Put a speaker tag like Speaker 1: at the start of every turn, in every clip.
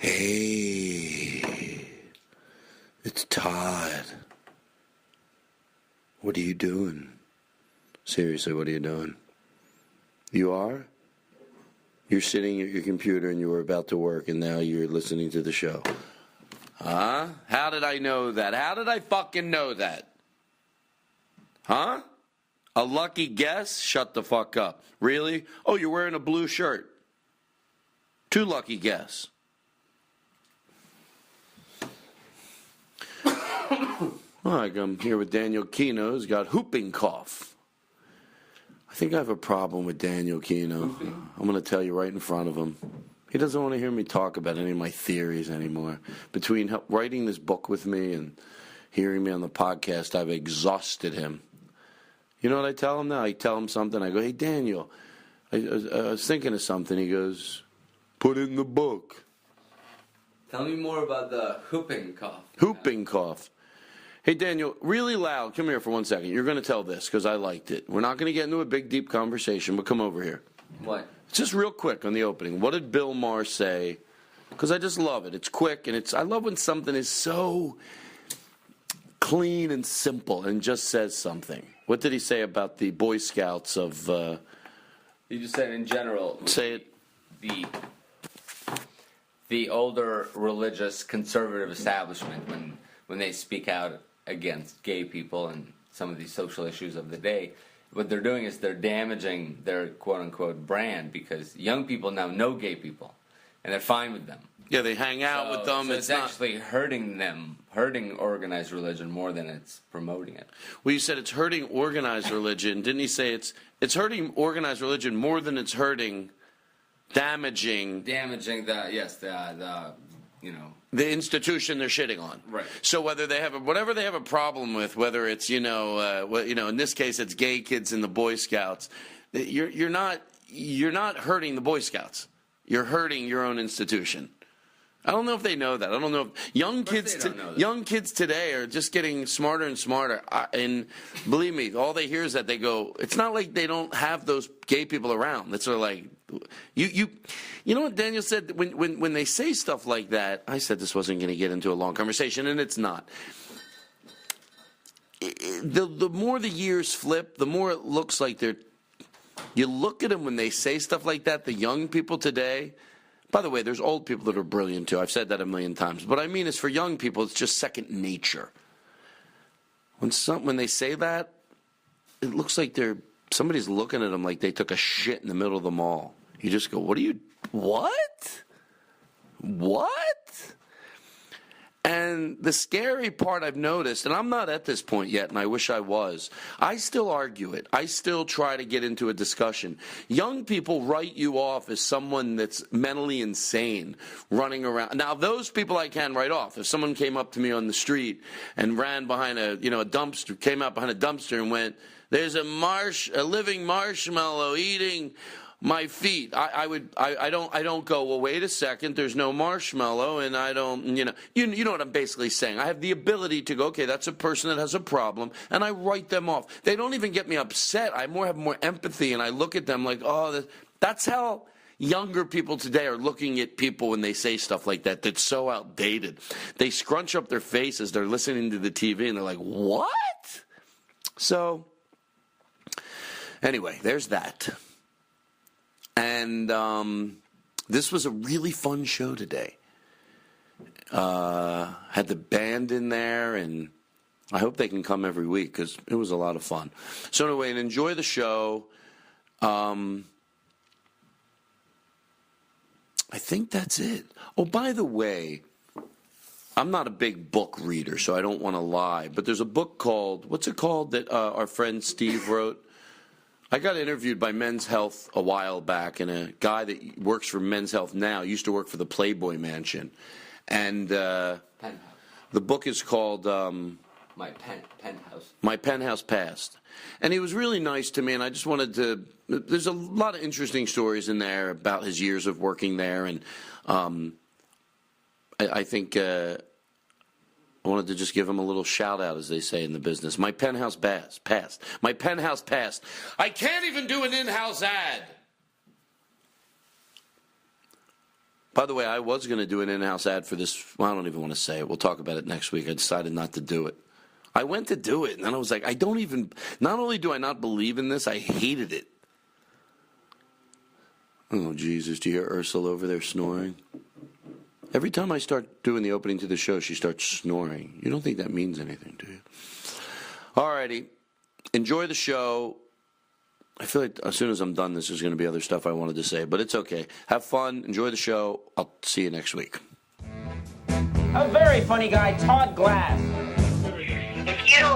Speaker 1: Hey, it's Todd. What are you doing? Seriously, what are you doing? You are? You're sitting at your computer and you were about to work and now you're listening to the show. Huh? How did I know that? How did I fucking know that? Huh? A lucky guess? Shut the fuck up. Really? Oh, you're wearing a blue shirt. Too lucky guess. I'm here with Daniel Kino, who's got whooping cough. I think I have a problem with Daniel Kino. I'm going to tell you right in front of him. He doesn't want to hear me talk about any of my theories anymore. Between writing this book with me and hearing me on the podcast, I've exhausted him. You know what I tell him now? I tell him something. I go, hey, Daniel, I was thinking of something. He goes, put it in the book.
Speaker 2: Tell me more about the whooping cough.
Speaker 1: Whooping cough. Hey, Daniel, really loud. Come here for 1 second. You're going to tell this because I liked it. We're not going to get into a big, deep conversation, but come over here.
Speaker 2: What?
Speaker 1: Just real quick on the opening. What did Bill Maher say? Because I just love it. It's quick, and I love when something is so clean and simple and just says something. What did he say about the Boy Scouts of...
Speaker 2: He just said in general...
Speaker 1: Say it.
Speaker 2: The older religious conservative establishment, when they speak out against gay people and some of these social issues of the day, what they're doing is they're damaging their quote-unquote brand because young people now know gay people, and they're fine with them.
Speaker 1: Yeah, they hang out with them.
Speaker 2: So it's actually hurting them, hurting organized religion more than it's promoting it.
Speaker 1: Well, you said it's hurting organized religion. Didn't he say it's hurting organized religion more than it's hurting, damaging
Speaker 2: the
Speaker 1: the institution they're shitting on.
Speaker 2: Right.
Speaker 1: So whether they have whatever they have a problem with, whether it's in this case it's gay kids in the Boy Scouts, you're not hurting the Boy Scouts. You're hurting your own institution. I don't know if they know that. I don't know if young kids today are just getting smarter and smarter. And believe me, all they hear is that they go. It's not like they don't have those gay people around. It's sort of like you know what Daniel said when they say stuff like that. I said this wasn't going to get into a long conversation, and it's not. The more the years flip, the more it looks like they're. You look at them when they say stuff like that. The young people today. By the way, there's old people that are brilliant, too. I've said that a million times. What I mean is for young people, it's just second nature. When they say that, it looks like somebody's looking at them like they took a shit in the middle of the mall. You just go, what? And the scary part I've noticed, and I'm not at this point yet, and I wish I was, I still argue it. I still try to get into a discussion. Young people write you off as someone that's mentally insane, running around. Now, those people I can write off. If someone came up to me on the street and ran behind a dumpster, came out behind a dumpster and went, there's a living marshmallow eating my feet. I don't go, well, wait a second, there's no marshmallow, and I don't, you know what I'm basically saying. I have the ability to go, okay, that's a person that has a problem, and I write them off. They don't even get me upset. I have more empathy, and I look at them like, oh, that's how younger people today are looking at people when they say stuff like that. That's so outdated. They scrunch up their faces, they're listening to the TV, and they're like, what? So, anyway, there's that. And this was a really fun show today. Had the band in there, and I hope they can come every week because it was a lot of fun. So anyway, and enjoy the show. I think that's it. Oh, by the way, I'm not a big book reader, so I don't want to lie. But there's a book called, what's it called that our friend Steve wrote? I got interviewed by Men's Health a while back, and a guy that works for Men's Health now used to work for the Playboy Mansion. And the book is called
Speaker 2: My Penthouse.
Speaker 1: My Penthouse Past. And he was really nice to me, and I just wanted to... There's a lot of interesting stories in there about his years of working there, and I think... I wanted to just give him a little shout out, as they say in the business. My penthouse passed. My penthouse passed. I can't even do an in-house ad. By the way, I was going to do an in-house ad for this. Well, I don't even want to say it. We'll talk about it next week. I decided not to do it. I went to do it, and then I was like, not only do I not believe in this, I hated it. Oh, Jesus, do you hear Ursula over there snoring? Every time I start doing the opening to the show, she starts snoring. You don't think that means anything, do you? All righty. Enjoy the show. I feel like as soon as I'm done, there's going to be other stuff I wanted to say, but it's okay. Have fun. Enjoy the show. I'll see you next week.
Speaker 3: A very funny guy, Todd Glass.
Speaker 4: If you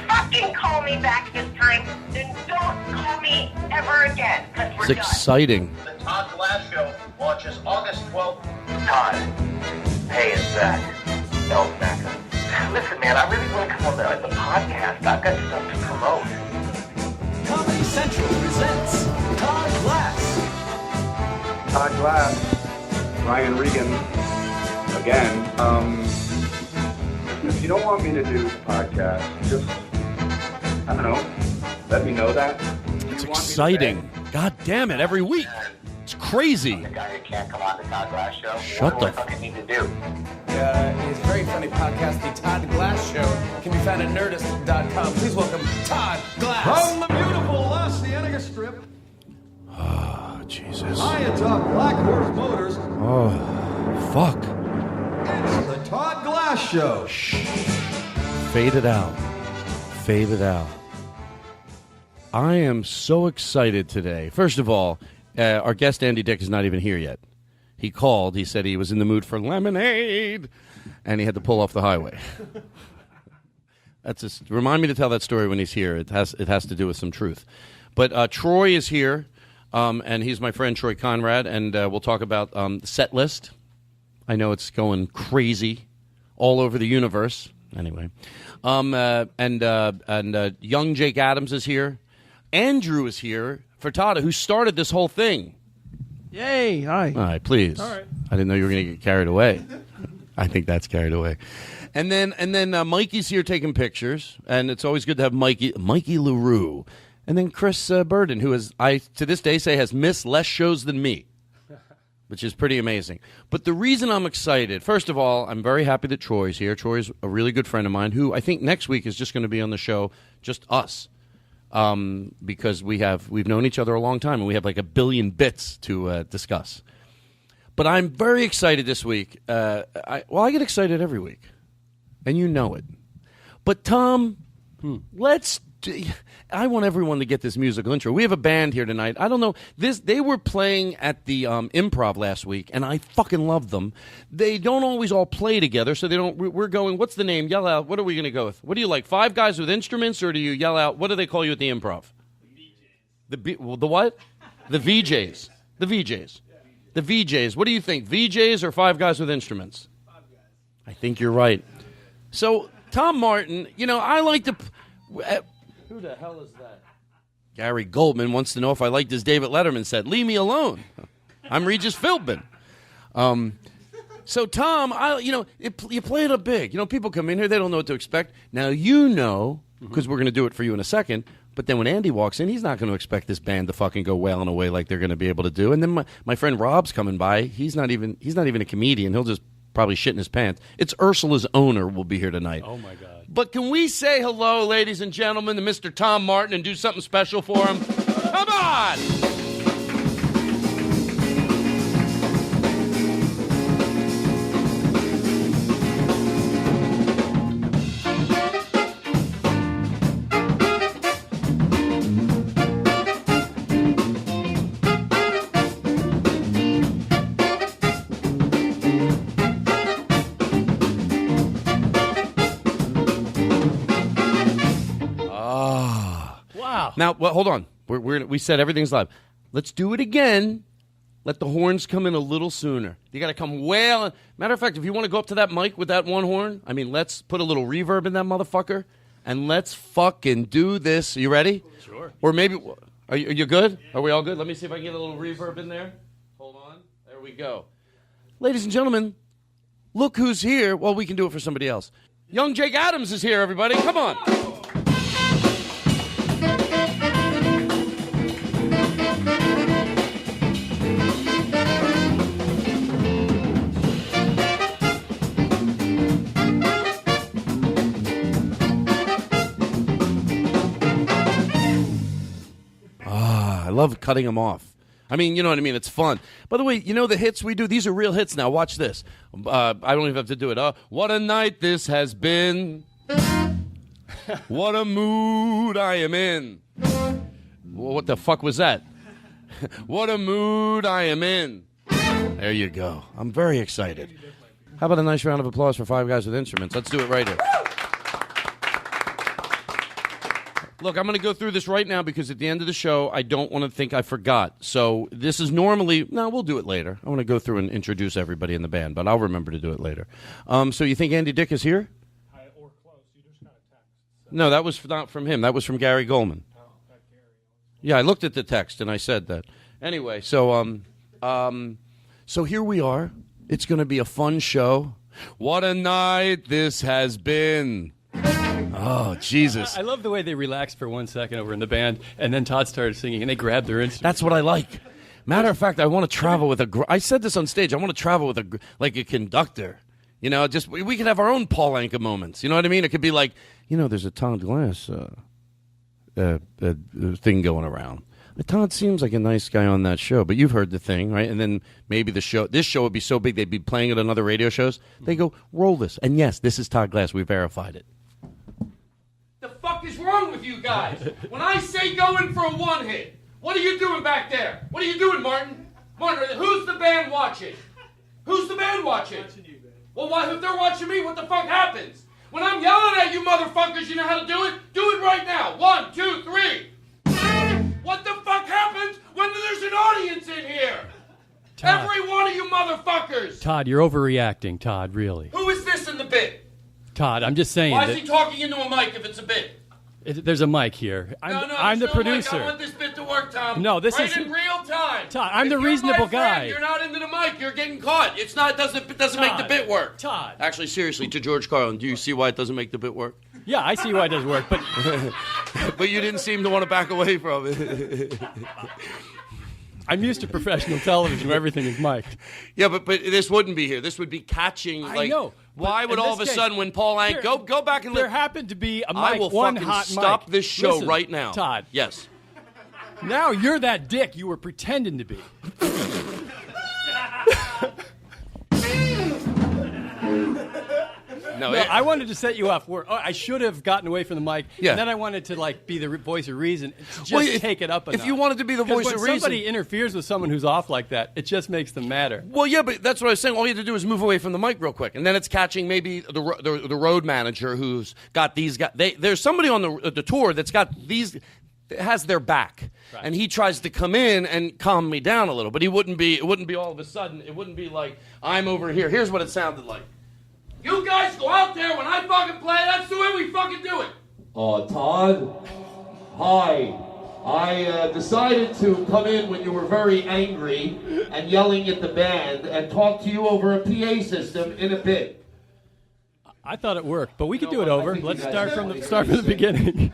Speaker 4: fucking call me back this time, then don't call me ever again, because we're
Speaker 1: It's exciting.
Speaker 5: The Todd Glass Show launches August 12th.
Speaker 4: Todd, hey, it's Zach. Macker. Listen, man, I really want to come on the podcast. I've got stuff to promote.
Speaker 3: Comedy Central presents Todd Glass.
Speaker 6: Todd Glass, Ryan Regan, again. If you don't want me to do podcasts, just, I don't know, let me know that.
Speaker 7: It's exciting. God damn it, every week. It's crazy.
Speaker 4: The guy who can't come on the Todd Glass Show.
Speaker 7: Shut
Speaker 4: what
Speaker 7: the
Speaker 4: do I fucking need to do?
Speaker 3: His very funny podcast, The Todd Glass Show, can be found at Nerdist.com. Please welcome Todd Glass.
Speaker 8: From the beautiful Los Angeles Strip,
Speaker 7: Oh, Jesus.
Speaker 8: I atop Black Horse Motors,
Speaker 7: Oh, fuck.
Speaker 8: it's the Todd Glass Show.
Speaker 7: Fade it out. Fade it out. I am so excited today. First of all, our guest Andy Dick is not even here yet. He called. He said he was in the mood for lemonade, and he had to pull off the highway. That's just, remind me to tell that story when he's here. It has to do with some truth. But Troy is here, and he's my friend Troy Conrad, and we'll talk about the set list. I know it's going crazy all over the universe. Anyway, and young Jake Adams is here. Andrew is here for Todd, who started this whole thing.
Speaker 9: Yay! Hi.
Speaker 7: All right, please.
Speaker 9: All right.
Speaker 7: I didn't know you were going to get carried away. I think that's carried away. And then Mikey's here taking pictures, and it's always good to have Mikey LaRue. And then Chris Burden, who is, I to this day say, has missed less shows than me, which is pretty amazing. But the reason I'm excited, first of all, I'm very happy that Troy's here. Troy's a really good friend of mine who I think next week is just going to be on the show, just us. Because we've known each other a long time, and we have like a billion bits to discuss. But I'm very excited this week. I get excited every week, and you know it. But Tom, I want everyone to get this musical intro. We have a band here tonight. I don't know they were playing at the Improv last week, and I fucking love them. They don't always all play together, so they don't. We're going. What's the name? Yell out. What are we going to go with? What do you like? Five guys with instruments, or do you yell out? What do they call you at the Improv? The what? The VJs. The VJs. The VJs. What do you think? VJs or five guys with instruments? Five guys. I think you're right. So Tom Martin, I like to. Who the hell is that? Gary Goldman wants to know if I liked his David Letterman set. Leave me alone. I'm Regis Philbin. So Tom, you play it up big. People come in here, they don't know what to expect. Now because we're going to do it for you in a second. But then when Andy walks in, he's not going to expect this band to fucking go wailing away like they're going to be able to do. And then my friend Rob's coming by. He's not even a comedian. He'll just probably shit in his pants. It's Ursula's owner will be here tonight.
Speaker 9: Oh my God.
Speaker 7: But can we say hello, ladies and gentlemen, to Mr. Tom Martin and do something special for him? Come on! Now, hold on. We said everything's live. Let's do it again. Let the horns come in a little sooner. You got to come well. Matter of fact, if you want to go up to that mic with that one horn, let's put a little reverb in that motherfucker, and let's fucking do this. Are you ready?
Speaker 9: Sure.
Speaker 7: Or maybe, are you good? Are we all good? Let me see if I can get a little reverb in there. Hold on. There we go. Ladies and gentlemen, look who's here. Well, we can do it for somebody else. Young Jake Adams is here, everybody. Come on. love cutting them off. I mean, you know what I mean? It's fun. By the way, you know the hits we do? These are real hits now. Watch this. I don't even have to do it. What a night this has been. What a mood I am in. What the fuck was that? What a mood I am in. There you go. I'm very excited. How about a nice round of applause for five guys with instruments? Let's do it right here. Look, I'm going to go through this right now because at the end of the show, I don't want to think I forgot. So this is normally... No, we'll do it later. I want to go through and introduce everybody in the band, but I'll remember to do it later. So you think Andy Dick is here?
Speaker 10: Or close. You just got a text. So.
Speaker 7: No, that was not from him. That was from Gary Goldman.
Speaker 10: Oh, that Gary.
Speaker 7: Yeah, I looked at the text and I said that. Anyway, so here we are. It's going to be a fun show. What a night this has been. Oh, Jesus.
Speaker 11: I love the way they relaxed for 1 second over in the band, and then Todd started singing, and they grabbed their instrument.
Speaker 7: That's what I like. Matter of fact, I want to travel with I said this on stage. I want to travel with a conductor. You know, just we could have our own Paul Anka moments. You know what I mean? It could be like, there's a Todd Glass thing going around. Todd seems like a nice guy on that show, but you've heard the thing, right? And then maybe this show would be so big they'd be playing it on other radio shows. They go, roll this. And yes, this is Todd Glass. We verified it.
Speaker 1: The fuck is wrong with you guys? When I say go in for a one hit, what are you doing back there? What are you doing, Martin? Martin, who's the band watching? Who's the band watching?
Speaker 10: Watching you, man.
Speaker 1: Well, if they're watching me, what the fuck happens? When I'm yelling at you motherfuckers, you know how to do it? Do it right now. 1, 2, 3. What the fuck happens when there's an audience in here?
Speaker 11: Todd.
Speaker 1: Every one of you motherfuckers.
Speaker 11: Todd, you're overreacting, Todd, really.
Speaker 1: Who is this in the bit?
Speaker 11: Todd, I'm just saying
Speaker 1: Why is he talking into a mic if it's a bit?
Speaker 11: There's a mic here. I'm the producer.
Speaker 1: Mic. I want this bit to work, Tom.
Speaker 11: No, this
Speaker 1: right
Speaker 11: is
Speaker 1: in real time.
Speaker 11: Todd, I'm
Speaker 1: if
Speaker 11: the
Speaker 1: you're
Speaker 11: reasonable
Speaker 1: my friend,
Speaker 11: guy.
Speaker 1: You're not into the mic. You're getting caught. It doesn't make the bit work.
Speaker 11: Todd.
Speaker 7: Actually, seriously, to George Carlin, do you see why it doesn't make the bit work?
Speaker 11: Yeah, I see why it does work, but
Speaker 7: but you didn't seem to want to back away from it.
Speaker 11: I'm used to professional television where everything is mic'd.
Speaker 7: Yeah, but this wouldn't be here. This would be catching.
Speaker 11: I know.
Speaker 7: Why would all of a sudden when Paul Anka go back and
Speaker 11: there happened to be a mic,
Speaker 7: I will
Speaker 11: one
Speaker 7: fucking
Speaker 11: hot
Speaker 7: stop
Speaker 11: mic.
Speaker 7: this show
Speaker 11: Listen,
Speaker 7: right now,
Speaker 11: Todd.
Speaker 7: Yes.
Speaker 11: Now you're that dick you were pretending to be.
Speaker 7: No,
Speaker 11: I wanted to set you up. I should have gotten away from the mic,
Speaker 7: Yeah.
Speaker 11: and then I wanted to be the voice of reason. Just take it up a
Speaker 7: if
Speaker 11: notch.
Speaker 7: you wanted to be the voice
Speaker 11: when
Speaker 7: of reason,
Speaker 11: somebody interferes with someone who's off like that, it just makes them madder.
Speaker 7: Well, yeah, but that's what I was saying. All you have to do is move away from the mic real quick, and then it's catching maybe the road manager who's got these guys. There's somebody on the tour that's got these. Has their back, right. And he tries to come in and calm me down a little, but it wouldn't be all of a sudden. It wouldn't be like I'm over here. Here's what it sounded like. You guys go out there when I fucking play. That's the way we fucking do it.
Speaker 12: Todd, hi. I decided to come in when you were very angry and yelling at the band and talk to you over a PA system in a bit.
Speaker 11: I thought it worked, but we could do it over. Let's start from the beginning.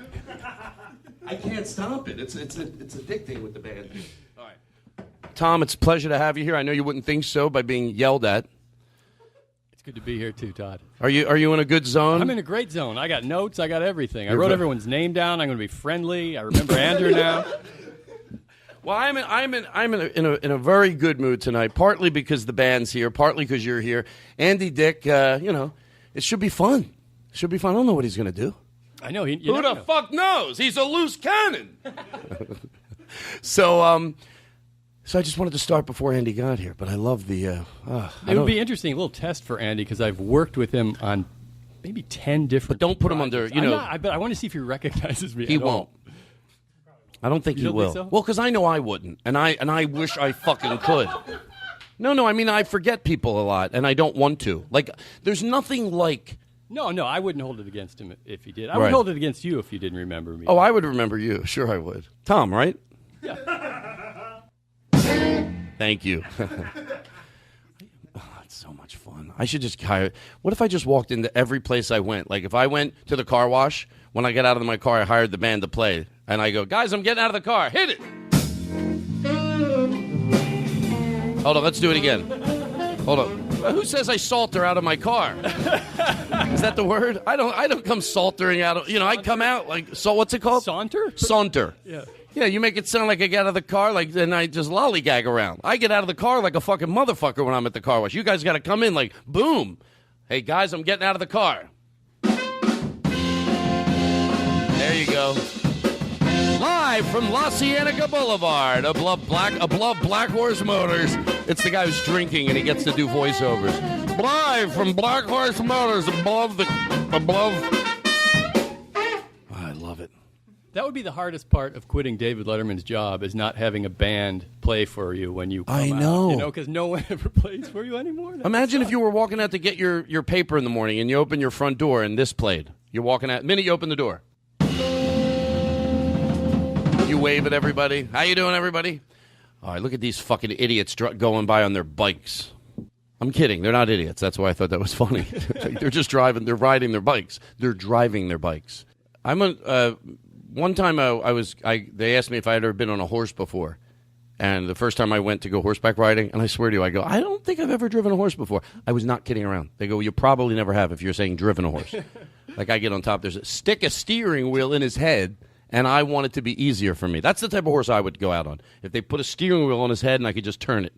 Speaker 7: I can't stop it. It's addicting with the band. All right, Tom, it's a pleasure to have you here. I know you wouldn't think so by being yelled at.
Speaker 11: It's good to be here too, Todd.
Speaker 7: Are you in a good zone?
Speaker 11: I'm in a great zone. I got notes. I got everything. I wrote everyone's name down. I'm going to be friendly. I remember Andrew now.
Speaker 7: Well, I'm in a very good mood tonight. Partly because the band's here. Partly because you're here. Andy Dick, it should be fun. It should be fun. I don't know what he's going to do.
Speaker 11: I know. Who
Speaker 7: the fuck knows? He's a loose cannon. So I just wanted to start before Andy got here, but I love the.
Speaker 11: It would be interesting, a little test for Andy, because I've worked with him on maybe 10 different.
Speaker 7: But don't put him under.
Speaker 11: But I want to see if he recognizes me.
Speaker 7: He won't. I don't think he will.
Speaker 11: Think so?
Speaker 7: Well, because I know I wouldn't, and I wish I fucking could. No. I mean, I forget people a lot, and I don't want to. Like, there's nothing like.
Speaker 11: No, I wouldn't hold it against him if he did. I would hold it against you if you didn't remember me.
Speaker 7: Oh, I would remember you. Sure I would. Tom, right?
Speaker 11: Yeah.
Speaker 7: Thank you. It's so much fun. I should just hire. What if I just walked into every place I went? Like if I went to the car wash, when I get out of my car, I hired the band to play. And I go, guys, I'm getting out of the car. Hit it. Hold on, let's do it again. Hold on. Who says I salter out of my car? Is that the word? I don't come saltering out of, I come out like, so what's it called?
Speaker 11: Saunter?
Speaker 7: Saunter.
Speaker 11: Yeah.
Speaker 7: Yeah, you make it sound like I get out of the car and I just lollygag around. I get out of the car like a fucking motherfucker when I'm at the car wash. You guys got to come in like, boom. Hey, guys, I'm getting out of the car. There you go. Live from La Cienega Boulevard, above Black Horse Motors. It's the guy who's drinking and he gets to do voiceovers. Live from Black Horse Motors, above. I love it.
Speaker 11: That would be the hardest part of quitting David Letterman's job, is not having a band play for you when you come
Speaker 7: I know.
Speaker 11: out. Because no one ever plays for you anymore.
Speaker 7: Imagine if you were walking out to get your paper in the morning and you open your front door and this played. You're walking out. The minute you open the door. You wave at everybody. How you doing, everybody? All right, look at these fucking idiots going by on their bikes. I'm kidding. They're not idiots. That's why I thought that was funny. They're just driving. They're riding their bikes. They're driving their bikes. One time they asked me if I had ever been on a horse before. And the first time I went to go horseback riding, and I swear to you, I go, I don't think I've ever driven a horse before. I was not kidding around. They go, well, you probably never have if you're saying driven a horse. Like I get on top, stick a steering wheel in his head, and I want it to be easier for me. That's the type of horse I would go out on. If they put a steering wheel on his head and I could just turn it.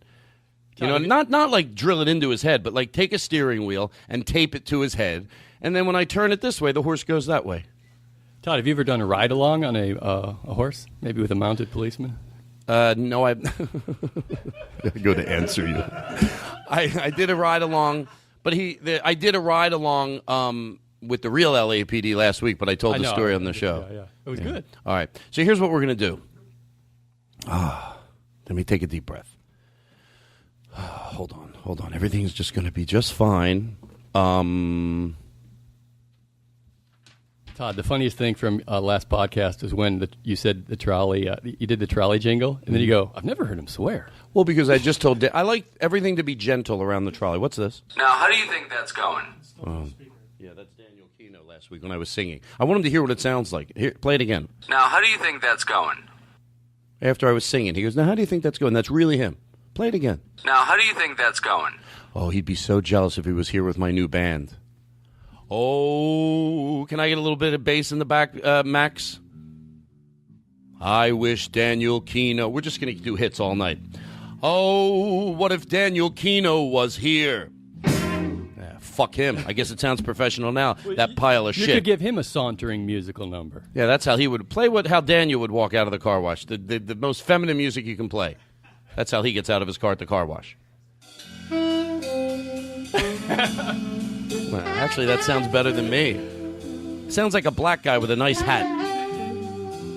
Speaker 7: You know, not like drill it into his head, but like take a steering wheel and tape it to his head, and then when I turn it this way, the horse goes that way.
Speaker 11: Todd, have you ever done a ride-along on a horse, maybe with a mounted policeman?
Speaker 7: No, I've go to answer you. I did a ride-along, but I did a ride-along with the real LAPD last week, but I told the story on the show.
Speaker 11: Yeah. It was good.
Speaker 7: All right, so here's what we're going to do. Let me take a deep breath. Hold on. Everything's just going to be just fine.
Speaker 11: Todd, the funniest thing from last podcast is when you said the trolley, you did the trolley jingle, and then you go, I've never heard him swear.
Speaker 7: Well, because I just told I like everything to be gentle around the trolley. What's this?
Speaker 2: Now, how do you think that's going?
Speaker 7: Yeah, that's Daniel Kino last week when I was singing. I want him to hear what it sounds like. Here, play it again.
Speaker 2: Now, how do you think that's going?
Speaker 7: After I was singing, he goes, now how do you think that's going? That's really him. Play it again.
Speaker 2: Now, how do you think that's going?
Speaker 7: Oh, he'd be so jealous if he was here with my new band. Oh, can I get a little bit of bass in the back, Max? I wish Daniel Kino. We're just going to do hits all night. Oh, what if Daniel Kino was here? Fuck him. I guess it sounds professional now. That pile of shit.
Speaker 11: You could give him a sauntering musical number.
Speaker 7: Yeah, that's how he would play. How Daniel would walk out of the car wash. The most feminine music you can play. That's how he gets out of his car at the car wash. Well, actually, that sounds better than me. Sounds like a black guy with a nice hat.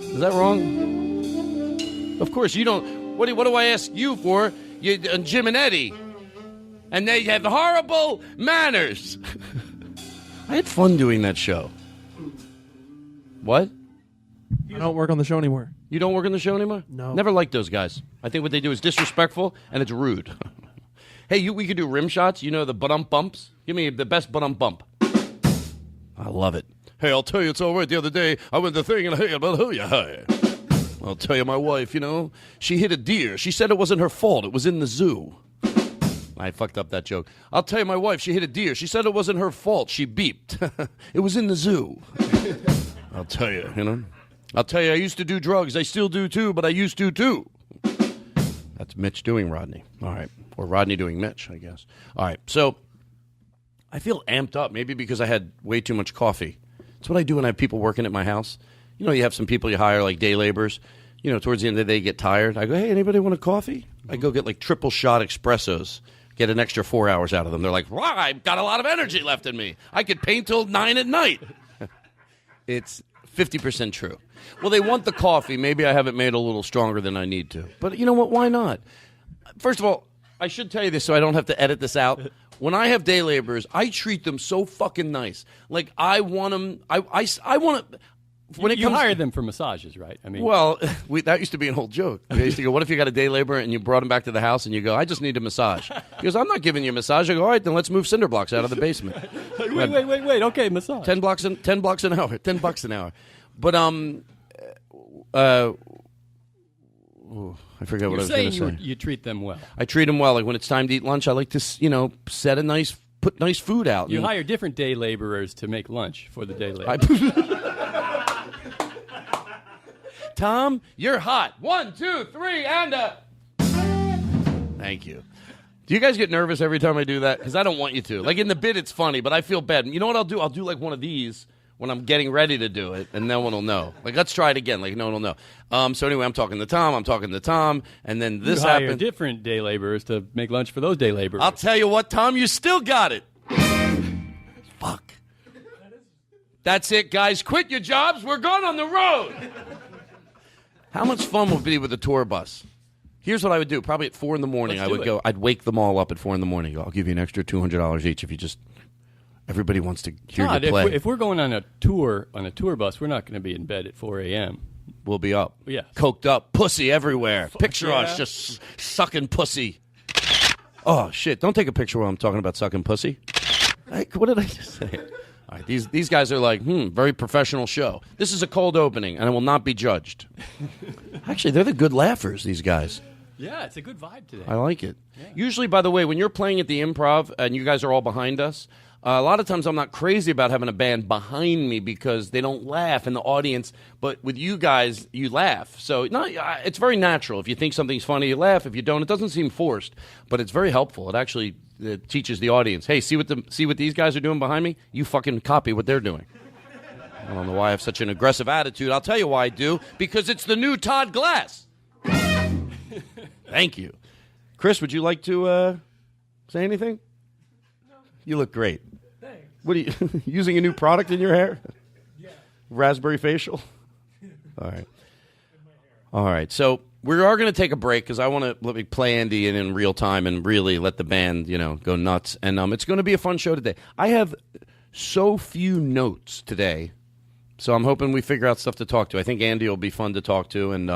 Speaker 7: Is that wrong? Of course, you don't. What do I ask you for? Jim and Eddie. And they have horrible manners. I had fun doing that show. What?
Speaker 9: I don't work on the show anymore.
Speaker 7: You don't work on the show anymore?
Speaker 9: No.
Speaker 7: Never liked those guys. I think what they do is disrespectful and it's rude. Hey, we could do rim shots. You know the butt-ump bumps? Give me the best butt-ump bump. I love it. Hey, I'll tell you, it's all right. The other day, I went to the thing and hey, about who you hey. I'll tell you, my wife, she hit a deer. She said it wasn't her fault. It was in the zoo. I fucked up that joke. I'll tell you, my wife, she hit a deer. She said it wasn't her fault. She beeped. It was in the zoo. I'll tell you, I'll tell you, I used to do drugs. I still do, too, but I used to, too. That's Mitch doing Rodney. All right. Or Rodney doing Mitch, I guess. All right. So I feel amped up, maybe because I had way too much coffee. It's what I do when I have people working at my house. You have some people you hire, like day laborers. Towards the end of the day, get tired. I go, hey, anybody want a coffee? I go get like triple shot espressos. Get an extra 4 hours out of them. They're like, wow, I've got a lot of energy left in me. I could paint till 9 at night. It's 50% true. Well, they want the coffee. Maybe I have it made a little stronger than I need to. But you know what? Why not? First of all, I should tell you this so I don't have to edit this out. When I have day laborers, I treat them so fucking nice. Like, I want them. I want to.
Speaker 11: You hired them for massages, right? I mean,
Speaker 7: well, that used to be an old joke. They used to go, what if you got a day laborer and you brought him back to the house and you go, I just need a massage. He goes, I'm not giving you a massage. I go, all right, then let's move cinder blocks out of the basement.
Speaker 11: Wait. Okay, massage.
Speaker 7: $10 an hour. $10 an hour. But I forget what I was going to say.
Speaker 11: You treat them well.
Speaker 7: I treat them well. Like when it's time to eat lunch, I like to, put nice food out.
Speaker 11: You hire different day laborers to make lunch for the day laborers.
Speaker 7: Tom, you're hot. 1, 2, 3, and Thank you. Do you guys get nervous every time I do that? Because I don't want you to. Like in the bit, it's funny, but I feel bad. You know what I'll do? I'll do like one of these when I'm getting ready to do it, and no one will know. Like, let's try it again. Like, no one will know. So anyway, I'm talking to Tom, and then this
Speaker 11: hire
Speaker 7: happened.
Speaker 11: different day laborers to make lunch for those day laborers.
Speaker 7: I'll tell you what, Tom, you still got it. Fuck. That's it, guys. Quit your jobs. We're going on the road. How much fun would it be with a tour bus? Here's what I would do. Probably at 4 in the morning, I would go. I'd wake them all up at 4 in the morning. I'll give you an extra $200 each if you just. Everybody wants to hear
Speaker 11: Todd,
Speaker 7: you play.
Speaker 11: if we're going on a tour bus, we're not going to be in bed at 4 a.m.
Speaker 7: We'll be up.
Speaker 11: Yeah.
Speaker 7: Coked up. Pussy everywhere. Picture
Speaker 11: yeah.
Speaker 7: us just sucking pussy. Oh, shit. Don't take a picture while I'm talking about sucking pussy. What did I just say? All right, these guys are like, very professional show. This is a cold opening, and I will not be judged. Actually, they're the good laughers, these guys.
Speaker 11: Yeah, it's a good vibe today.
Speaker 7: I like it. Yeah. Usually, by the way, when you're playing at the Improv and you guys are all behind us, a lot of times I'm not crazy about having a band behind me because they don't laugh in the audience. But with you guys, you laugh. So it's very natural. If you think something's funny, you laugh. If you don't, it doesn't seem forced. But it's very helpful. It actually teaches the audience, hey, see what these guys are doing behind me? You fucking copy what they're doing. I don't know why I have such an aggressive attitude. I'll tell you why I do. Because it's the new Todd Glass. Thank you. Chris, would you like to say anything? No. You look great.
Speaker 10: Thanks.
Speaker 7: What are you using a new product in your hair?
Speaker 10: Yeah.
Speaker 7: Raspberry facial? All right. All right. So we are going to take a break because I want to let me play Andy in real time and really let the band, go nuts. And it's going to be a fun show today. I have so few notes today, so I'm hoping we figure out stuff to talk to. I think Andy will be fun to talk to, and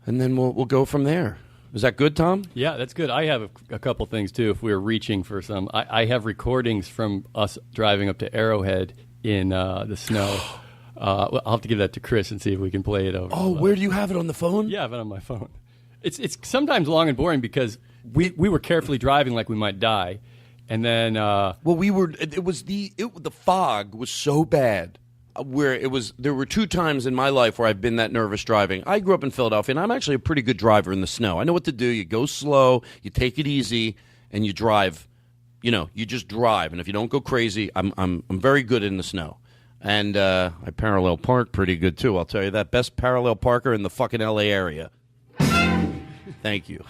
Speaker 7: then we'll go from there. Is that good, Tom?
Speaker 11: Yeah, that's good. I have a couple things, too, if we were reaching for some. I have recordings from us driving up to Arrowhead in the snow. I'll have to give that to Chris and see if we can play it over.
Speaker 7: Oh, where do you have it, on the phone?
Speaker 11: Yeah, I have it on my phone. It's sometimes long and boring because we were carefully driving like we might die. And then... the fog was so bad. There were 2 times in my life where I've been that nervous driving. I grew up in Philadelphia, and I'm actually a pretty good driver in the snow. I know what to do. You go slow, you take it easy, and you drive. You just drive. And if you don't go crazy, I'm very good in the snow. And I parallel park pretty good too. I'll tell you that. Best parallel parker in the fucking LA area. Thank you.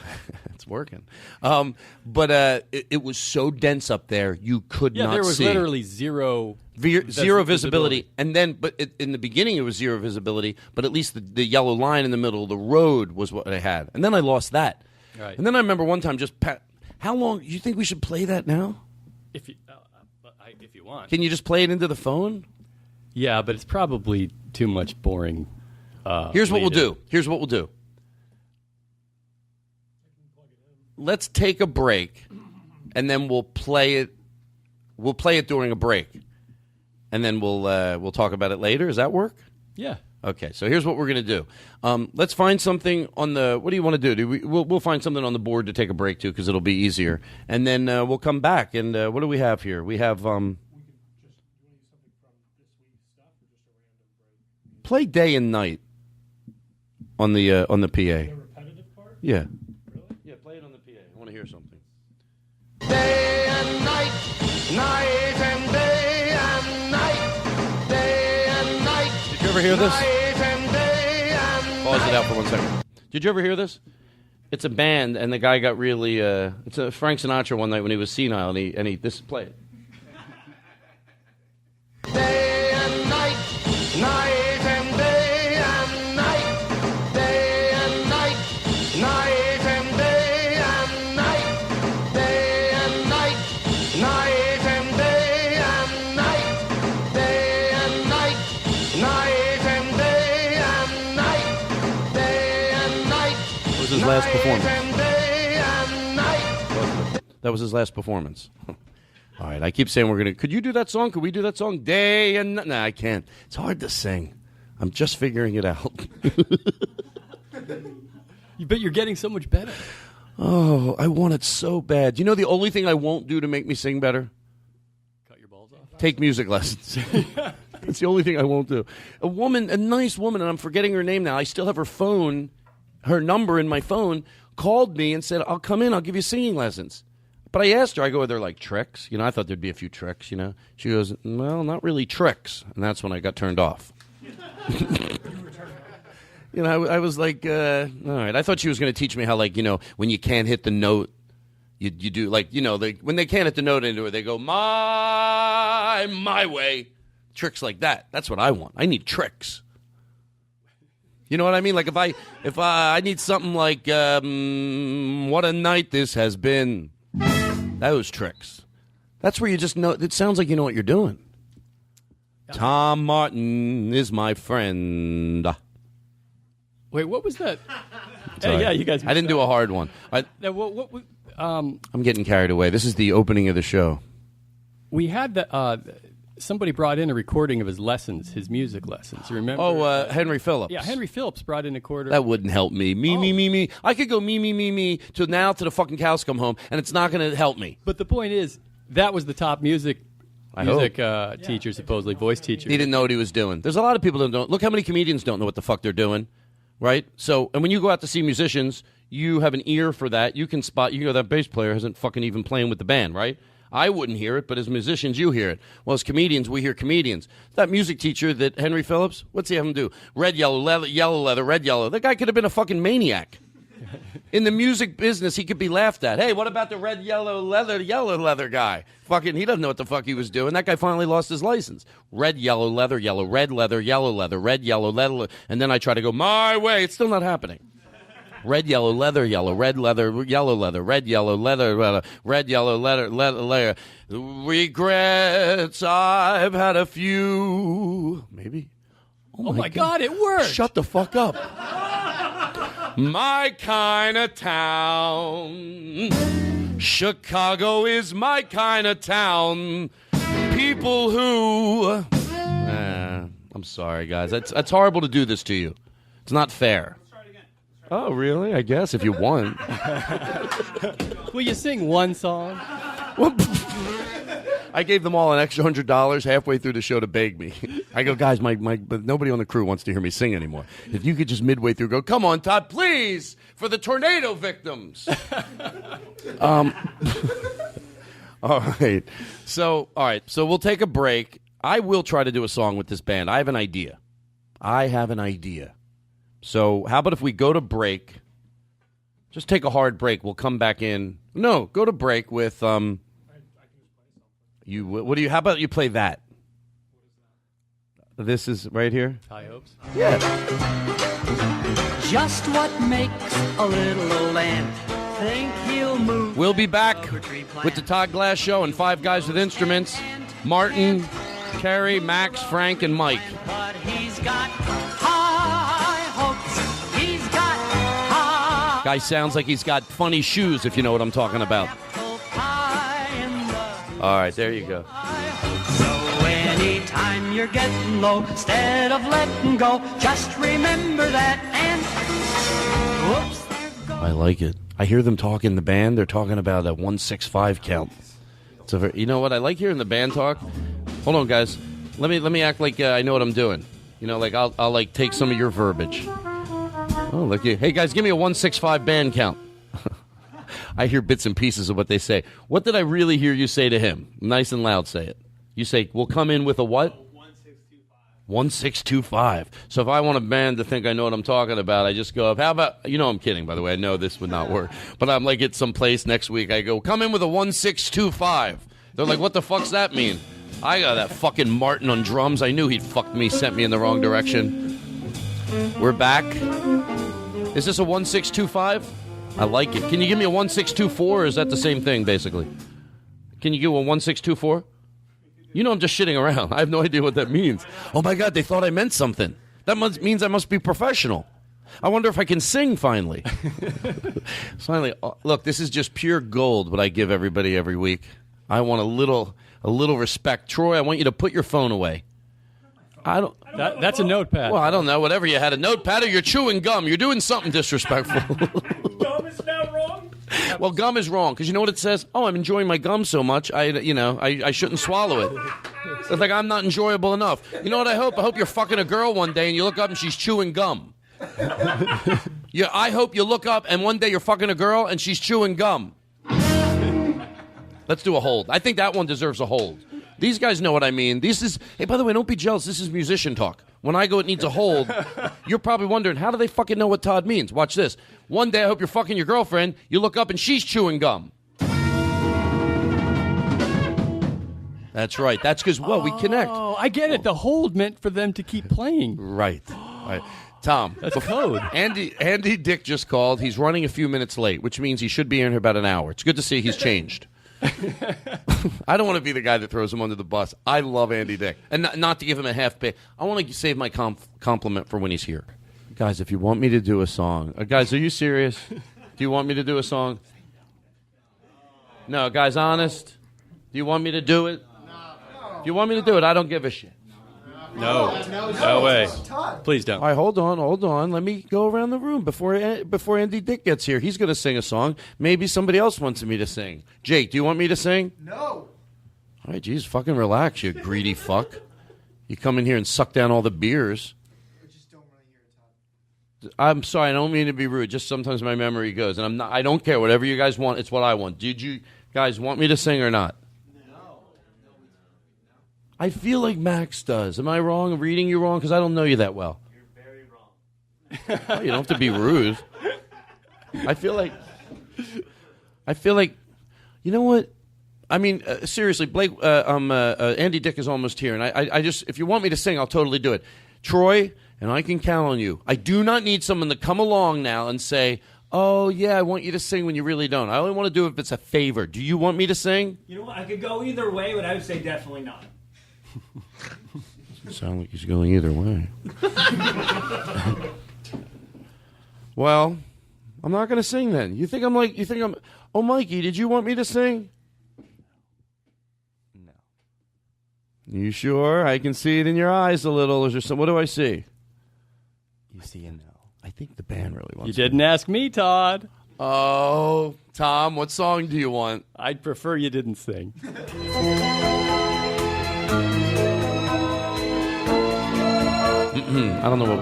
Speaker 11: It's working. But it was so dense up there, you could not see. Yeah, there was literally zero
Speaker 7: visibility. And then, in the beginning, it was zero visibility, but at least the yellow line in the middle of the road was what I had. And then I lost that.
Speaker 11: Right.
Speaker 7: And then I remember one time how long, do you think we should play that now?
Speaker 11: If you want.
Speaker 7: Can you just play it into the phone?
Speaker 11: Yeah, but it's probably too much boring.
Speaker 7: Here's what we'll do. Let's take a break, and then we'll play it. We'll play it during a break, and then we'll talk about it later. Does that work?
Speaker 11: Yeah.
Speaker 7: Okay. So here's what we're gonna do. Let's find something on the. What do you want to do? We'll find something on the board to take a break to because it'll be easier, and then we'll come back. And what do we have here? We have. Play day and night on the PA.
Speaker 10: The repetitive part?
Speaker 7: Yeah.
Speaker 10: Really?
Speaker 7: Yeah, play it on the PA. I want to hear something.
Speaker 12: Day and night, night and day and night, day and night.
Speaker 7: Did you ever hear this?
Speaker 12: Night and day and
Speaker 7: Pause it out for 1 second. Did you ever hear this? It's a band, and the guy got really. It's a Frank Sinatra one night when he was senile, and he play it.
Speaker 12: Day and night, night.
Speaker 7: His last performance. That was his last performance. All right, I keep saying we're gonna. Could you do that song? Could we do that song? Day and night. Nah, I can't. It's hard to sing. I'm just figuring it out.
Speaker 11: But you're getting so much better.
Speaker 7: Oh, I want it so bad. You know the only thing I won't do to make me sing better?
Speaker 11: Cut your balls off.
Speaker 7: Take music lessons.
Speaker 11: That's the only thing I won't do. A nice woman, and I'm forgetting her name now. I still have her number in my phone, called me and said, I'll come in, I'll give you singing lessons. But I asked her, are there like tricks? I thought there'd be a few tricks, She goes, well, not really tricks. And that's when I got turned off. I was like, all right. I thought she was going to teach me how, like, when you can't hit the note, you do, like, when they can't hit the note into it, they go, my way. Tricks like that. That's what I want. I need tricks. You know what I mean? Like, if I need something like, what a night this has been. Those tricks. That's where you just know, it sounds like you know what you're doing. Tom Martin is my friend.
Speaker 13: Wait, what was that?
Speaker 11: Sorry.
Speaker 13: Yeah, you guys.
Speaker 11: I didn't do a hard one. I'm getting carried away. This is the opening of the show.
Speaker 13: We had somebody brought in a recording of his lessons, his music lessons. You remember?
Speaker 11: Oh, Henry Phillips.
Speaker 13: Yeah, Henry Phillips brought in a quarter.
Speaker 11: That wouldn't help me. Me. I could go me to the fucking cows come home, and it's not going to help me.
Speaker 13: But the point is, that was the top music teacher, supposedly voice teacher.
Speaker 11: He didn't know what he was doing. There's a lot of people that don't. Look how many comedians don't know what the fuck they're doing, right? So, and when you go out to see musicians, you have an ear for that. You can spot. You go, that bass player isn't fucking even playing with the band, right? I wouldn't hear it, but as musicians, you hear it. Well, as comedians, we hear comedians. That music teacher that Henry Phillips, what's he have him do? Red, yellow, leather, yellow, leather, red, yellow. That guy could have been a fucking maniac. In the music business, he could be laughed at. Hey, what about the red, yellow leather guy? Fucking, he doesn't know what the fuck he was doing. That guy finally lost his license. Red, yellow, leather, yellow, red, leather, yellow, leather, red, yellow, leather. And then I try to go my way. It's still not happening. Red, yellow, leather, yellow, red, leather, yellow, leather, red, yellow, leather, red, yellow, leather. Regrets, I've had a few. Maybe.
Speaker 13: Oh my God, it worked.
Speaker 11: Shut the fuck up. My kind of town. Chicago is my kind of town. People who... I'm sorry, guys. It's horrible to do this to you. It's not fair. Oh, really? I guess, if you want.
Speaker 13: Will you sing one song?
Speaker 11: I gave them all an extra $100 halfway through the show to beg me. I go, guys, but nobody on the crew wants to hear me sing anymore. If you could just midway through go, come on, Todd, please, for the tornado victims. All right. So we'll take a break. I will try to do a song with this band. I have an idea. So how about if we go to break? Just take a hard break. We'll come back in. No, go to break with you. What do you? How about you play that? This is right here.
Speaker 13: High hopes.
Speaker 11: Yeah.
Speaker 14: Just what makes a little old ant think he'll move?
Speaker 11: We'll be back with the Todd Glass Show and Five Guys with Instruments. Martin, Kerry, Max, Frank, and Mike.
Speaker 14: But he's got high hopes. He's got high.
Speaker 11: Guy sounds like he's got funny shoes, if you know what I'm talking about. All right, there you go.
Speaker 14: So anytime you're getting low, instead of letting go, just remember that and whoops, there goes.
Speaker 11: I like it. I hear them talk in the band. They're talking about a 165 count. You know what? I like hearing the band talk. Hold on, guys. Let me act like I know what I'm doing. You know, like I'll like take some of your verbiage. Oh, look you. Hey guys, give me a 165 band count. I hear bits and pieces of what they say. What did I really hear you say to him? Nice and loud, say it. You say, we'll come in with a what? 1625. So if I want a band to think I know what I'm talking about, I just go, how about, I'm kidding, by the way. I know this would not work. But I'm like at some place next week, I go, come in with a 1625. They're like, what the fuck's that mean? I got that fucking Martin on drums. I knew he'd fucked me, sent me in the wrong direction. We're back. Is this a 1625? I like it. Can you give me a 1624, or is that the same thing, basically? Can you give a 1624? I'm just shitting around. I have no idea what that means. Oh, my God, they thought I meant something. That means I must be professional. I wonder if I can sing, finally. Finally, look, this is just pure gold, what I give everybody every week. I want a little respect. Troy, I want you to put your phone away. I don't.
Speaker 13: That's a notepad.
Speaker 11: Well, I don't know. Whatever you had, a notepad or you're chewing gum. You're doing something disrespectful.
Speaker 10: Gum is now wrong?
Speaker 11: Well, gum is wrong because you know what it says? Oh, I'm enjoying my gum so much. I shouldn't swallow it. It's like I'm not enjoyable enough. You know what I hope? I hope you're fucking a girl one day and you look up and she's chewing gum. Yeah, I hope you look up and one day you're fucking a girl and she's chewing gum. Let's do a hold. I think that one deserves a hold. These guys know what I mean. Hey, by the way, don't be jealous. This is musician talk. When I go, it needs a hold. You're probably wondering, how do they fucking know what Todd means? Watch this. One day, I hope you're fucking your girlfriend. You look up and she's chewing gum. That's right. That's because, we connect.
Speaker 13: Oh, I get it. The hold meant for them to keep playing.
Speaker 11: Right. Tom.
Speaker 13: That's code.
Speaker 11: Andy Dick just called. He's running a few minutes late, which means he should be in here about an hour. It's good to see he's changed. I don't want to be the guy that throws him under the bus. I love Andy Dick. And not to give him a half pay. I want to save my compliment for when he's here. Guys, if you want me to do a song. Guys, are you serious? Do you want me to do a song? No, guys, honest? Do you want me to do it? If you want me to do it, I don't give a shit.
Speaker 13: No way. Please don't.
Speaker 11: All right, hold on. Let me go around the room before Andy Dick gets here. He's going to sing a song. Maybe somebody else wants me to sing. Jake, do you want me to sing?
Speaker 15: No.
Speaker 11: All right, geez, fucking relax, you greedy fuck. You come in here and suck down all the beers.
Speaker 15: I just don't really hear it, Todd.
Speaker 11: I'm sorry, I don't mean to be rude. Just sometimes my memory goes, and I don't care. Whatever you guys want, it's what I want. Did you guys want me to sing or not? I feel like Max does. Am I wrong? Reading you wrong? Because I don't know you that well.
Speaker 10: You're very wrong.
Speaker 11: Oh, you don't have to be rude. I feel like, you know what? I mean, seriously, Blake, Andy Dick is almost here. And I just, if you want me to sing, I'll totally do it. Troy, and I can count on you. I do not need someone to come along now and say, oh, yeah, I want you to sing when you really don't. I only want to do it if it's a favor. Do you want me to sing?
Speaker 10: You know what? I could go either way, but I would say definitely not.
Speaker 11: Doesn't sound like he's going either way. Well, I'm not going to sing then. You think I'm, oh, Mikey, did you want me to sing? No. You sure? I can see it in your eyes a little. Is there some, what do I see? You see a no. I think the band really wants
Speaker 13: You didn't ask me, Todd.
Speaker 11: Oh, Tom, what song do you want?
Speaker 13: I'd prefer you didn't sing.
Speaker 11: I don't know what.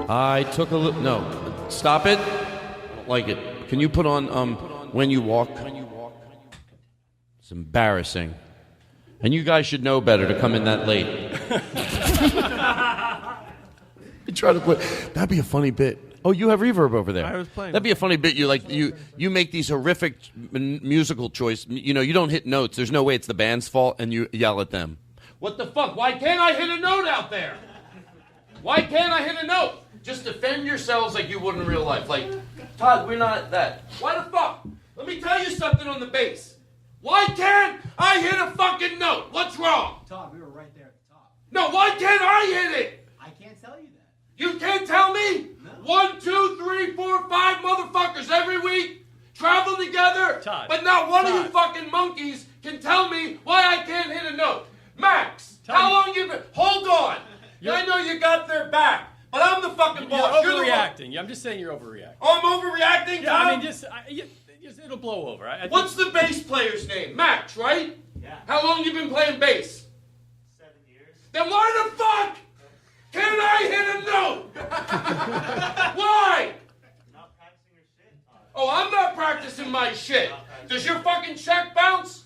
Speaker 11: I took a look. No, stop it. I don't like it. Can you put on When You Walk? It's embarrassing. And you guys should know better to come in that late. You try to put. That'd be a funny bit. Oh, you have reverb over there.
Speaker 9: I was playing.
Speaker 11: That'd be a funny bit. You make these horrific musical choice. You know, you don't hit notes. There's no way it's the band's fault, and you yell at them. What the fuck? Why can't I hit a note out there? Why can't I hit a note? Just defend yourselves like you would in real life. Like, Todd, we're not that. Why the fuck? Let me tell you something on the bass. Why can't I hit a fucking note? What's wrong?
Speaker 15: Todd, we were right there at the top.
Speaker 11: No, why can't I hit it?
Speaker 15: I can't tell you that.
Speaker 11: You can't tell me?
Speaker 15: No.
Speaker 11: 1, 2, 3, 4, 5 motherfuckers every week travel together,
Speaker 13: Todd,
Speaker 11: but not one of
Speaker 13: Todd.
Speaker 11: you fucking monkeys can tell me why I can't hit a note. Max,
Speaker 13: Todd,
Speaker 11: how long you been? Hold on. I know you got their back, but I'm the fucking boss.
Speaker 13: You're
Speaker 11: the one.
Speaker 13: overreacting. I'm just saying you're overreacting.
Speaker 11: Oh, I'm overreacting,
Speaker 13: Yeah,
Speaker 11: Tom?
Speaker 13: I mean, just it'll blow over. I think-
Speaker 11: What's the bass player's name? Max, right?
Speaker 10: Yeah.
Speaker 11: How long you been playing bass?
Speaker 10: 7 years.
Speaker 11: Then why the fuck can't I hit a note? Why?
Speaker 10: You're not practicing your shit, Todd.
Speaker 11: Oh, I'm not practicing my shit. Does your fucking check bounce?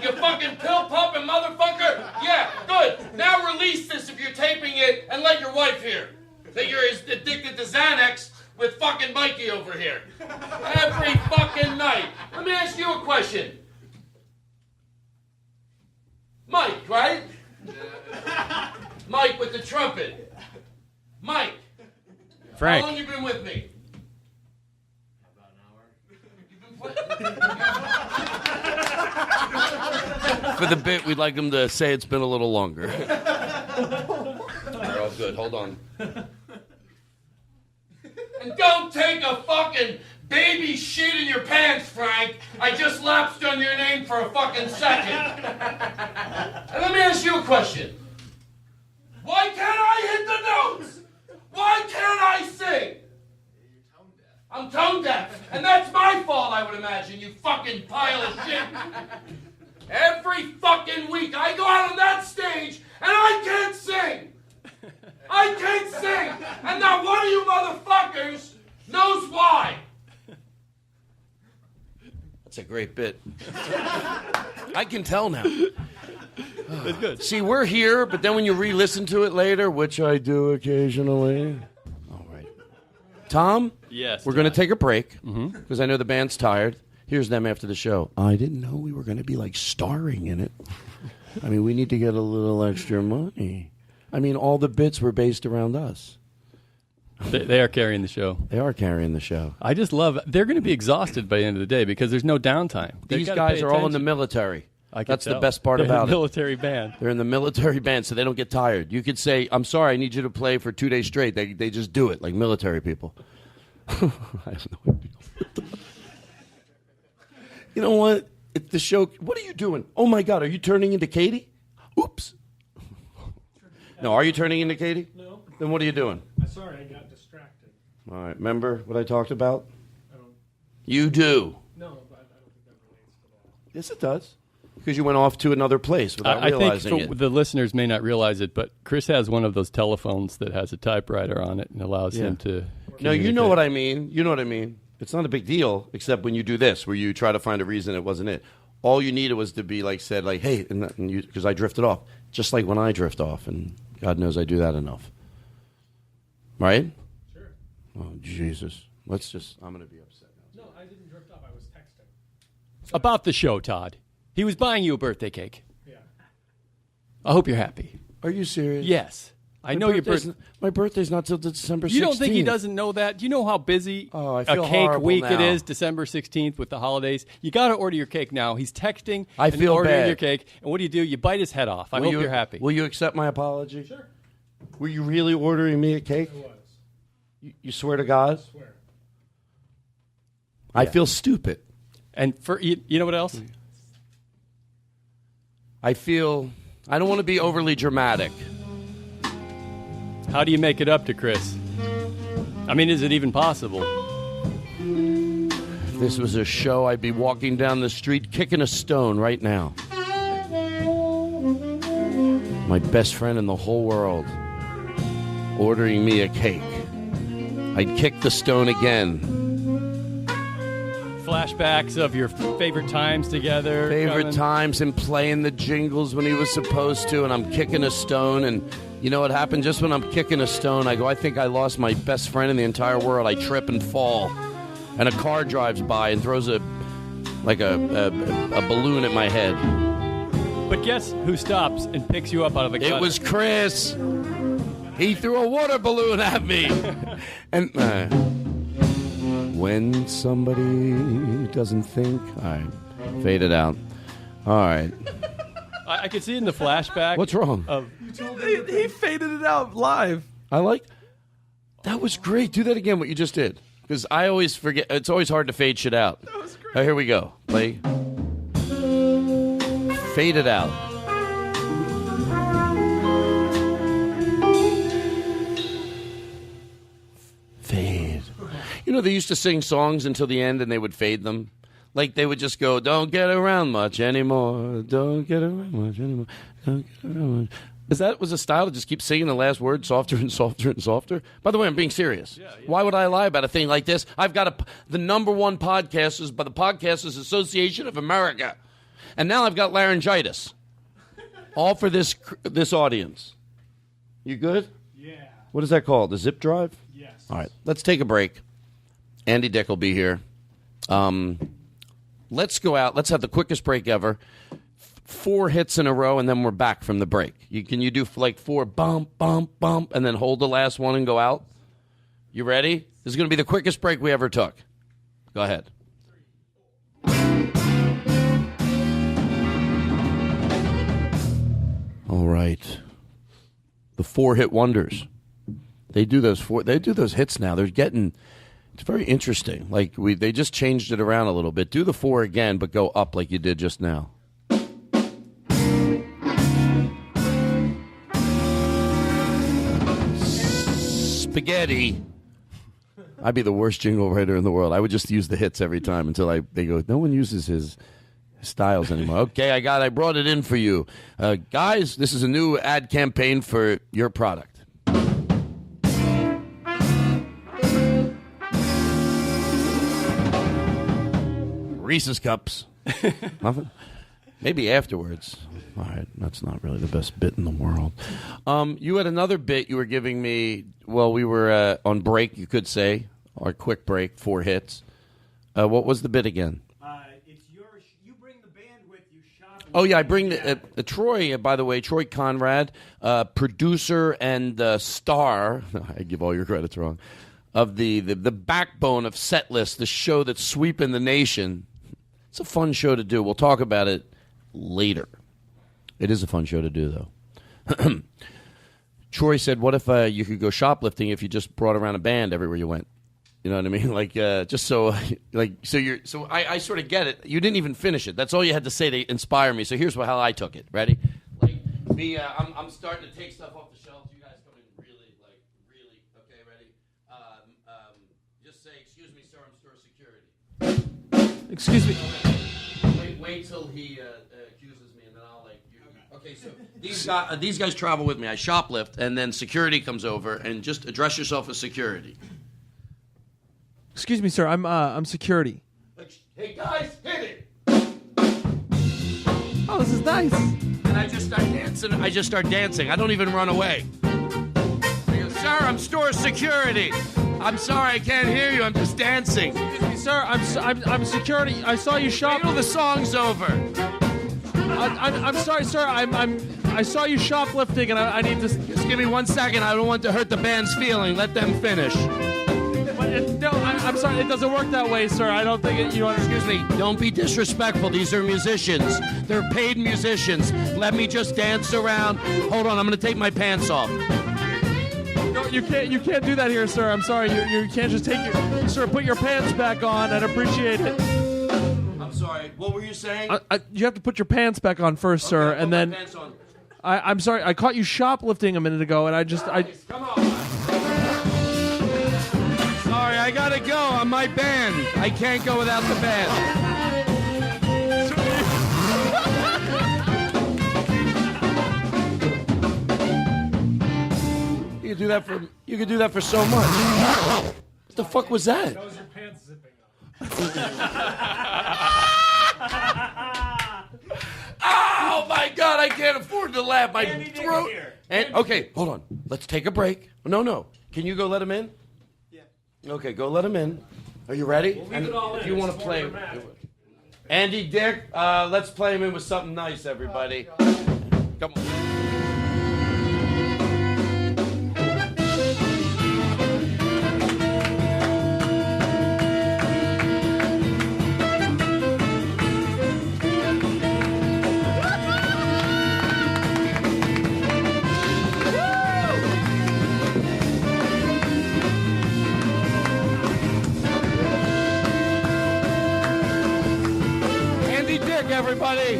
Speaker 11: You fucking pill-pumping motherfucker? Yeah, good. Now release this if you're taping it and let your wife hear that you're as addicted to Xanax with fucking Mikey over here. Every fucking night. Let me ask you a question. Mike, right? Mike with the trumpet. Mike.
Speaker 13: Frank.
Speaker 11: How long you been with me?
Speaker 10: About an hour.
Speaker 11: For the bit, we'd like him to say it's been a little longer. They're all good. Hold on. And don't take a fucking baby shit in your pants, Frank. I just lapsed on your name for a fucking second. And let me ask you a question. Why can't I hit the notes? Why can't I sing? I'm tone deaf, and that's my fault, I would imagine, you fucking pile of shit. Every fucking week I go out on that stage and I can't sing. I can't sing. And not one of you motherfuckers knows why. That's a great bit. I can tell now.
Speaker 13: It's good.
Speaker 11: See, we're here, but then when you re-listen to it later, which I do occasionally. All right. Tom?
Speaker 13: Yes.
Speaker 11: We're going to take a break because I know the band's tired. Here's them after the show. I didn't know we were going to be like starring in it. I mean, we need to get a little extra money. I mean, all the bits were based around us.
Speaker 13: They are carrying the show.
Speaker 11: They are carrying the show.
Speaker 13: I just love. They're going to be exhausted by the end of the day because there's no downtime.
Speaker 11: These guys are all in the military. That's the
Speaker 13: tell.
Speaker 11: best part
Speaker 13: They're
Speaker 11: about
Speaker 13: in the military band.
Speaker 11: They're in the military band, so they don't get tired. You could say, "I'm sorry, I need you to play for 2 days straight." They just do it like military people. I have no idea. You know what? It's the show. What are you doing? Oh my God, are you turning into Katie? Oops. No, are you turning into Katie?
Speaker 10: No.
Speaker 11: Then what are you doing?
Speaker 10: Sorry, I got distracted.
Speaker 11: All right, remember what I talked about? You do.
Speaker 10: No, but I don't think that relates to that.
Speaker 11: Yes, it does. Because you went off to another place without
Speaker 13: I
Speaker 11: realizing
Speaker 13: think
Speaker 11: it.
Speaker 13: the listeners may not realize it, but Chris has one of those telephones that has a typewriter on it and allows him to.
Speaker 11: No, you know what I mean. You know what I mean. It's not a big deal, except when you do this, where you try to find a reason it wasn't it. All you needed was to be like said, like, hey, and you, because I drifted off, just like when I drift off, and God knows I do that enough. Right?
Speaker 10: Sure.
Speaker 11: Oh Jesus! I'm going to be upset now.
Speaker 10: No, I didn't drift off. I was texting.
Speaker 13: About the show, Todd. He was buying you a birthday cake.
Speaker 10: Yeah.
Speaker 13: I hope you're happy.
Speaker 11: Are you serious?
Speaker 13: Yes. I know your birthday.
Speaker 11: My birthday's not till December 16th.
Speaker 13: You don't think he doesn't know that? Do you know how busy
Speaker 11: I
Speaker 13: a
Speaker 11: feel
Speaker 13: cake
Speaker 11: horrible
Speaker 13: week it
Speaker 11: now.
Speaker 13: is, December 16th with the holidays? You got to order your cake now. He's texting
Speaker 11: I
Speaker 13: and
Speaker 11: feel
Speaker 13: ordering
Speaker 11: bad.
Speaker 13: your cake. And what do? You bite his head off. I hope you're happy.
Speaker 11: Will you accept my apology?
Speaker 10: Sure.
Speaker 11: Were you really ordering me a cake?
Speaker 10: I was.
Speaker 11: You swear to God?
Speaker 10: I swear.
Speaker 11: I feel stupid.
Speaker 13: And for you know what else?
Speaker 11: I don't want to be overly dramatic.
Speaker 13: How do you make it up to Chris? I mean, is it even possible?
Speaker 11: If this was a show, I'd be walking down the street kicking a stone right now. My best friend in the whole world ordering me a cake. I'd kick the stone again.
Speaker 13: Flashbacks of your favorite times together.
Speaker 11: Favorite times and playing the jingles when he was supposed to, and I'm kicking a stone, and you know what happened? Just when I'm kicking a stone, I go, I think I lost my best friend in the entire world. I trip and fall, and a car drives by and throws a balloon at my head.
Speaker 13: But guess who stops and picks you up out of the gutter?
Speaker 11: It was Chris. He threw a water balloon at me. And when somebody doesn't think, all right, fade it out. All right.
Speaker 13: I could see it in the flashback.
Speaker 11: What's wrong?
Speaker 9: He faded it out live.
Speaker 11: That was great. Do that again, what you just did. Because I always forget. It's always hard to fade shit out. That was great. Here we go. Play. Fade it out. Fade. You know, they used to sing songs until the end and they would fade them. Like they would just go, don't get around much anymore. Don't get around much anymore. Don't get around much. Was a style to just keep singing the last word softer and softer and softer? By the way, I'm being serious. Yeah. Why would I lie about a thing like this? I've got the number one podcast is by the Podcasters Association of America. And now I've got laryngitis. All for this audience. You good?
Speaker 10: Yeah.
Speaker 11: What is that called? The zip drive?
Speaker 10: Yes.
Speaker 11: All right. Let's take a break. Andy Dick will be here. Let's go out. Let's have the quickest break ever. 4 hits in a row, and then we're back from the break. Can you do like 4 bump, bump, bump, and then hold the last one and go out? You ready? This is going to be the quickest break we ever took. Go ahead. All right. The 4-hit wonders. They do those hits now. They're getting. It's very interesting. Like they just changed it around a little bit. Do the 4 again, but go up like you did just now. Spaghetti. I'd be the worst jingle writer in the world. I would just use the hits every time until they go, no one uses his Styles anymore. Okay, I brought it in for you. Guys, this is a new ad campaign for your product. Reese's Cups. Nothing? Maybe afterwards. All right, that's not really the best bit in the world. You had another bit you were giving me while we were on break, you could say, or quick break, 4 hits. What was the bit again?
Speaker 15: It's yours. You bring the band with you. Shop.
Speaker 11: Oh, yeah, I bring Troy, by the way, Troy Conrad, producer and star, I give all your credits wrong, of the backbone of Setlist, the show that's sweeping the nation. It's a fun show to do. We'll talk about it later. It is a fun show to do, though. Troy said, what if you could go shoplifting if you just brought around a band everywhere you went? You know what I mean? Like, just so, like, so I sort of get it. You didn't even finish it. That's all you had to say to inspire me. So here's how I took it. Ready? Like, I'm starting to take stuff off the shelves. You guys come in really, okay, ready? Just say, excuse me, sir, I'm store security.
Speaker 9: Excuse me.
Speaker 11: Wait till he accuses me, and then I'll Okay, so these guys travel with me. I shoplift, and then security comes over, and just address yourself as security.
Speaker 9: Excuse me, sir. I'm security.
Speaker 11: Hey guys, hit it!
Speaker 9: Oh, this is nice.
Speaker 11: And I just start dancing. I don't even run away. I go, sir, I'm store security. I'm sorry, I can't hear you. I'm just dancing.
Speaker 9: Excuse me, sir. I'm security. I saw you shop.
Speaker 11: Wait till the song's over.
Speaker 9: I'm sorry, sir. I saw you shoplifting, and I need to.
Speaker 11: Just give me 1 second. I don't want to hurt the band's feeling. Let them finish.
Speaker 9: No, I'm sorry. It doesn't work that way, sir. I don't think you understand.
Speaker 11: Excuse me. Don't be disrespectful. These are musicians. They're paid musicians. Let me just dance around. Hold on. I'm going to take my pants off.
Speaker 9: No, you can't do that here, sir. I'm sorry. You can't just take sir, put your pants back on and appreciate it.
Speaker 11: I'm sorry. What were you saying?
Speaker 9: You have to put your pants back on first, sir, and then.
Speaker 11: Pants on.
Speaker 9: I'm sorry. I caught you shoplifting a minute ago, and
Speaker 11: Come on. Sorry, I gotta go on my band. I can't go without the band. You could do that for so much. What the fuck was that?
Speaker 10: That was your pants zipping
Speaker 11: Oh my God! I can't afford to laugh. My throat. And okay, hold on. Let's take a break. No. Can you go let him in? Yeah. Okay, go let him in. Are you ready? If you want to play, Andy Dick, let's play him in with something nice, everybody. Come on. Everybody.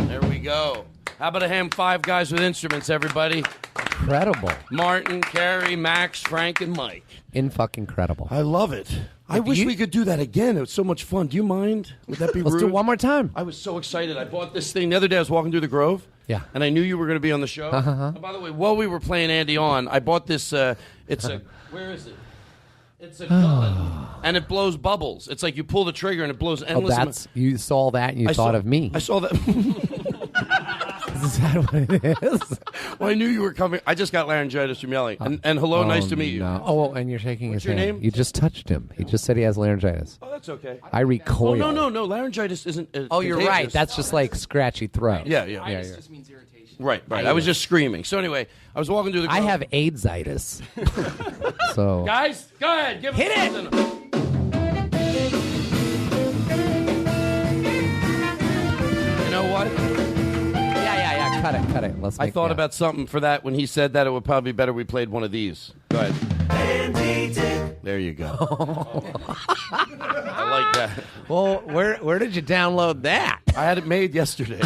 Speaker 11: There we go. How about a hand 5 guys with instruments, everybody?
Speaker 16: Incredible.
Speaker 11: Martin, Carrie, Max, Frank, and Mike.
Speaker 16: Incredible.
Speaker 11: I love it. I wish we could do that again. It was so much fun. Do you mind? Would that be rude?
Speaker 16: Let's do it one more time.
Speaker 11: I was so excited. I bought this thing the other day. I was walking through the Grove.
Speaker 16: Yeah.
Speaker 11: And I knew you were going to be on the show.
Speaker 16: Uh-huh.
Speaker 11: And by the way, while we were playing Andy on, I bought this. It's a. Where is it? It's a gun, and it blows bubbles. It's like you pull the trigger and it blows endless.
Speaker 16: You saw that and you thought of me.
Speaker 11: I saw that.
Speaker 16: Is that what it is?
Speaker 11: Well, I knew you were coming. I just got laryngitis from yelling. And hello, nice to meet you.
Speaker 16: No. Oh, and you're shaking
Speaker 11: What's
Speaker 16: his
Speaker 11: your
Speaker 16: hand.
Speaker 11: name?
Speaker 16: You just touched him. He just said he has laryngitis.
Speaker 11: Oh, that's okay.
Speaker 16: I recoil.
Speaker 11: Oh, no. Laryngitis isn't.
Speaker 16: Oh, you're
Speaker 11: contagious.
Speaker 16: right. That's just like scratchy throat.
Speaker 11: Yeah.
Speaker 15: Itis just means irritation.
Speaker 11: Right. I was just screaming. So anyway, I was walking through the.
Speaker 16: I have AIDS-itis. So.
Speaker 11: Guys, go ahead. Give
Speaker 16: Hit
Speaker 11: us
Speaker 16: it!
Speaker 11: something. You know what?
Speaker 16: Yeah. Cut it.
Speaker 11: I thought about something for that when he said that. It would probably be better we played one of these. Go ahead.
Speaker 14: Andy Dick.
Speaker 11: There you go. I like that.
Speaker 17: Well, where did you download that?
Speaker 11: I had it made yesterday.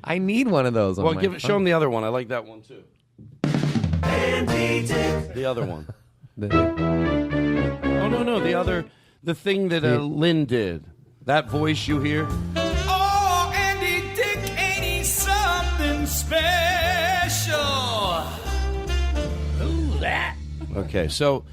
Speaker 17: I need one of those.
Speaker 11: Well, show him the other one. I like that one too. The other one. Oh no, the thing that Lynn did. That voice you hear.
Speaker 14: Oh, Andy Dick, ain't he something special? Who's that?
Speaker 11: Okay, so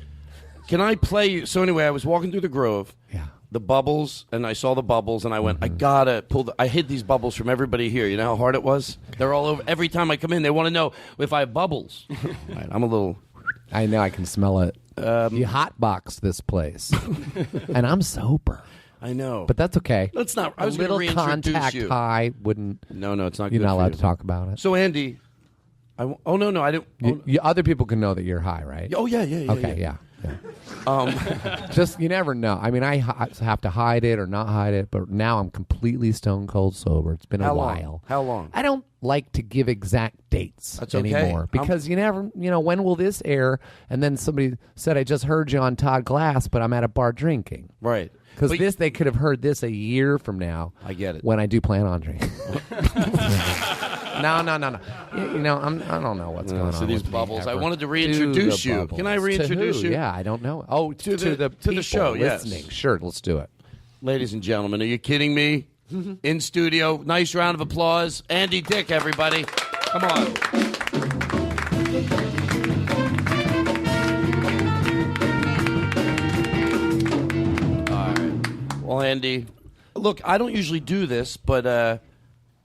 Speaker 11: can I play you? So anyway, I was walking through the Grove.
Speaker 17: Yeah.
Speaker 11: The bubbles, and I saw the bubbles, and I went, I gotta pull. I hid these bubbles from everybody here. You know how hard it was? They're all over. Every time I come in, they want to know if I have bubbles. Right, I'm a little.
Speaker 17: I know. I can smell it. You hotbox this place, and I'm sober.
Speaker 11: I know,
Speaker 17: but that's okay.
Speaker 11: Let's not. I was
Speaker 17: a little
Speaker 11: going to reintroduce
Speaker 17: contact
Speaker 11: you.
Speaker 17: high wouldn't.
Speaker 11: No, it's not.
Speaker 17: You're
Speaker 11: good
Speaker 17: not
Speaker 11: for
Speaker 17: allowed
Speaker 11: you.
Speaker 17: to talk about it.
Speaker 11: So Andy, I didn't.
Speaker 17: Other people can know that you're high, right?
Speaker 11: Oh yeah.
Speaker 17: Okay, yeah. Just you never know. I mean, I have to hide it or not hide it, but now I'm completely stone cold sober. It's been a while.
Speaker 11: How long?
Speaker 17: I don't like to give exact dates anymore because you never, when will this air? And then somebody said, I just heard you on Todd Glass, but I'm at a bar drinking.
Speaker 11: Right.
Speaker 17: Because they could have heard this a year from now.
Speaker 11: I get it.
Speaker 17: When I do plan on drinking. No. I don't know what's going on.
Speaker 11: So these
Speaker 17: with
Speaker 11: bubbles.
Speaker 17: me
Speaker 11: I
Speaker 17: ever.
Speaker 11: wanted to reintroduce you.
Speaker 17: Bubbles.
Speaker 11: Can I reintroduce
Speaker 17: to who?
Speaker 11: you?
Speaker 17: Yeah, I don't know. Oh, to the people
Speaker 11: show.
Speaker 17: listening.
Speaker 11: Yes.
Speaker 17: Sure, let's do it.
Speaker 11: Ladies and gentlemen, are you kidding me? In studio, nice round of applause. Andy Dick, everybody. Come on. All right. Well, Andy, look, I don't usually do this, but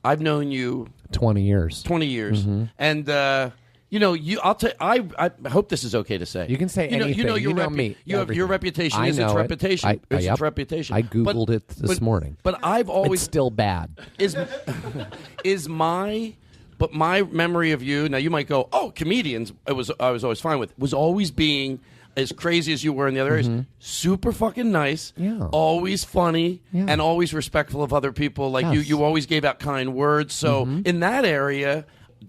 Speaker 11: I've known you
Speaker 17: 20 years.
Speaker 11: 20 years.
Speaker 17: Mm-hmm.
Speaker 11: And I'll tell. I hope this is okay to say.
Speaker 17: You can say anything. You know me.
Speaker 11: You have your reputation is its reputation. It's its reputation.
Speaker 17: I googled it this morning.
Speaker 11: But I've always
Speaker 17: it's still bad.
Speaker 11: But my memory of you. Now you might go, oh, comedians. I was always fine with. Was always being as crazy as you were in the other areas. Super fucking nice.
Speaker 17: Yeah.
Speaker 11: Always funny.
Speaker 17: Yeah.
Speaker 11: And always respectful of other people. Like
Speaker 17: Yes.
Speaker 11: you always gave out kind words. So in that area.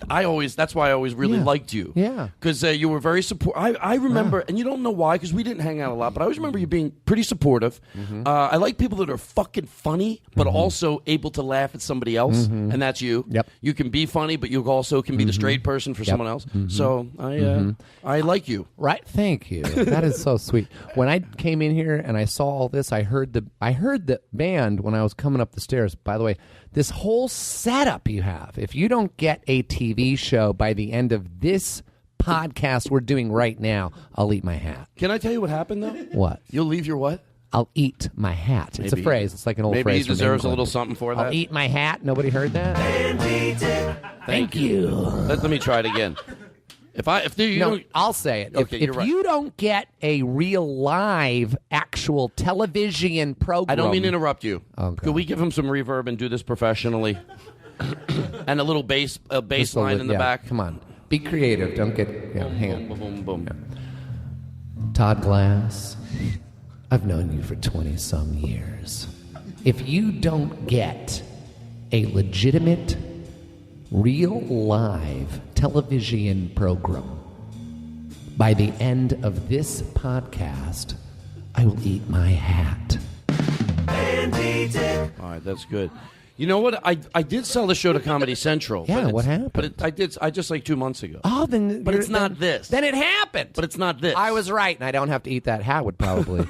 Speaker 11: That's why I always really liked you.
Speaker 17: Yeah.
Speaker 11: Because you were very supportive. I remember, and you don't know why, because we didn't hang out a lot, but I always remember you being pretty supportive. I like people that are fucking funny, but also able to laugh at somebody else, and that's you.
Speaker 17: Yep.
Speaker 11: You can be funny, but you also can be the straight person for someone else. So I like you.
Speaker 17: Right. Thank you. That is so sweet. When I came in here and I saw all this, I heard the band when I was coming up the stairs. By the way, this whole setup you have, if you don't get a TV show by the end of this podcast we're doing right now, I'll eat my hat.
Speaker 11: Can I tell you what happened, though?
Speaker 17: What?
Speaker 11: You'll leave your what?
Speaker 17: I'll eat my hat. It's a phrase. It's like an old phrase.
Speaker 11: Maybe he
Speaker 17: from
Speaker 11: deserves a
Speaker 17: England.
Speaker 11: little something for that.
Speaker 17: I'll eat my hat. Nobody heard that? Thank you.
Speaker 11: Let me try it again.
Speaker 17: I'll say it.
Speaker 11: Okay,
Speaker 17: if you don't get a real live, actual television program,
Speaker 11: I don't mean to interrupt you.
Speaker 17: Okay.
Speaker 11: Could we give him some reverb and do this professionally? And a little bass line in the back.
Speaker 17: Come on, be creative. Don't get. Hang on.
Speaker 11: Boom, boom, boom.
Speaker 17: Todd Glass, I've known you for 20-some years. If you don't get a legitimate, real live television program by the end of this podcast, I will eat my hat.
Speaker 11: All right, that's good. You know what? I did sell the show to Comedy Central.
Speaker 17: Yeah, what happened?
Speaker 11: But I just like 2 months ago.
Speaker 17: Oh, then.
Speaker 11: But it's not this.
Speaker 17: Then it happened.
Speaker 11: But it's not this.
Speaker 17: I was right, and I don't have to eat that hat. Would probably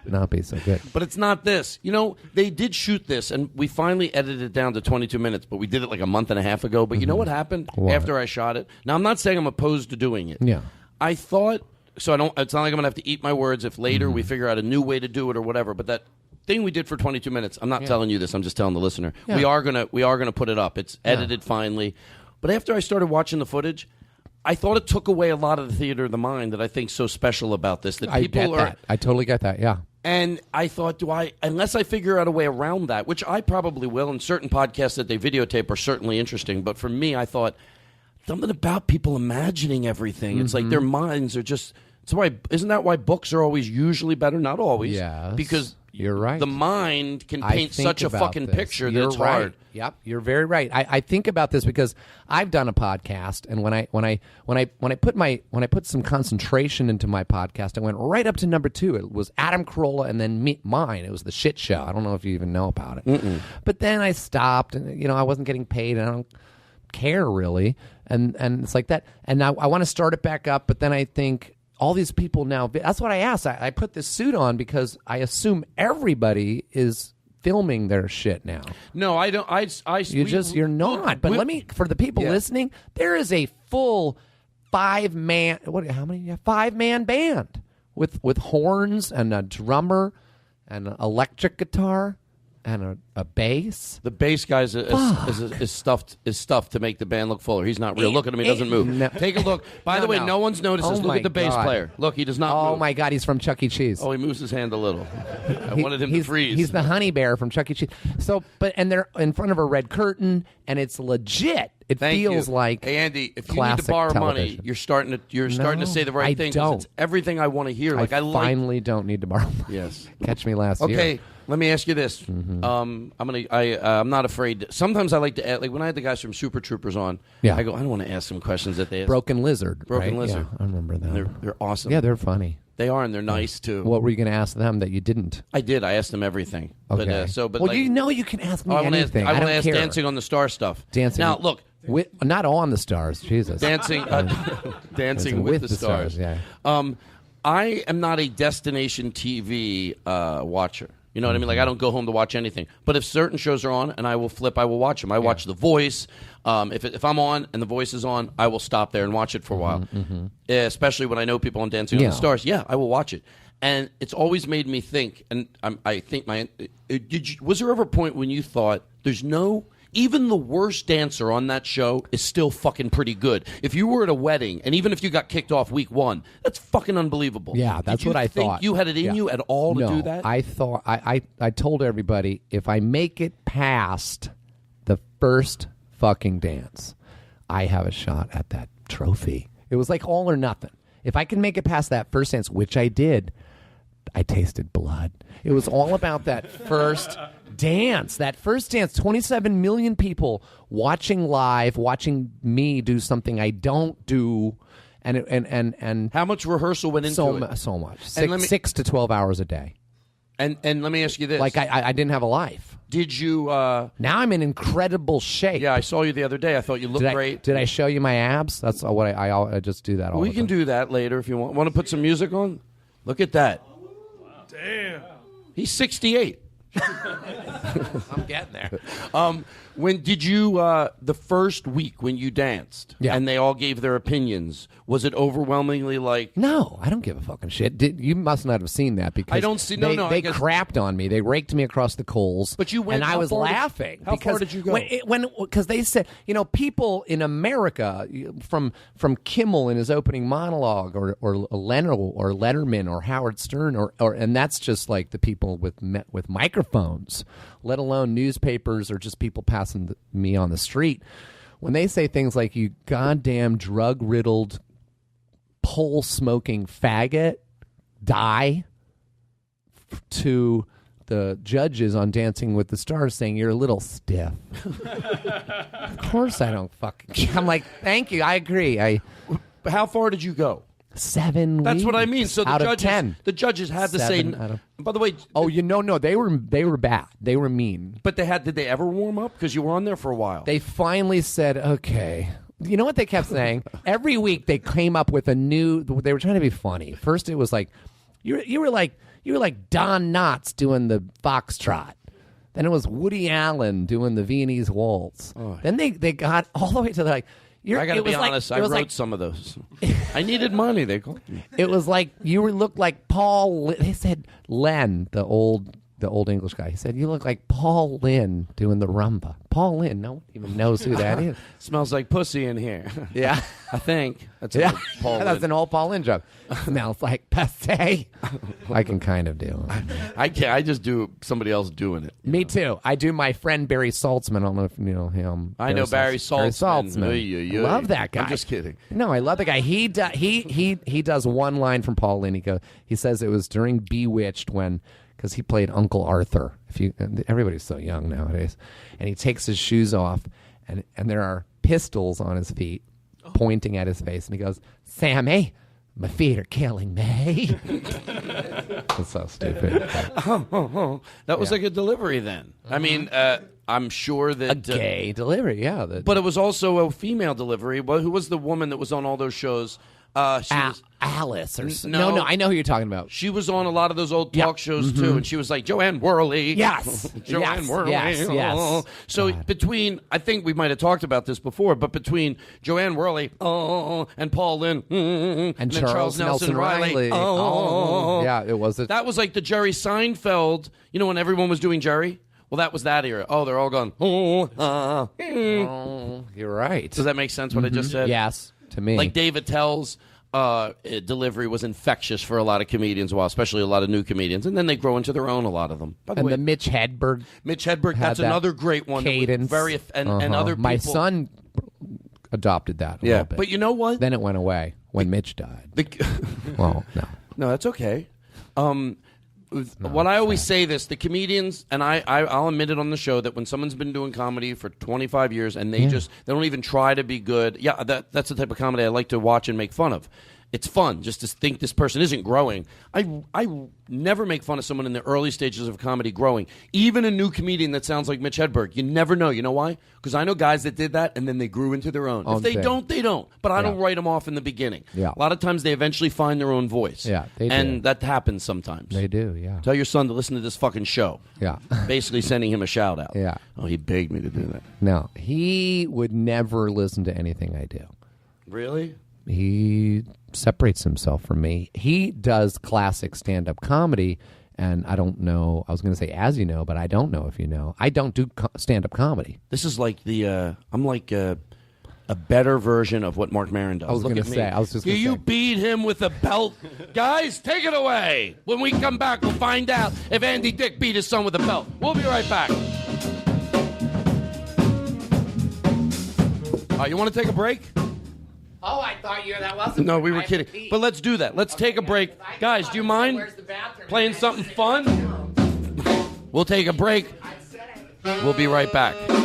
Speaker 17: not be so good.
Speaker 11: But it's not this. You know, they did shoot this, and we finally edited it down to 22 minutes, but we did it like a month and a half ago. But you know what happened after I shot it? Now, I'm not saying I'm opposed to doing it.
Speaker 17: Yeah.
Speaker 11: I thought, so I don't. It's not like I'm going to have to eat my words if later we figure out a new way to do it or whatever, but that thing we did for 22 minutes, I'm not telling you this, I'm just telling the listener.
Speaker 17: Yeah.
Speaker 11: We are gonna put it up. It's edited finally. But after I started watching the footage, I thought it took away a lot of the theater of the mind that I think's so special about this. That
Speaker 17: I
Speaker 11: people
Speaker 17: get that. I totally get that. Yeah.
Speaker 11: And I thought, unless I figure out a way around that, which I probably will, and certain podcasts that they videotape are certainly interesting, but for me, I thought something about people imagining everything. It's like their minds are just. Isn't that why books are always usually better? Not always.
Speaker 17: Yes.
Speaker 11: Because
Speaker 17: You're right.
Speaker 11: The mind can
Speaker 17: I
Speaker 11: paint
Speaker 17: think
Speaker 11: such a
Speaker 17: about
Speaker 11: fucking
Speaker 17: this.
Speaker 11: picture
Speaker 17: You're
Speaker 11: that's
Speaker 17: right.
Speaker 11: hard.
Speaker 17: Yep, you're very right. I think about this because I've done a podcast, and when I put some concentration into my podcast, I went right up to number 2. It was Adam Carolla, and then mine. It was the shit show. I don't know if you even know about it. But then I stopped, and I wasn't getting paid, and I don't care really, and it's like that. And now I want to start it back up, but then I think all these people now. That's what I asked. I put this suit on because I assume everybody is filming their shit now.
Speaker 11: No, I don't.
Speaker 17: You're not. But let me, for the people listening, there is a full 5-man. How many? 5-man band with horns and a drummer and an electric guitar and a bass.
Speaker 11: The bass guy is stuffed to make the band look fuller. He's not real. Look at him; he doesn't move.
Speaker 17: No.
Speaker 11: Take a look. By the way, no one's noticed this. Look at the bass player. Look, he does not.
Speaker 17: Oh
Speaker 11: move.
Speaker 17: my God, he's from Chuck E. Cheese.
Speaker 11: Oh, he moves his hand a little. I wanted him to freeze.
Speaker 17: He's the honey bear from Chuck E. Cheese. So, and they're in front of a red curtain, and it's legit. It feels like
Speaker 11: hey Andy, if you need to borrow money, you're starting to say the right things.
Speaker 17: Don't.
Speaker 11: It's everything I want to hear.
Speaker 17: I finally don't need to borrow money.
Speaker 11: Yes.
Speaker 17: Catch me last year.
Speaker 11: Okay, let me ask you this. I'm not afraid. Sometimes I like to like when I had the guys from Super Troopers on.
Speaker 17: Yeah.
Speaker 11: I don't want to ask them questions that they ask.
Speaker 17: Broken Lizard.
Speaker 11: Broken
Speaker 17: right?
Speaker 11: Lizard.
Speaker 17: Yeah, I remember that.
Speaker 11: They're awesome.
Speaker 17: Yeah, they're funny.
Speaker 11: They are, and they're nice too.
Speaker 17: What were you going to ask them that you didn't?
Speaker 11: I did. I asked them everything.
Speaker 17: Okay.
Speaker 11: But
Speaker 17: well,
Speaker 11: like,
Speaker 17: you can ask me
Speaker 11: I wanna
Speaker 17: anything.
Speaker 11: I want
Speaker 17: don't
Speaker 11: to ask
Speaker 17: care.
Speaker 11: Dancing on the Star stuff.
Speaker 17: Dancing.
Speaker 11: Now, look.
Speaker 17: Not on the stars, Jesus.
Speaker 11: Dancing with the stars.
Speaker 17: Yeah.
Speaker 11: I am not a destination TV watcher. You know what I mean? Like, I don't go home to watch anything. But if certain shows are on and I will flip, I will watch them. I watch The Voice. If I'm on and The Voice is on, I will stop there and watch it for a while. Especially when I know people on Dancing on the Stars. Yeah, I will watch it. And it's always made me think, and I think was there ever a point when you thought even the worst dancer on that show is still fucking pretty good? If you were at a wedding, and even if you got kicked off week 1, that's fucking unbelievable.
Speaker 17: Yeah, that's what I thought.
Speaker 11: You had it in you at all to do that?
Speaker 17: I thought I told everybody, if I make it past the first fucking dance, I have a shot at that trophy. It was like all or nothing. If I can make it past that first dance, which I did, I tasted blood. It was all about that first dance. That first dance, 27 million people watching live, watching me do something I don't do. And
Speaker 11: how much rehearsal went into it?
Speaker 17: So much. 6 to 12 hours a day.
Speaker 11: And let me ask you this.
Speaker 17: Like, I didn't have a life.
Speaker 11: Did you...
Speaker 17: now I'm in incredible shape.
Speaker 11: Yeah, I saw you the other day. I thought you looked great.
Speaker 17: Did I show you my abs? That's what I just do that all the time.
Speaker 11: We can do that later if you want. Want to put some music on? Look at that.
Speaker 10: Damn.
Speaker 11: He's 68.
Speaker 17: I'm getting there.
Speaker 11: When did you the first week when you danced and they all gave their opinions, was it overwhelmingly like
Speaker 17: no, I don't give a fucking shit. You must not have seen that because
Speaker 11: I don't see
Speaker 17: they crapped on me. They raked me across the coals.
Speaker 11: But you went
Speaker 17: and I was laughing.
Speaker 11: How far did you go?
Speaker 17: Because they said, people in America, from Kimmel in his opening monologue or Leno or Letterman or Howard Stern or and that's just like the people with microphones, let alone newspapers or just people passing me on the street. When they say things like, you goddamn drug-riddled, pole-smoking faggot, die, to the judges on Dancing with the Stars saying, you're a little stiff. Of course I don't fucking... I'm like, thank you, I agree.
Speaker 11: How far did you go?
Speaker 17: 7 weeks.
Speaker 11: That's what I mean. So
Speaker 17: out of 10.
Speaker 11: The judges had to say. By the way,
Speaker 17: no, they were bad. They were mean.
Speaker 11: But did they ever warm up? Because you were on there for a while.
Speaker 17: They finally said, okay. You know what they kept saying? Every week they came up with a new. They were trying to be funny. First it was like, you were like Don Knotts doing the foxtrot. Then it was Woody Allen doing the Viennese waltz. Oh. Then they got all the way to like.
Speaker 11: I got to be honest. I wrote some of those. I needed money. They called me.
Speaker 17: It was like you looked like Paul. They said Len, the old English guy. He said you look like Paul Lynn doing the rumba. Paul Lynn. No one even knows who that is.
Speaker 11: Smells like pussy in here.
Speaker 17: Yeah,
Speaker 11: I think that's
Speaker 17: Paul Lynn. That's an old Paul Lynn joke. Smells like pussy. I can kind of do it.
Speaker 11: I can't. I just do somebody else doing it.
Speaker 17: Me too. I do my friend Barry Saltzman. I don't know if you know him.
Speaker 11: I know Barry Saltzman.
Speaker 17: I love that guy.
Speaker 11: I'm just kidding.
Speaker 17: No, I love the guy. He does one line from Paul Lynn. He says it was during Bewitched when. because he played Uncle Arthur. Everybody's so young nowadays, and he takes his shoes off, and there are pistols on his feet, pointing at his face, and he goes, "Sammy, my feet are killing me." That's so stupid.
Speaker 11: That was like a delivery then. I mean, I'm sure that...
Speaker 17: A gay delivery, yeah.
Speaker 11: But it was also a female delivery. Well, who was the woman that was on all those shows? She was
Speaker 17: Alice or no, I know who you're talking about.
Speaker 11: She was on a lot of those old talk shows too, and she was like Joanne Worley.
Speaker 17: Yes,
Speaker 11: Joanne Worley.
Speaker 17: Yes.
Speaker 11: So between, I think we might have talked about this before, but between Joanne Worley and Paul Lynn
Speaker 17: and Charles Nelson Riley. Yeah, it was.
Speaker 11: That was like the Jerry Seinfeld. You know when everyone was doing Jerry. Well, that was that era. Oh, they're all gone.
Speaker 17: You're right.
Speaker 11: Does that make sense? What I just said?
Speaker 17: Yes, to me.
Speaker 11: Like Dave Attell's delivery was infectious for a lot of comedians, especially a lot of new comedians, and then they grow into their own. A lot of them. By the way,
Speaker 17: the Mitch Hedberg.
Speaker 11: That's another great one.
Speaker 17: Cadence.
Speaker 11: And other people.
Speaker 17: My son adopted that. A little bit.
Speaker 11: But you know what?
Speaker 17: Then it went away when Mitch died. Well,
Speaker 11: no, that's okay. What I always say the comedians, and I'll admit it on the show, that when someone's been doing comedy for 25 years and they don't even try to be good, that's the type of comedy I like to watch and make fun of. It's fun just to think this person isn't growing. I never make fun of someone in the early stages of comedy growing. Even a new comedian that sounds like Mitch Hedberg. You never know. You know why? Because I know guys that did that and then they grew into their own. If they don't, they don't. But I don't write them off in the beginning.
Speaker 17: Yeah.
Speaker 11: A lot of times they eventually find their own voice.
Speaker 17: Yeah, they do.
Speaker 11: And that happens sometimes.
Speaker 17: They do, yeah.
Speaker 11: Tell your son to listen to this fucking show.
Speaker 17: Yeah.
Speaker 11: Basically sending him a shout out.
Speaker 17: Yeah.
Speaker 11: Oh, he begged me to do that.
Speaker 17: No, he would never listen to anything I do.
Speaker 11: Really?
Speaker 17: He separates himself from me. He does classic stand-up comedy, and I don't know. I was going to say, as you know, but I don't know if you know. I don't do stand-up comedy.
Speaker 11: This is like I'm like a better version of what Mark Maron does.
Speaker 17: I was going to say. I was just.
Speaker 11: You beat him with a belt, guys. Take it away. When we come back, we'll find out if Andy Dick beat his son with a belt. We'll be right back. You want to take a break?
Speaker 17: Oh, I thought that wasn't.
Speaker 11: No, we were kidding. But let's do that. Let's take a break. Guys, do you mind playing something fun? We'll take a break. We'll be right back. There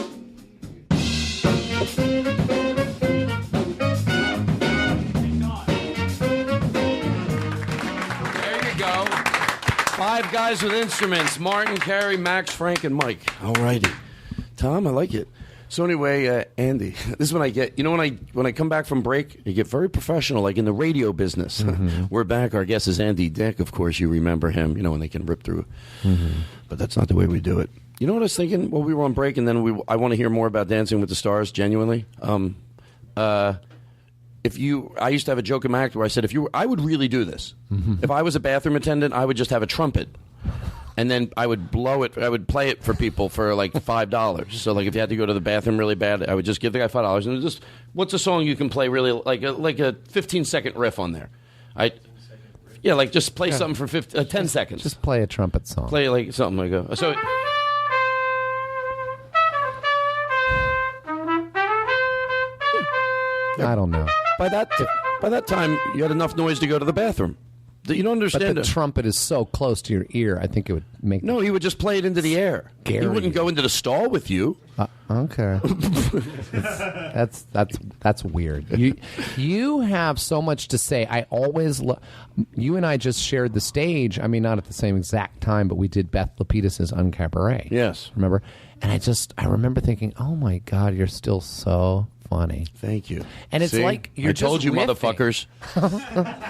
Speaker 11: you go. 5 guys with instruments. Martin, Carrie, Max, Frank, and Mike. All righty. Tom, I like it. So anyway, Andy, this is when I get, when I come back from break, you get very professional, like in the radio business.
Speaker 17: Mm-hmm.
Speaker 11: We're back. Our guest is Andy Dick. Of course, you remember him, when they can rip through. Mm-hmm. But that's not the way we do it. You know what I was thinking? Well, we were on break, and then I want to hear more about Dancing with the Stars, genuinely. I used to have a joke in my act where I said, I would really do this. Mm-hmm. If I was a bathroom attendant, I would just have a trumpet. And then I would blow it. I would play it for people for like $5. So like if you had to go to the bathroom really bad, I would just give the guy $5 and just what's a song you can play really like a 15-second riff on there. Just play something for 10 seconds.
Speaker 17: Just play a trumpet song.
Speaker 11: Play like something like a so.
Speaker 17: I don't know.
Speaker 11: By that time, you had enough noise to go to the bathroom. You don't understand.
Speaker 17: But the trumpet is so close to your ear. I think it would make.
Speaker 11: No, he would just play it into the air.
Speaker 17: Gary.
Speaker 11: He wouldn't go into the stall with you.
Speaker 17: Okay. That's weird. You have so much to say. I always you and I just shared the stage. I mean, not at the same exact time, but we did Beth Lapidus's Uncabaret.
Speaker 11: Yes.
Speaker 17: Remember? And I remember thinking, oh my God, you're still so funny.
Speaker 11: Thank you.
Speaker 17: And it's like you're just
Speaker 11: told you,
Speaker 17: riffing.
Speaker 11: motherfuckers.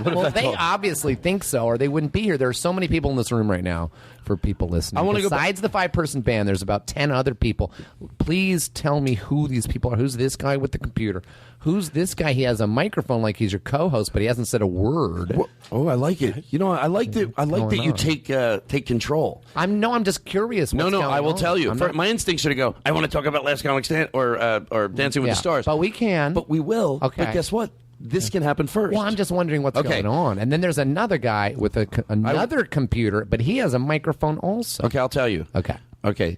Speaker 17: Well, they obviously think so, or they wouldn't be here. There are so many people in this room right now for people listening. Besides the 5-person band, there's about 10 other people. Please tell me who these people are. Who's this guy with the computer? Who's this guy? He has a microphone like he's your co-host, but he hasn't said a word.
Speaker 11: Oh, I like it. I like that you take control.
Speaker 17: I'm just curious.
Speaker 11: I will tell you. My instincts are to go, I want to talk about Last Comic Stand or Dancing with the Stars.
Speaker 17: But we can.
Speaker 11: But we will.
Speaker 17: Okay.
Speaker 11: But guess what? This can happen first.
Speaker 17: Well, I'm just wondering what's going on. And then there's another guy with another computer, but he has a microphone also.
Speaker 11: Okay, I'll tell you.
Speaker 17: Okay.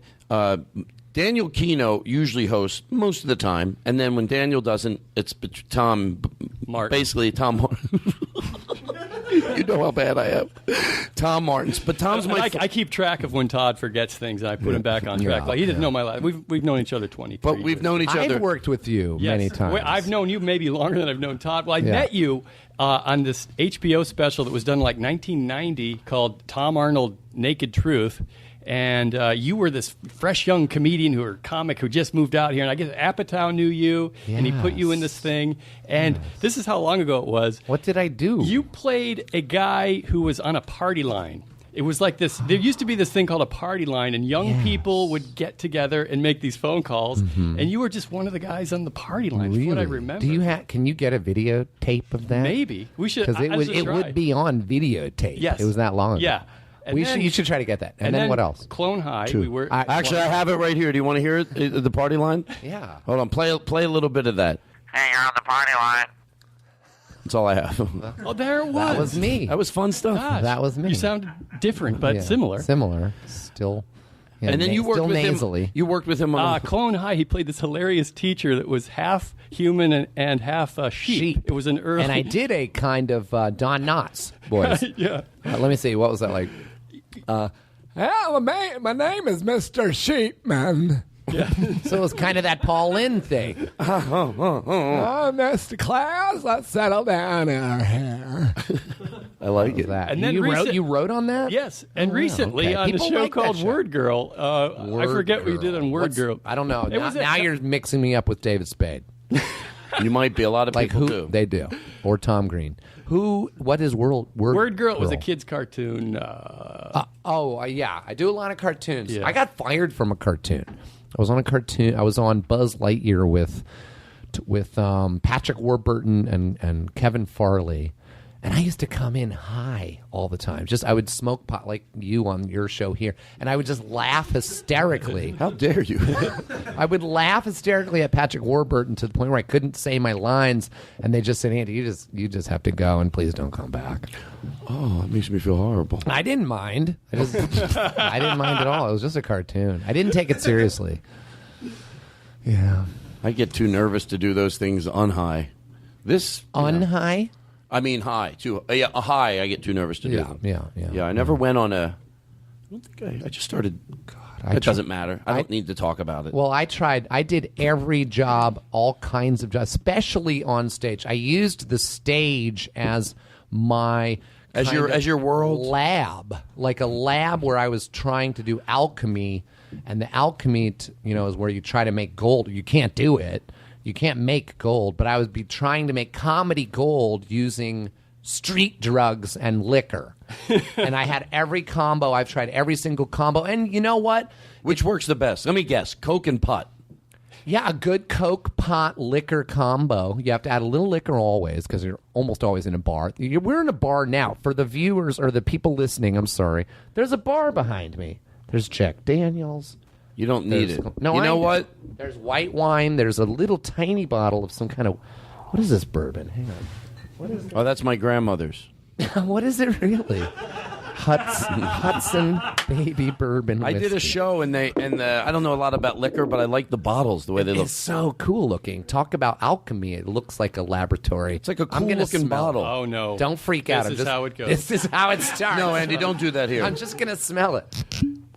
Speaker 11: Daniel Kino usually hosts most of the time, and then when Daniel doesn't, it's Tom Martin. Basically, Tom Martin. You know how bad I am. Tom Martins. But Tom's my...
Speaker 13: I keep track of when Todd forgets things, and I put him back on track. Like, he didn't know my life. We've known each other 23
Speaker 11: But we've known each other.
Speaker 17: I've worked with you many times.
Speaker 13: Well, I've known you maybe longer than I've known Todd. Well, I met you on this HBO special that was done in like 1990 called Tom Arnold Naked Truth. And you were this fresh young comedian comic who just moved out here. And I guess Apatow knew you, and he put you in this thing. And this is how long ago it was.
Speaker 17: What did I do?
Speaker 13: You played a guy who was on a party line. It was like this. There used to be this thing called a party line, and young people would get together and make these phone calls. And you were just one of the guys on the party line. Really? What I remember.
Speaker 17: Do you can you get a videotape of that?
Speaker 13: Maybe we should.
Speaker 17: Because it would be on videotape.
Speaker 13: Yes,
Speaker 17: it was that long ago.
Speaker 13: Yeah.
Speaker 17: You should try to get that. And then what else?
Speaker 13: Clone High.
Speaker 17: True.
Speaker 13: We were
Speaker 11: Actually, I have it right here. Do you want to hear it? The party line?
Speaker 17: Yeah.
Speaker 11: Hold on. Play a little bit of that.
Speaker 4: Hey, you're on the party line.
Speaker 11: That's all I have.
Speaker 13: Oh, there it was.
Speaker 17: That was me.
Speaker 11: That was fun stuff.
Speaker 13: Gosh,
Speaker 17: that was me.
Speaker 13: You sounded different, but similar.
Speaker 17: Similar. Still. Yeah,
Speaker 11: and then you worked
Speaker 17: still
Speaker 11: with
Speaker 17: nasally.
Speaker 11: him. You worked with him on
Speaker 13: Clone High. He played this hilarious teacher that was half human and half sheep. It was an early.
Speaker 17: And I did a kind of Don Knotts voice.
Speaker 13: Yeah.
Speaker 17: Let me see. What was that like? My name is Mr. Sheepman.
Speaker 13: Yeah.
Speaker 17: So it was kind of that Paul Lynde thing. Mr. Claus, let's settle down our hair.
Speaker 11: I like it.
Speaker 17: That.
Speaker 13: And then
Speaker 17: you wrote on that?
Speaker 13: Yes. And recently on
Speaker 17: People
Speaker 13: the show
Speaker 17: like that
Speaker 13: called
Speaker 17: show.
Speaker 13: Word Girl, I forget what you did on Word Girl.
Speaker 17: I don't know. Now you're mixing me up with David Spade.
Speaker 11: You might be. A lot of people do.
Speaker 17: They do. Or Tom Green. What is Word
Speaker 13: Girl was a kid's cartoon.
Speaker 17: Yeah. I do a lot of cartoons.
Speaker 13: Yeah.
Speaker 17: I got fired from a cartoon. I was on a cartoon. I was on Buzz Lightyear with Patrick Warburton and Kevin Farley. And I used to come in high all the time. I would smoke pot like you on your show here, and I would just laugh hysterically.
Speaker 11: How dare you?
Speaker 17: I would laugh hysterically at Patrick Warburton to the point where I couldn't say my lines, and they just said, "Andy, you just have to go, and please don't come back."
Speaker 11: Oh, it makes me feel horrible.
Speaker 17: I didn't mind. I didn't mind at all. It was just a cartoon. I didn't take it seriously. Yeah.
Speaker 11: I get too nervous to do those things on high.
Speaker 17: High?
Speaker 11: I mean high too. A high. I get too nervous to do them.
Speaker 17: Yeah.
Speaker 11: I never went on a. I don't think I just started. God, it doesn't matter. I don't need to talk about it.
Speaker 17: Well, I tried. I did every job, all kinds of jobs, especially on stage. I used the stage as my
Speaker 11: as your world
Speaker 17: lab, like a lab where I was trying to do alchemy, and the alchemy, is where you try to make gold. You can't do it. You can't make gold, but I would be trying to make comedy gold using street drugs and liquor. And I had every combo. I've tried every single combo. And you know what?
Speaker 11: Which works the best? Let me guess. Coke and pot.
Speaker 17: Yeah, a good Coke, pot, liquor combo. You have to add a little liquor always because you're almost always in a bar. We're in a bar now. For the viewers or the people listening, I'm sorry. There's a bar behind me. There's Jack Daniels.
Speaker 11: You don't need it.
Speaker 17: No,
Speaker 11: you know what?
Speaker 17: There's white wine. There's a little tiny bottle of some kind of... What is this bourbon? Hang on. What is it?
Speaker 11: Oh, that's my grandmother's.
Speaker 17: What is it really? Hudson baby bourbon whiskey.
Speaker 11: I did a show, and I don't know a lot about liquor, but I like the bottles, the way they look.
Speaker 17: It's so cool looking. Talk about alchemy. It looks like a laboratory.
Speaker 11: It's like a cool-looking bottle.
Speaker 13: Oh, no.
Speaker 17: Don't freak out.
Speaker 13: This is how it goes.
Speaker 17: This is how it starts.
Speaker 11: No, Andy, don't do that here.
Speaker 17: I'm just going to smell it.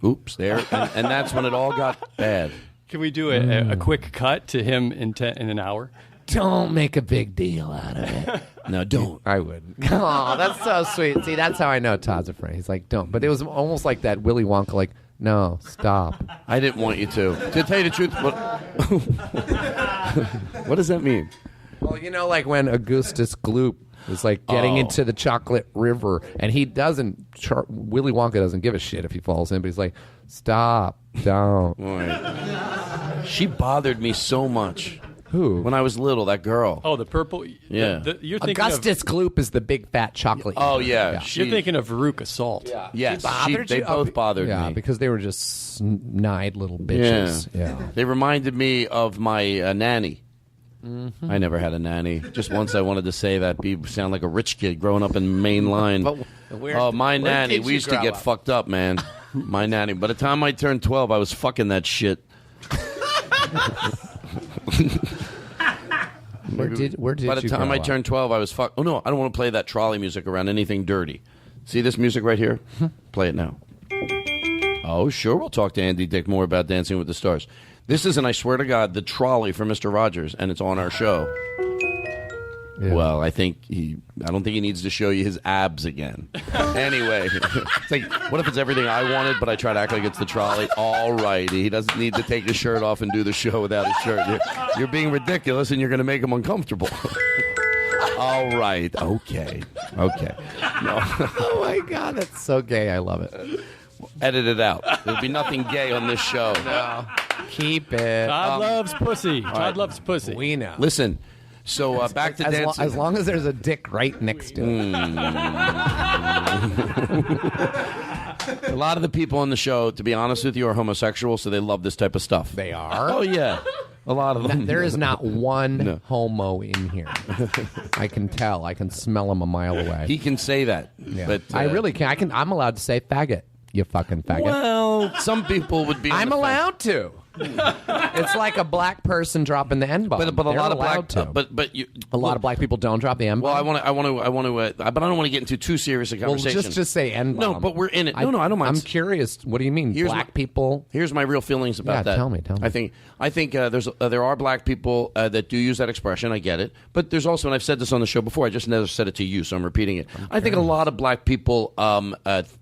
Speaker 11: Oops, there. And that's when it all got bad.
Speaker 13: Can we do a quick cut to him in an hour?
Speaker 17: Don't make a big deal out of it.
Speaker 11: No, don't.
Speaker 17: I wouldn't. Oh, that's so sweet. See, that's how I know Todd's a friend. He's like, don't. But it was almost like that Willy Wonka, like, no, stop.
Speaker 11: I didn't want you to. To tell you the truth, what does that mean?
Speaker 17: Well, like when Augustus Gloop is like getting into the chocolate river, and he doesn't, Willy Wonka doesn't give a shit if he falls in, but he's like, stop, don't.
Speaker 11: Right. She bothered me so much.
Speaker 17: Who?
Speaker 11: When I was little, that girl.
Speaker 13: Oh, the purple?
Speaker 11: Yeah.
Speaker 13: You're thinking
Speaker 17: Augustus Gloop is the big fat chocolate.
Speaker 11: Oh, yeah.
Speaker 13: You're thinking of Veruca Salt.
Speaker 17: Yeah.
Speaker 11: Yes.
Speaker 17: They
Speaker 11: both bothered me.
Speaker 17: Yeah, because they were just snide little bitches. Yeah.
Speaker 11: They reminded me of my nanny. Mm-hmm. I never had a nanny. Just once I wanted to say that. Sound like a rich kid growing up in Main Line. My nanny. We used to get fucked up, man. My nanny. By the time I turned 12, I was fucking that shit.
Speaker 17: Where did
Speaker 11: By the
Speaker 17: you
Speaker 11: time
Speaker 17: grow
Speaker 11: I
Speaker 17: up?
Speaker 11: turned 12, I was fucked. Oh, no, I don't want to play that trolley music around anything dirty. See this music right here? Play it now. Oh, sure, we'll talk to Andy Dick more about Dancing with the Stars. This isn't, I swear to God, the trolley for Mr. Rogers, and it's on our show.
Speaker 17: Yeah.
Speaker 11: Well, I don't think he needs to show you his abs again. Anyway, it's like, what if it's everything I wanted, but I try to act like it's the trolley? All right, he doesn't need to take his shirt off and do the show without his shirt. You're being ridiculous, and you're going to make him uncomfortable. All right, okay. No.
Speaker 17: Oh my God, that's so gay. I love it.
Speaker 11: Edit it out. There'll be nothing gay on this show.
Speaker 17: No. Keep it.
Speaker 13: Todd loves pussy. Todd loves pussy.
Speaker 17: We know.
Speaker 11: Listen. So back to dancing.
Speaker 17: As long as there's a dick right next to it.
Speaker 11: A lot of the people on the show, to be honest with you, are homosexual, so they love this type of stuff.
Speaker 17: They are?
Speaker 11: Oh, yeah. A lot of them.
Speaker 17: There is not one homo in here. I can tell. I can smell him a mile away.
Speaker 11: He can say that.
Speaker 17: Yeah.
Speaker 11: But
Speaker 17: I really can. I'm allowed to say faggot. You fucking faggot.
Speaker 11: Well, some people would be.
Speaker 17: I'm allowed to. It's like a black person dropping the N-bomb.
Speaker 11: But a
Speaker 17: They're
Speaker 11: lot of
Speaker 17: allowed
Speaker 11: black,
Speaker 17: to. A lot of black people don't drop the N-bomb.
Speaker 11: Well, I want to, but I don't want to get into too serious a conversation.
Speaker 17: Well, just say N-bomb.
Speaker 11: No, but we're in it. No, I don't mind.
Speaker 17: I'm curious. What do you mean, black people?
Speaker 11: Here's my real feelings about that.
Speaker 17: Tell me.
Speaker 11: I think there are black people that do use that expression. I get it, but there's also, and I've said this on the show before. I just never said it to you, so I'm repeating it. I think a lot of black people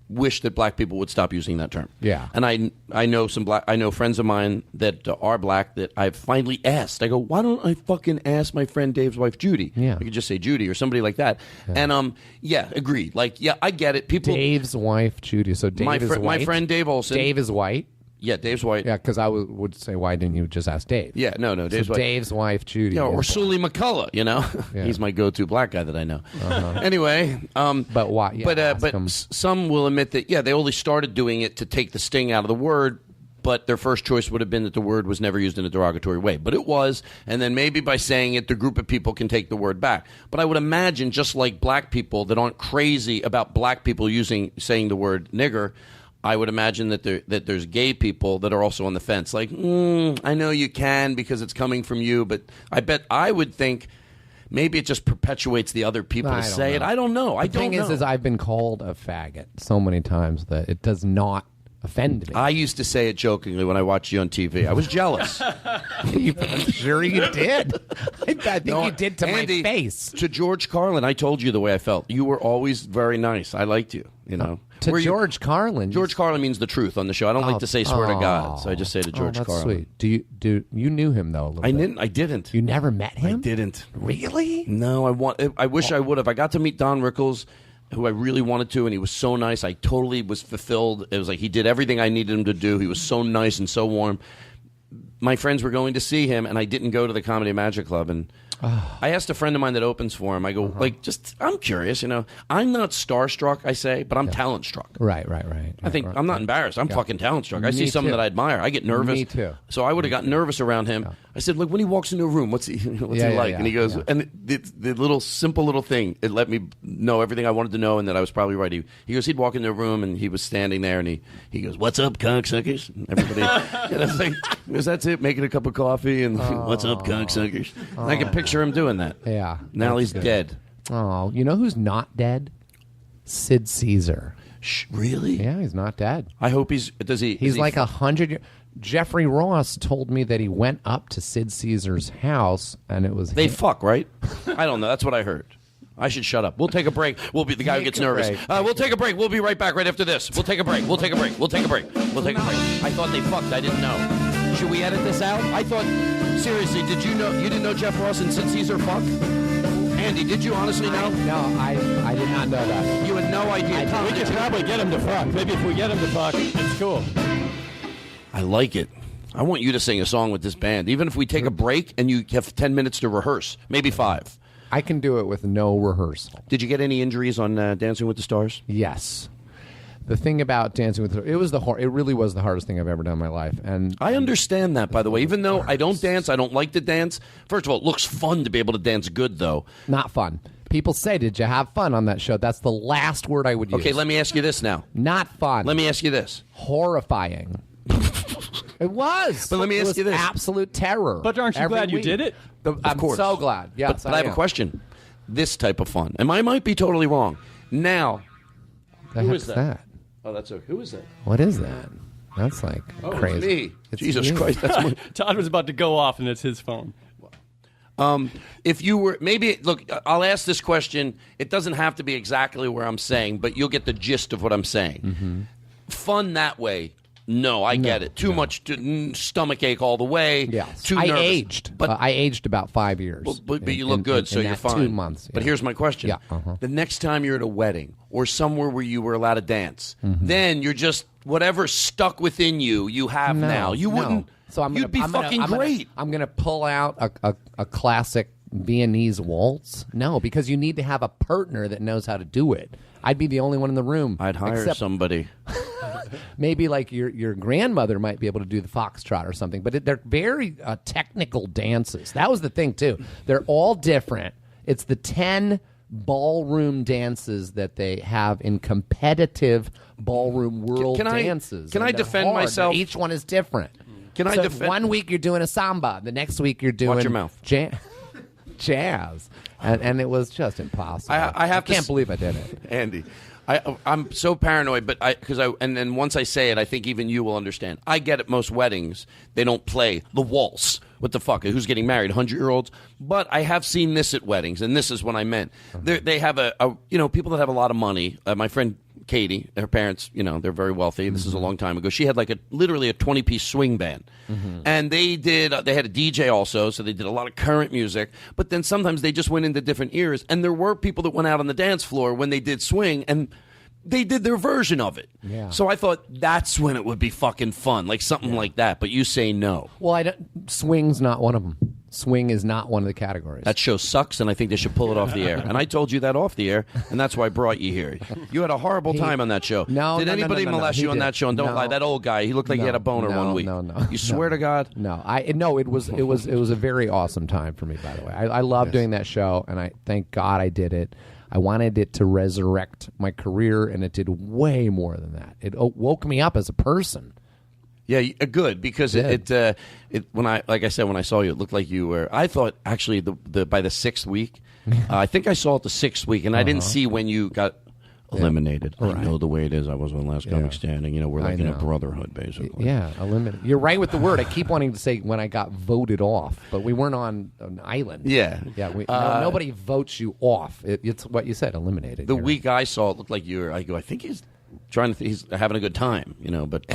Speaker 11: wish that black people would stop using that term.
Speaker 17: Yeah,
Speaker 11: and I know I know friends of mine that are black that I've finally asked. I go, why don't I fucking ask my friend Dave's wife Judy?
Speaker 17: Yeah,
Speaker 11: I could just say Judy or somebody like that. Yeah. And agreed. Like, yeah, I get it. People.
Speaker 17: Dave's wife Judy. So Dave is white.
Speaker 11: My friend Dave Olson.
Speaker 17: Dave is white.
Speaker 11: Yeah, Dave's white.
Speaker 17: Yeah, because I would say, why didn't you just ask Dave?
Speaker 11: Yeah, no, Dave's white.
Speaker 17: Dave's wife, Judy.
Speaker 11: Yeah, or Sully McCullough, Yeah. He's my go-to black guy that I know. Anyway.
Speaker 17: But why? Yeah,
Speaker 11: but some will admit that, they only started doing it to take the sting out of the word, but their first choice would have been that the word was never used in a derogatory way. But it was, and then maybe by saying it, the group of people can take the word back. But I would imagine, just like black people that aren't crazy about black people saying the word nigger, I would imagine that there's gay people that are also on the fence. Like, I know you can because it's coming from you, but I would think maybe it just perpetuates the other people to say it. I don't know.
Speaker 17: The thing is I've been called a faggot so many times that it does not offend me.
Speaker 11: I used to say it jokingly when I watched you on TV. I was jealous.
Speaker 17: I'm sure you did. I think you did to
Speaker 11: Andy,
Speaker 17: my face.
Speaker 11: To George Carlin, I told you the way I felt. You were always very nice. I liked you,
Speaker 17: To George Carlin?
Speaker 11: George Carlin means the truth on the show. I don't like to say swear to God, so I just say to George
Speaker 17: that's
Speaker 11: Carlin.
Speaker 17: Sweet. Do you knew him though? A little bit?
Speaker 11: I didn't.
Speaker 17: You never met him?
Speaker 11: I didn't.
Speaker 17: Really?
Speaker 11: No, I wish I would have. I got to meet Don Rickles, who I really wanted to, and he was so nice. I totally was fulfilled. It was like he did everything I needed him to do. He was so nice and so warm. My friends were going to see him, and I didn't go to the Comedy Magic Club. And I asked a friend of mine that opens for him. I go, I'm curious, I'm not starstruck, I say, but I'm talent struck.
Speaker 17: Right.
Speaker 11: I think I'm not embarrassed. I'm fucking talent struck. I see someone that I admire. I get nervous.
Speaker 17: Me too.
Speaker 11: So I would have gotten nervous around him. Yeah. I said, when he walks into a room, what's he like? And he goes, and the little simple little thing, it let me know everything I wanted to know, and that I was probably right. He goes, he'd walk into a room, and he was standing there, and he goes, "What's up, cocksuckers?" And everybody, and I was like, that's it, making a cup of coffee, and "What's up, cocksuckers?" I can picture him doing that.
Speaker 17: Yeah.
Speaker 11: Now he's dead.
Speaker 17: Oh, you know who's not dead? Sid Caesar.
Speaker 11: Really?
Speaker 17: Yeah, he's not dead.
Speaker 11: I hope he's. He's
Speaker 17: like 100 years. Jeffrey Ross told me that he went up to Sid Caesar's house, and it was
Speaker 11: they fuck, right? I don't know. That's what I heard. I should shut up. We'll take a break. We'll be the guy who gets nervous. We'll take a break. We'll be right back right after this. We'll take a break. We'll take a break. We'll take a break. We'll take a break. I thought they fucked. I didn't know. Should we edit this out? I thought, seriously, did you know? You didn't know Jeff Ross and Sid Caesar fucked? Andy, did you honestly know?
Speaker 17: No, I did not know that.
Speaker 11: You had no idea.
Speaker 13: We could probably get him to fuck. Maybe if we get him to fuck, it's cool.
Speaker 11: I like it. I want you to sing a song with this band, even if we take a break and you have 10 minutes to rehearse, maybe 5.
Speaker 17: I can do it with no rehearsal.
Speaker 11: Did you get any injuries on Dancing with the Stars?
Speaker 17: Yes. The thing about Dancing with the Stars, it really was the hardest thing I've ever done in my life. And
Speaker 11: I understand that, by the way. Even though I don't dance, I don't like to dance. First of all, it looks fun to be able to dance good, though.
Speaker 17: Not fun. People say, did you have fun on that show? That's the last word I would use.
Speaker 11: Okay, let me ask you this now.
Speaker 17: Not fun.
Speaker 11: Let me ask you this.
Speaker 17: Horrifying. It was.
Speaker 11: But let me
Speaker 17: It
Speaker 11: ask
Speaker 17: was
Speaker 11: you this.
Speaker 17: absolute terror.
Speaker 13: But aren't you
Speaker 17: every
Speaker 13: glad you
Speaker 17: week.
Speaker 13: did it?
Speaker 17: I'm
Speaker 11: course.
Speaker 17: so glad. Yes,
Speaker 11: but I have a
Speaker 17: am.
Speaker 11: question. This type of fun, and I might be totally wrong. Now,
Speaker 17: The
Speaker 11: who
Speaker 17: heck's
Speaker 11: is that? Oh, who is that?
Speaker 17: What is that? That's like crazy.
Speaker 11: It's me.
Speaker 17: It's
Speaker 11: Jesus
Speaker 17: you.
Speaker 11: Christ, that's my.
Speaker 13: Todd was about to go off, and it's his phone.
Speaker 11: If you were look, I'll ask this question. It doesn't have to be exactly where I'm saying, but you'll get the gist of what I'm saying.
Speaker 17: Mm-hmm.
Speaker 11: Fun that way. No, I get it. Too much stomach ache all the way.
Speaker 17: Yes.
Speaker 11: Too
Speaker 17: I
Speaker 11: nervous.
Speaker 17: aged.
Speaker 11: But
Speaker 17: I aged about 5 years.
Speaker 11: But you look good, so
Speaker 17: in
Speaker 11: you're
Speaker 17: that
Speaker 11: fine.
Speaker 17: 2 months.
Speaker 11: But
Speaker 17: yeah.
Speaker 11: here's my question.
Speaker 17: Yeah, uh-huh.
Speaker 11: The next time you're at a wedding or somewhere where you were allowed to dance,
Speaker 17: Mm-hmm.
Speaker 11: then you're just whatever stuck within you, you have now. You wouldn't.
Speaker 17: So
Speaker 11: you'd be fucking great.
Speaker 17: I'm gonna pull out a classic Viennese waltz. No, because you need to have a partner that knows how to do it. I'd be the only one in the room.
Speaker 11: I'd hire
Speaker 17: except
Speaker 11: somebody.
Speaker 17: maybe like your grandmother might be able to do the foxtrot or something. But they're very technical dances. That was the thing too. They're all different. It's the 10 ballroom dances that they have in competitive ballroom world dances.
Speaker 11: Can
Speaker 17: And
Speaker 11: I
Speaker 17: they're
Speaker 11: defend
Speaker 17: hard.
Speaker 11: myself?
Speaker 17: Each one is different.
Speaker 11: Can I
Speaker 17: So
Speaker 11: defend?
Speaker 17: one week you're doing a samba, the next week you're doing
Speaker 11: Watch your mouth.
Speaker 17: jazz, and it was just impossible.
Speaker 11: I
Speaker 17: can't believe I did it.
Speaker 11: Andy. I'm so paranoid, but and then once I say it, I think even you will understand. I get at most weddings they don't play the waltz. What the fuck? Who's getting married? 100-year-olds. But I have seen this at weddings, and this is what I meant. They have people that have a lot of money. My friend Katie, her parents, they're very wealthy. This is a long time ago. She had literally a 20-piece swing band, and they had a DJ also, so they did a lot of current music. But then sometimes they just went into different eras, and there were people that went out on the dance floor when they did swing, and they did their version of it.
Speaker 17: Yeah.
Speaker 11: So I thought that's when it would be fucking fun, like something like that. But you say no.
Speaker 17: Well, swing's not one of them. Swing is not one of the categories.
Speaker 11: That show sucks, and I think they should pull it off the air. And I told you that off the air, and that's why I brought you here. You had a horrible time on that show.
Speaker 17: No,
Speaker 11: Did anybody molest you on that show? And don't lie. That old guy, he looked like he had a boner one week.
Speaker 17: No.
Speaker 11: You swear to God?
Speaker 17: No, it was a very awesome time for me. By the way, I love doing that show, and I thank God I did it. I wanted it to resurrect my career, and it did way more than that. It woke me up as a person.
Speaker 11: Yeah, good, because it when I saw you, it looked like you were. I thought actually by the 6th week, I think I saw it the 6th week, and I didn't see when you got eliminated.
Speaker 17: Right.
Speaker 11: I know the way it is. I was on Last Comic Standing. We're like in a brotherhood, basically.
Speaker 17: Yeah, eliminated. You're right with the word. I keep wanting to say when I got voted off, but we weren't on an island.
Speaker 11: Yeah.
Speaker 17: Nobody votes you off. It's what you said, eliminated.
Speaker 11: The week I saw it looked like you were. I go, I think he's trying to. He's having a good time, but.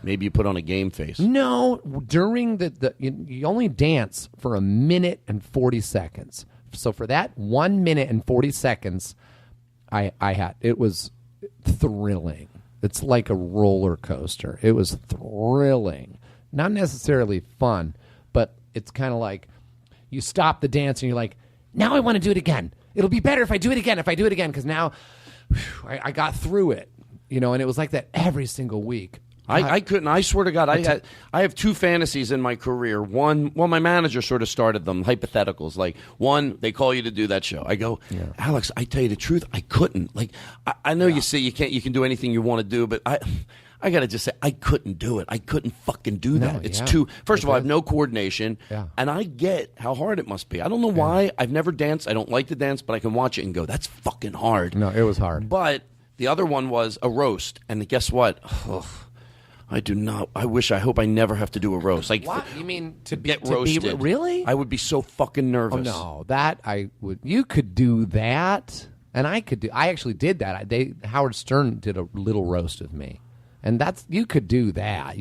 Speaker 11: Maybe you put on a game face.
Speaker 17: No, during you only dance for 1 minute and 40 seconds. So for that 1 minute and 40 seconds, it was thrilling. It's like a roller coaster. It was thrilling. Not necessarily fun, but it's kind of like you stop the dance and you're like, now I want to do it again. It'll be better if I do it again, because now I got through it. And it was like that every single week.
Speaker 11: I couldn't. I swear to God, I have 2 fantasies in my career. One, well, my manager sort of started them, hypotheticals. Like, one, they call you to do that show. I go, Alex, I tell you the truth, I couldn't. Like, I know you say you can do anything you want to do, but I got to just say, I couldn't do it. I couldn't fucking do that. It's too. First of all, I have no coordination, and I get how hard it must be. I don't know why. I've never danced. I don't like to dance, but I can watch it and go, that's fucking hard.
Speaker 17: No, it was hard.
Speaker 11: But the other one was a roast, and guess what? I do not. I hope I never have to do a roast. Like,
Speaker 17: what? You mean to
Speaker 11: get roasted?
Speaker 17: Really?
Speaker 11: I would be so fucking nervous.
Speaker 17: Oh, no, that I would. You could do that, and I could do. I actually did that. Howard Stern did a little roast of me, and you could do that.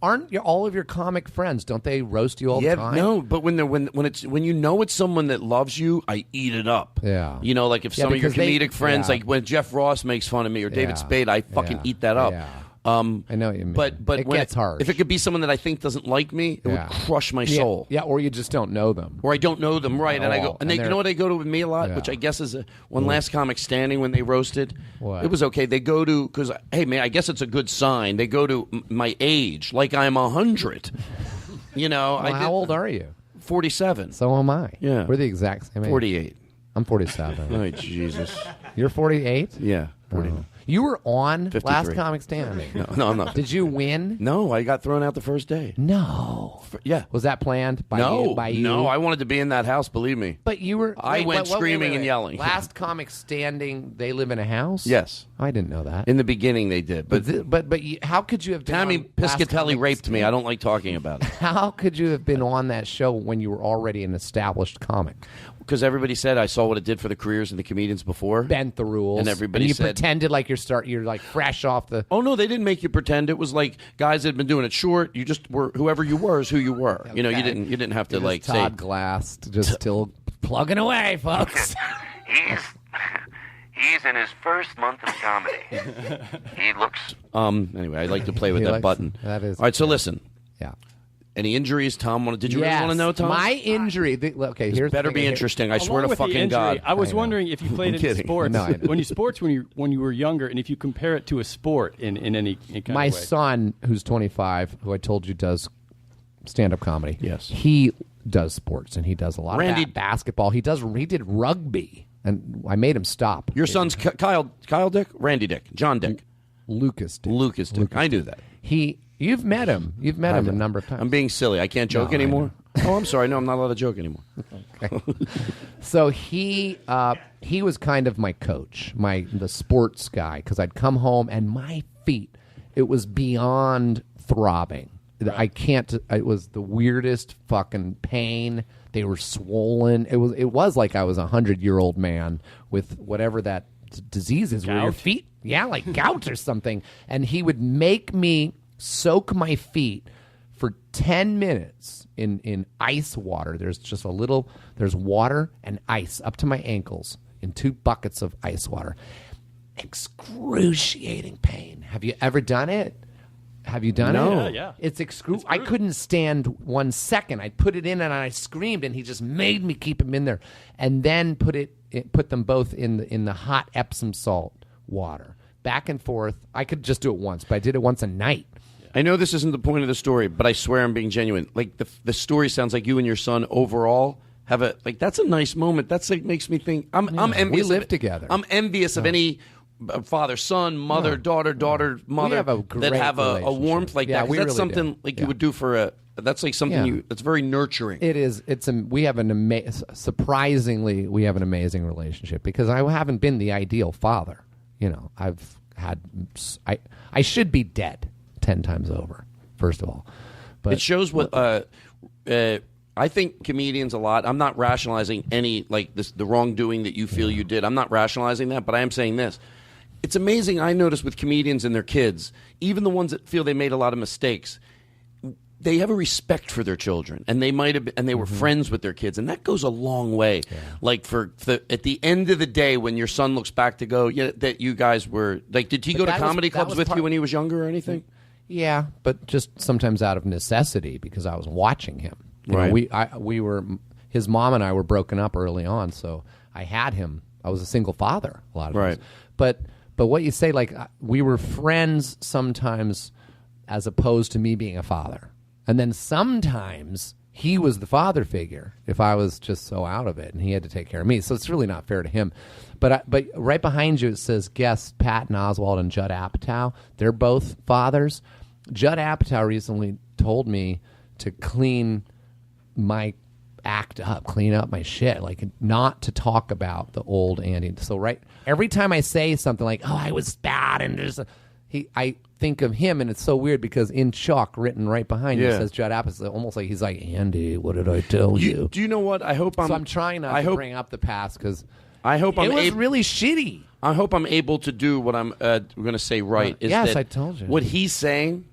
Speaker 17: Aren't all of your comic friends? Don't they roast you all the time?
Speaker 11: No, but when it's someone that loves you, I eat it up.
Speaker 17: Yeah,
Speaker 11: like if some of your comedic friends, like when Jeff Ross makes fun of me or David Spade, I fucking eat that up.
Speaker 17: Yeah. I know what you mean.
Speaker 11: But
Speaker 17: it gets hard.
Speaker 11: If it could be someone that I think doesn't like me, it would crush my soul.
Speaker 17: Yeah, or you just don't know them.
Speaker 11: Or I don't know them, right? And I go, and you know what I go to with me a lot, which I guess is one Last Comic Standing when they roasted.
Speaker 17: What?
Speaker 11: It was okay. They go to, because, hey, man, I guess it's a good sign. They go to my age, like I'm 100.
Speaker 17: How old are you?
Speaker 11: 47.
Speaker 17: So am I.
Speaker 11: Yeah.
Speaker 17: We're the exact same age.
Speaker 11: 48.
Speaker 17: I'm 47.
Speaker 11: Oh, Jesus.
Speaker 17: You're 48?
Speaker 11: Yeah. 49.
Speaker 17: You were on
Speaker 11: 53.
Speaker 17: Last Comic Standing.
Speaker 11: No, I'm not.
Speaker 17: Did you win?
Speaker 11: No, I got thrown out the first day.
Speaker 17: No.
Speaker 11: Yeah.
Speaker 17: Was that planned by
Speaker 11: No,
Speaker 17: you? By you?
Speaker 11: no, I wanted to be in that house, believe me.
Speaker 17: But you were.
Speaker 11: I went screaming and yelling.
Speaker 17: Last Comic Standing, they live in a house?
Speaker 11: Yes.
Speaker 17: I didn't know that.
Speaker 11: In the beginning, they did.
Speaker 17: But how could you have been
Speaker 11: Tammy
Speaker 17: on Last
Speaker 11: Piscatelli
Speaker 17: Comic
Speaker 11: raped me.
Speaker 17: Standing?
Speaker 11: I don't like talking about it.
Speaker 17: How could you have been on that show when you were already an established comic?
Speaker 11: Because everybody said I saw what it did for the careers of the comedians before.
Speaker 17: Bent the rules.
Speaker 11: And everybody
Speaker 17: you
Speaker 11: said...
Speaker 17: pretended like you're like fresh off the...
Speaker 11: Oh, no, they didn't make you pretend. It was like guys that had been doing it short. You just were... Whoever you were is who you were.
Speaker 17: Okay.
Speaker 11: You know, you didn't have to
Speaker 17: You're
Speaker 11: like
Speaker 17: just Todd
Speaker 11: say...
Speaker 17: Glass, just still plugging away, folks.
Speaker 4: He's in his first month of comedy. He looks...
Speaker 11: Anyway, I like to play with
Speaker 17: He
Speaker 11: that
Speaker 17: likes-
Speaker 11: button.
Speaker 17: that is-
Speaker 11: All right, so listen.
Speaker 17: Yeah.
Speaker 11: Any injuries, Tom? Did you really want to know, Tom?
Speaker 17: My injury... okay, here's...
Speaker 11: better
Speaker 17: the
Speaker 11: be
Speaker 17: thing.
Speaker 11: interesting. I
Speaker 13: Along
Speaker 11: swear to
Speaker 13: with the
Speaker 11: fucking
Speaker 13: injury,
Speaker 11: God.
Speaker 13: I was wondering if you played
Speaker 11: I'm
Speaker 13: any
Speaker 11: kidding.
Speaker 13: sports.
Speaker 17: No, I know.
Speaker 13: when you were younger, and if you compare it to a sport in any kind
Speaker 17: My
Speaker 13: of way.
Speaker 17: son, who's 25, who I told you does stand-up comedy.
Speaker 11: Yes.
Speaker 17: He does sports, and he does a lot
Speaker 11: Randy-
Speaker 17: of basketball. He did rugby, and I made him stop.
Speaker 11: Your son's Kyle Dick? Randy Dick? John Dick?
Speaker 17: Lucas Dick.
Speaker 11: Lucas Dick. I knew that.
Speaker 17: You've met him. You've met him a number of times.
Speaker 11: I'm being silly. I can't joke
Speaker 17: No, I
Speaker 11: anymore. Oh, I'm sorry. No, I'm not allowed to joke anymore.
Speaker 17: So he was kind of my coach, the sports guy, because I'd come home and my feet, it was beyond throbbing. I can't. It was the weirdest fucking pain. They were swollen. It was like I was a 100-year-old man with whatever that disease is, where your feet, like gout or something. And he would make me soak my feet for 10 minutes in ice water. There's water and ice up to my ankles in 2 buckets of ice water. Excruciating pain. Have you ever done it? Have you done
Speaker 11: No.
Speaker 17: it?
Speaker 13: Yeah.
Speaker 17: It's I couldn't stand 1 second. I put it in and I screamed, and he just made me keep them in there, and then put them both in the hot Epsom salt water, back and forth. I could just do it once, but I did it once a night.
Speaker 11: I know this isn't the point of the story, but I swear I'm being genuine. Like the story sounds like you and your son overall have that's a nice moment. That's makes me think I'm envious.
Speaker 17: We live together.
Speaker 11: I'm envious of any father, son, mother, daughter, mother
Speaker 17: have a great
Speaker 11: that have a warmth like
Speaker 17: Yeah,
Speaker 11: that. 'Cause
Speaker 17: we
Speaker 11: that's
Speaker 17: really
Speaker 11: something
Speaker 17: do.
Speaker 11: like you would do for that's like something that's very nurturing.
Speaker 17: It is. We have surprisingly, we have an amazing relationship, because I haven't been the ideal father. You know, I should be dead 10 times over, first of all. But
Speaker 11: it shows what I think comedians a lot. I'm not rationalizing any the wrongdoing that you feel you did. I'm not rationalizing that, but I am saying this. It's amazing. I notice with comedians and their kids, even the ones that feel they made a lot of mistakes, they have a respect for their children, and they might have, and they were friends with their kids, and that goes a long way. Yeah. Like at the end of the day, when your son looks back to go, that you guys were like, did he go to comedy clubs with you when he was younger or anything?
Speaker 17: Yeah, but just sometimes out of necessity, because I was watching him. You know, his mom and I were broken up early on, so I had him. I was a single father a lot of times. But what you say, like, we were friends sometimes, as opposed to me being a father. And then sometimes he was the father figure if I was just so out of it, and he had to take care of me. So it's really not fair to him. But right behind you it says guests Patton Oswalt and Judd Apatow. They're both fathers. Judd Apatow recently told me to clean my act up, clean up my shit, like not to talk about the old Andy. So every time I say something like, "Oh, I was bad," and I think of him, and it's so weird because in chalk written right behind you says Judd Apatow, almost like he's like, "Andy, what did I tell you?"
Speaker 11: Do you know what? So
Speaker 17: I'm trying not to bring up the past, because
Speaker 11: it
Speaker 17: was really shitty.
Speaker 11: I hope I'm able to do what I'm going to say right.
Speaker 17: Yes, I told you.
Speaker 11: What he's saying,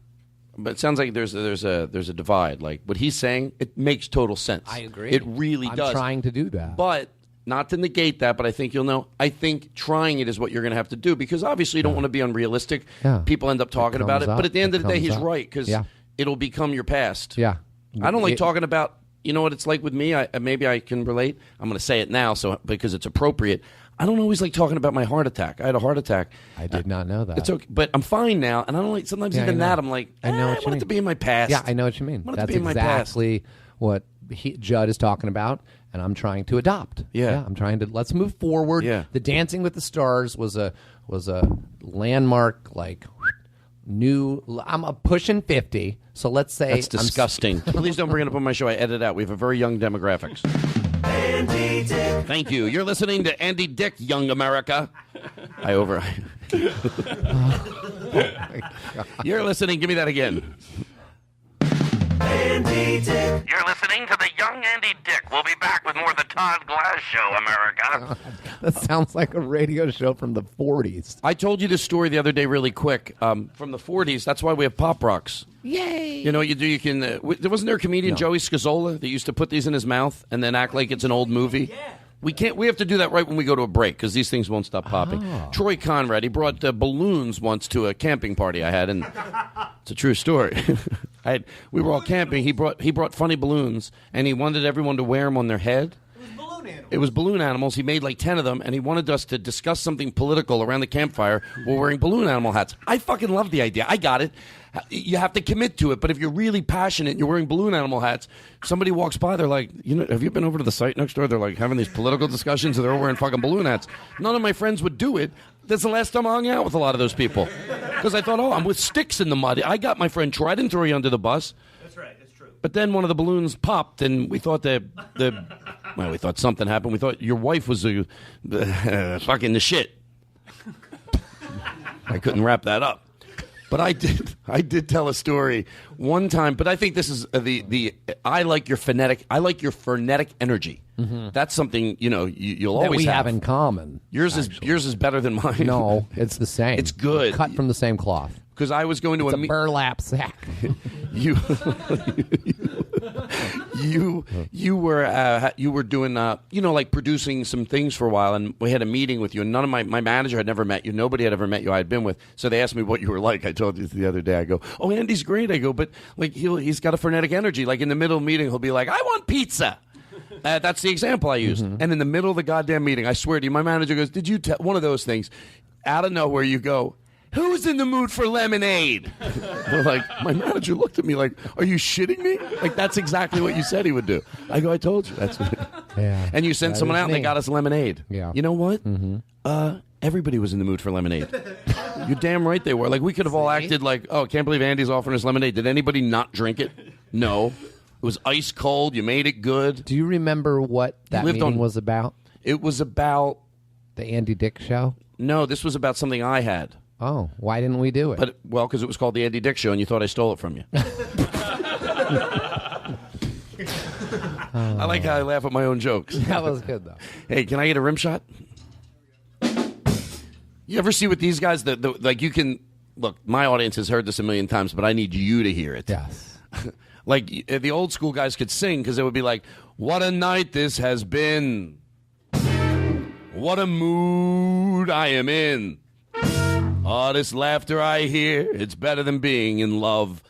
Speaker 11: but it sounds like there's a divide. Like what he's saying, it makes total sense.
Speaker 17: I agree.
Speaker 11: It really does.
Speaker 17: I'm trying to do that.
Speaker 11: But not to negate that, but I think you'll know. I think trying it is what you're going to have to do, because obviously you don't want to be unrealistic.
Speaker 17: Yeah.
Speaker 11: People end up talking about it. But at the end of the day, he's right, because it'll become your past.
Speaker 17: Yeah.
Speaker 11: I don't like talking about, you know what it's like with me? Maybe I can relate. I'm going to say it now because it's appropriate. I don't always like talking about my heart attack. I had a heart attack.
Speaker 17: I did not know that.
Speaker 11: It's okay, but I'm fine now, and I don't like. Sometimes even that, I'm like,
Speaker 17: I know what you
Speaker 11: want
Speaker 17: mean.
Speaker 11: it to be in my past.
Speaker 17: Yeah, I know what you mean.
Speaker 11: I want it
Speaker 17: That's
Speaker 11: to be in my past.
Speaker 17: exactly what Judd is talking about, and I'm trying to adopt.
Speaker 11: Yeah.
Speaker 17: I'm trying to let's move forward.
Speaker 11: Yeah.
Speaker 17: The Dancing with the Stars was a landmark, like new. I'm pushing 50, so let's say
Speaker 11: That's disgusting. Please don't bring it up on my show. I edit out. We have a very young demographics.
Speaker 14: Andy Dick.
Speaker 11: Thank you. You're listening to Andy Dick, Young America. You're listening. Give me that again.
Speaker 14: Andy Dick.
Speaker 1: You're listening to the Young Andy Dick. We'll be back with more of the Todd Glass Show, America.
Speaker 17: That sounds like a radio show from the 40s.
Speaker 11: I told you this story the other day really quick. From the 40s. That's why we have Pop Rocks.
Speaker 17: Yay!
Speaker 11: You know what you do? You can. Wasn't there a comedian, Joey Scazola, that used to put these in his mouth and then act like it's an old movie? Yeah. We can't. We have to do that right when we go to a break because these things won't stop popping.
Speaker 17: Oh.
Speaker 11: Troy Conrad, he brought balloons once to a camping party I had, and it's a true story. We were all camping. He brought funny balloons, and he wanted everyone to wear them on their head. It was balloon animals. He made like 10 of them, and he wanted us to discuss something political around the campfire while wearing balloon animal hats. I fucking love the idea. I got it. You have to commit to it, but if you're really passionate and you're wearing balloon animal hats, somebody walks by, they're like, have you been over to the site next door? They're like having these political discussions, and they're all wearing fucking balloon hats. None of my friends would do it. That's the last time I hung out with a lot of those people. Because I thought, I'm with sticks in the mud. I got my friend Troy. I didn't throw you under the bus.
Speaker 15: That's right. That's true.
Speaker 11: But then one of the balloons popped, and we thought we thought something happened. We thought your wife was fucking the shit. I couldn't wrap that up. But I did tell a story one time. But I think this is I like your frenetic energy. Mm-hmm. That's something you'll
Speaker 17: that
Speaker 11: always
Speaker 17: we have in common.
Speaker 11: Yours is better than mine.
Speaker 17: No, it's the same.
Speaker 11: It's good.
Speaker 17: Cut from the same cloth.
Speaker 11: Because I was going to
Speaker 17: a burlap sack.
Speaker 11: you were doing like producing some things for a while, and we had a meeting with you, and none of my manager had never met you, nobody had ever met you I had been with, so they asked me what you were like. I told you the other day. I go, oh, Andy's great. I go, but like he's got a frenetic energy. Like in the middle of the meeting he'll be like, I want pizza. That's the example I used. Mm-hmm. And in the middle of the goddamn meeting, I swear to you, my manager goes, did you tell one of those things out of nowhere? You go, who's in the mood for lemonade? They're like, my manager looked at me like, are you shitting me? Like, that's exactly what you said he would do. I go, I told you. That's what
Speaker 17: yeah,
Speaker 11: and you sent someone out and they got us lemonade.
Speaker 17: Yeah.
Speaker 11: You know what?
Speaker 17: Mm-hmm.
Speaker 11: Everybody was in the mood for lemonade. You're damn right they were. Like, we could have all acted like, oh, can't believe Andy's offering us lemonade. Did anybody not drink it? No. It was ice cold. You made it good.
Speaker 17: Do you remember what that meeting was about?
Speaker 11: It was about
Speaker 17: the Andy Dick Show?
Speaker 11: No, this was about something I had.
Speaker 17: Oh, why didn't we do it?
Speaker 11: Because it was called the Andy Dick Show, and you thought I stole it from you. I like how I laugh at my own jokes.
Speaker 17: That was good, though.
Speaker 11: Hey, can I get a rim shot? You ever see with these guys that like you can look? My audience has heard this a million times, but I need you to hear it.
Speaker 17: Yes.
Speaker 11: Like the old school guys could sing because they would be like, "What a night this has been! What a mood I am in! Oh, this laughter I hear, it's better than being in love."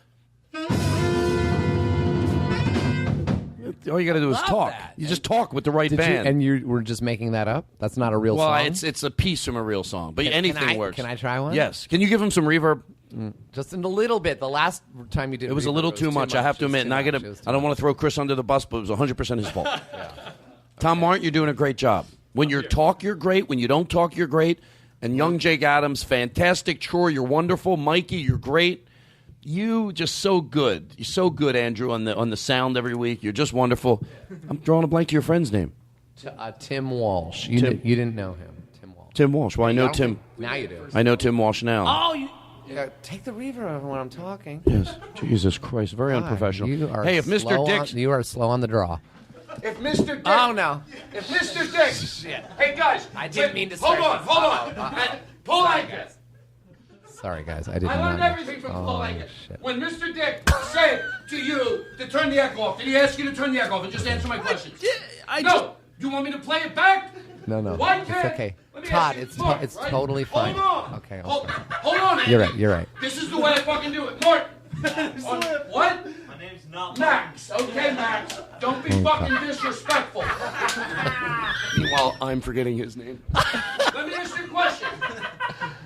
Speaker 11: All you got to do is talk. You just talk with the right band.
Speaker 17: You were just making that up? That's not a real song?
Speaker 11: Well, it's a piece from a real song, but anything works.
Speaker 17: Can I try one?
Speaker 11: Yes. Can you give him some reverb?
Speaker 17: Just in a little bit. The last time you did
Speaker 11: it was a little too much. I have to admit. And I don't want to throw Chris under the bus, but it was 100% his fault. Yeah. Tom Martin, you're doing a great job. When you talk, you're great. When you don't talk, you're great. And young Jake Adams, fantastic. Troy, you're wonderful. Mikey, you're great. You just so good. You're so good, Andrew, on the sound every week. You're just wonderful. I'm drawing a blank to your friend's name.
Speaker 17: Tim Walsh. You didn't know him. Tim Walsh.
Speaker 11: Tim Walsh. Well, I know Tim.
Speaker 17: Now you do.
Speaker 11: I know Tim Walsh now.
Speaker 17: Oh, take the reverb when I'm talking.
Speaker 11: Yes. Jesus Christ. Very unprofessional. Hey, if Mr. Dick...
Speaker 17: You are slow on the draw.
Speaker 5: If Mr. Dick...
Speaker 17: Oh, no.
Speaker 5: If Mr. Dick...
Speaker 17: Shit.
Speaker 5: Hey, guys.
Speaker 17: I didn't mean to
Speaker 5: Hold
Speaker 17: start
Speaker 5: on.
Speaker 17: this.
Speaker 5: And pull like
Speaker 17: Sorry, guys. I didn't
Speaker 5: I learned
Speaker 17: know.
Speaker 5: everything from Paul Anka.
Speaker 17: Shit.
Speaker 5: When Mr. Dick said to you to turn the echo off, did he ask you to turn the echo off? And just answer my question. No. Do you want me to play it back?
Speaker 17: No.
Speaker 5: Why
Speaker 17: It's
Speaker 5: can't...
Speaker 17: okay.
Speaker 5: Let me
Speaker 17: Todd,
Speaker 5: ask you,
Speaker 17: it's
Speaker 5: Mark,
Speaker 17: it's
Speaker 5: right?
Speaker 17: totally fine.
Speaker 5: Hold on.
Speaker 17: Okay.
Speaker 5: Hold on, Andy.
Speaker 17: You're right.
Speaker 5: This is the way I fucking do it. Mark. What?
Speaker 15: My name's not
Speaker 5: Max. Okay, Max. Don't be fucking disrespectful.
Speaker 11: Meanwhile, I'm forgetting his name.
Speaker 5: Let me ask you a question.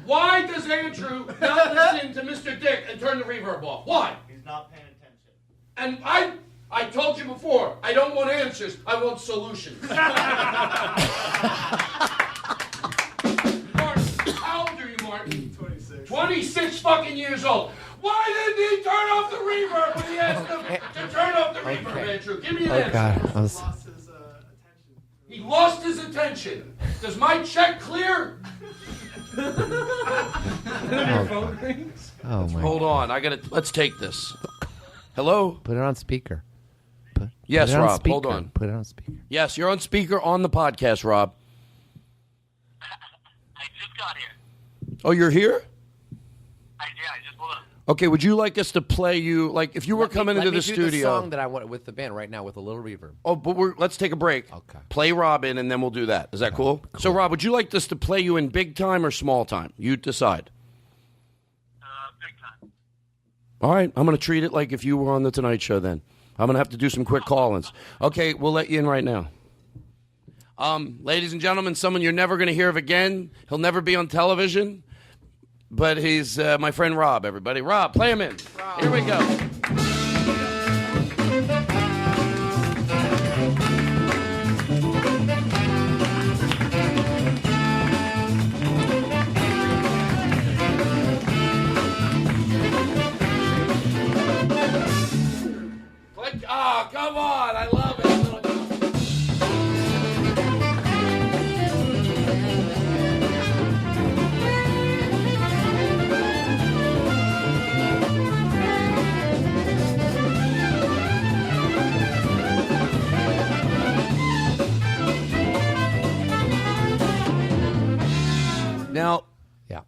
Speaker 5: Why does Andrew not listen to Mr. Dick and turn the reverb off? Why?
Speaker 15: He's not paying attention.
Speaker 5: And I I told you before, I don't want answers, I want solutions. Martin, how old are you, Martin? 26. 26 fucking years old. Why didn't he turn off the reverb when he asked him to turn off the reverb, Andrew? Give me an answer. He lost his attention. Does my check clear?
Speaker 17: Oh, oh my!
Speaker 11: Hold on, let's take this. Hello.
Speaker 17: Put it on speaker.
Speaker 11: Yes,
Speaker 17: put it on
Speaker 11: Rob.
Speaker 17: speaker.
Speaker 11: Hold on.
Speaker 17: Put it on speaker.
Speaker 11: Yes, you're on speaker on the podcast, Rob.
Speaker 4: I just got here.
Speaker 11: Oh, you're here?
Speaker 4: I just pulled up.
Speaker 11: Okay, would you like us to play you, like, if you were coming into the
Speaker 17: do
Speaker 11: studio?
Speaker 17: the song that I want with the band right now with a little reverb.
Speaker 11: Oh, but let's take a break. Okay. Play Rob in, and then we'll do that. Is that cool? So, Rob, would you like us to play you in big time or small time? You decide.
Speaker 4: Big time.
Speaker 11: All right, I'm going to treat it like if you were on the Tonight Show then. I'm going to have to do some quick call-ins. Okay, we'll let you in right now. Ladies and gentlemen, someone you're never going to hear of again. He'll never be on television. But he's my friend Rob, everybody. Rob, play him in. Rob. Here we go. Oh, come on. I love it. Now,
Speaker 17: yeah,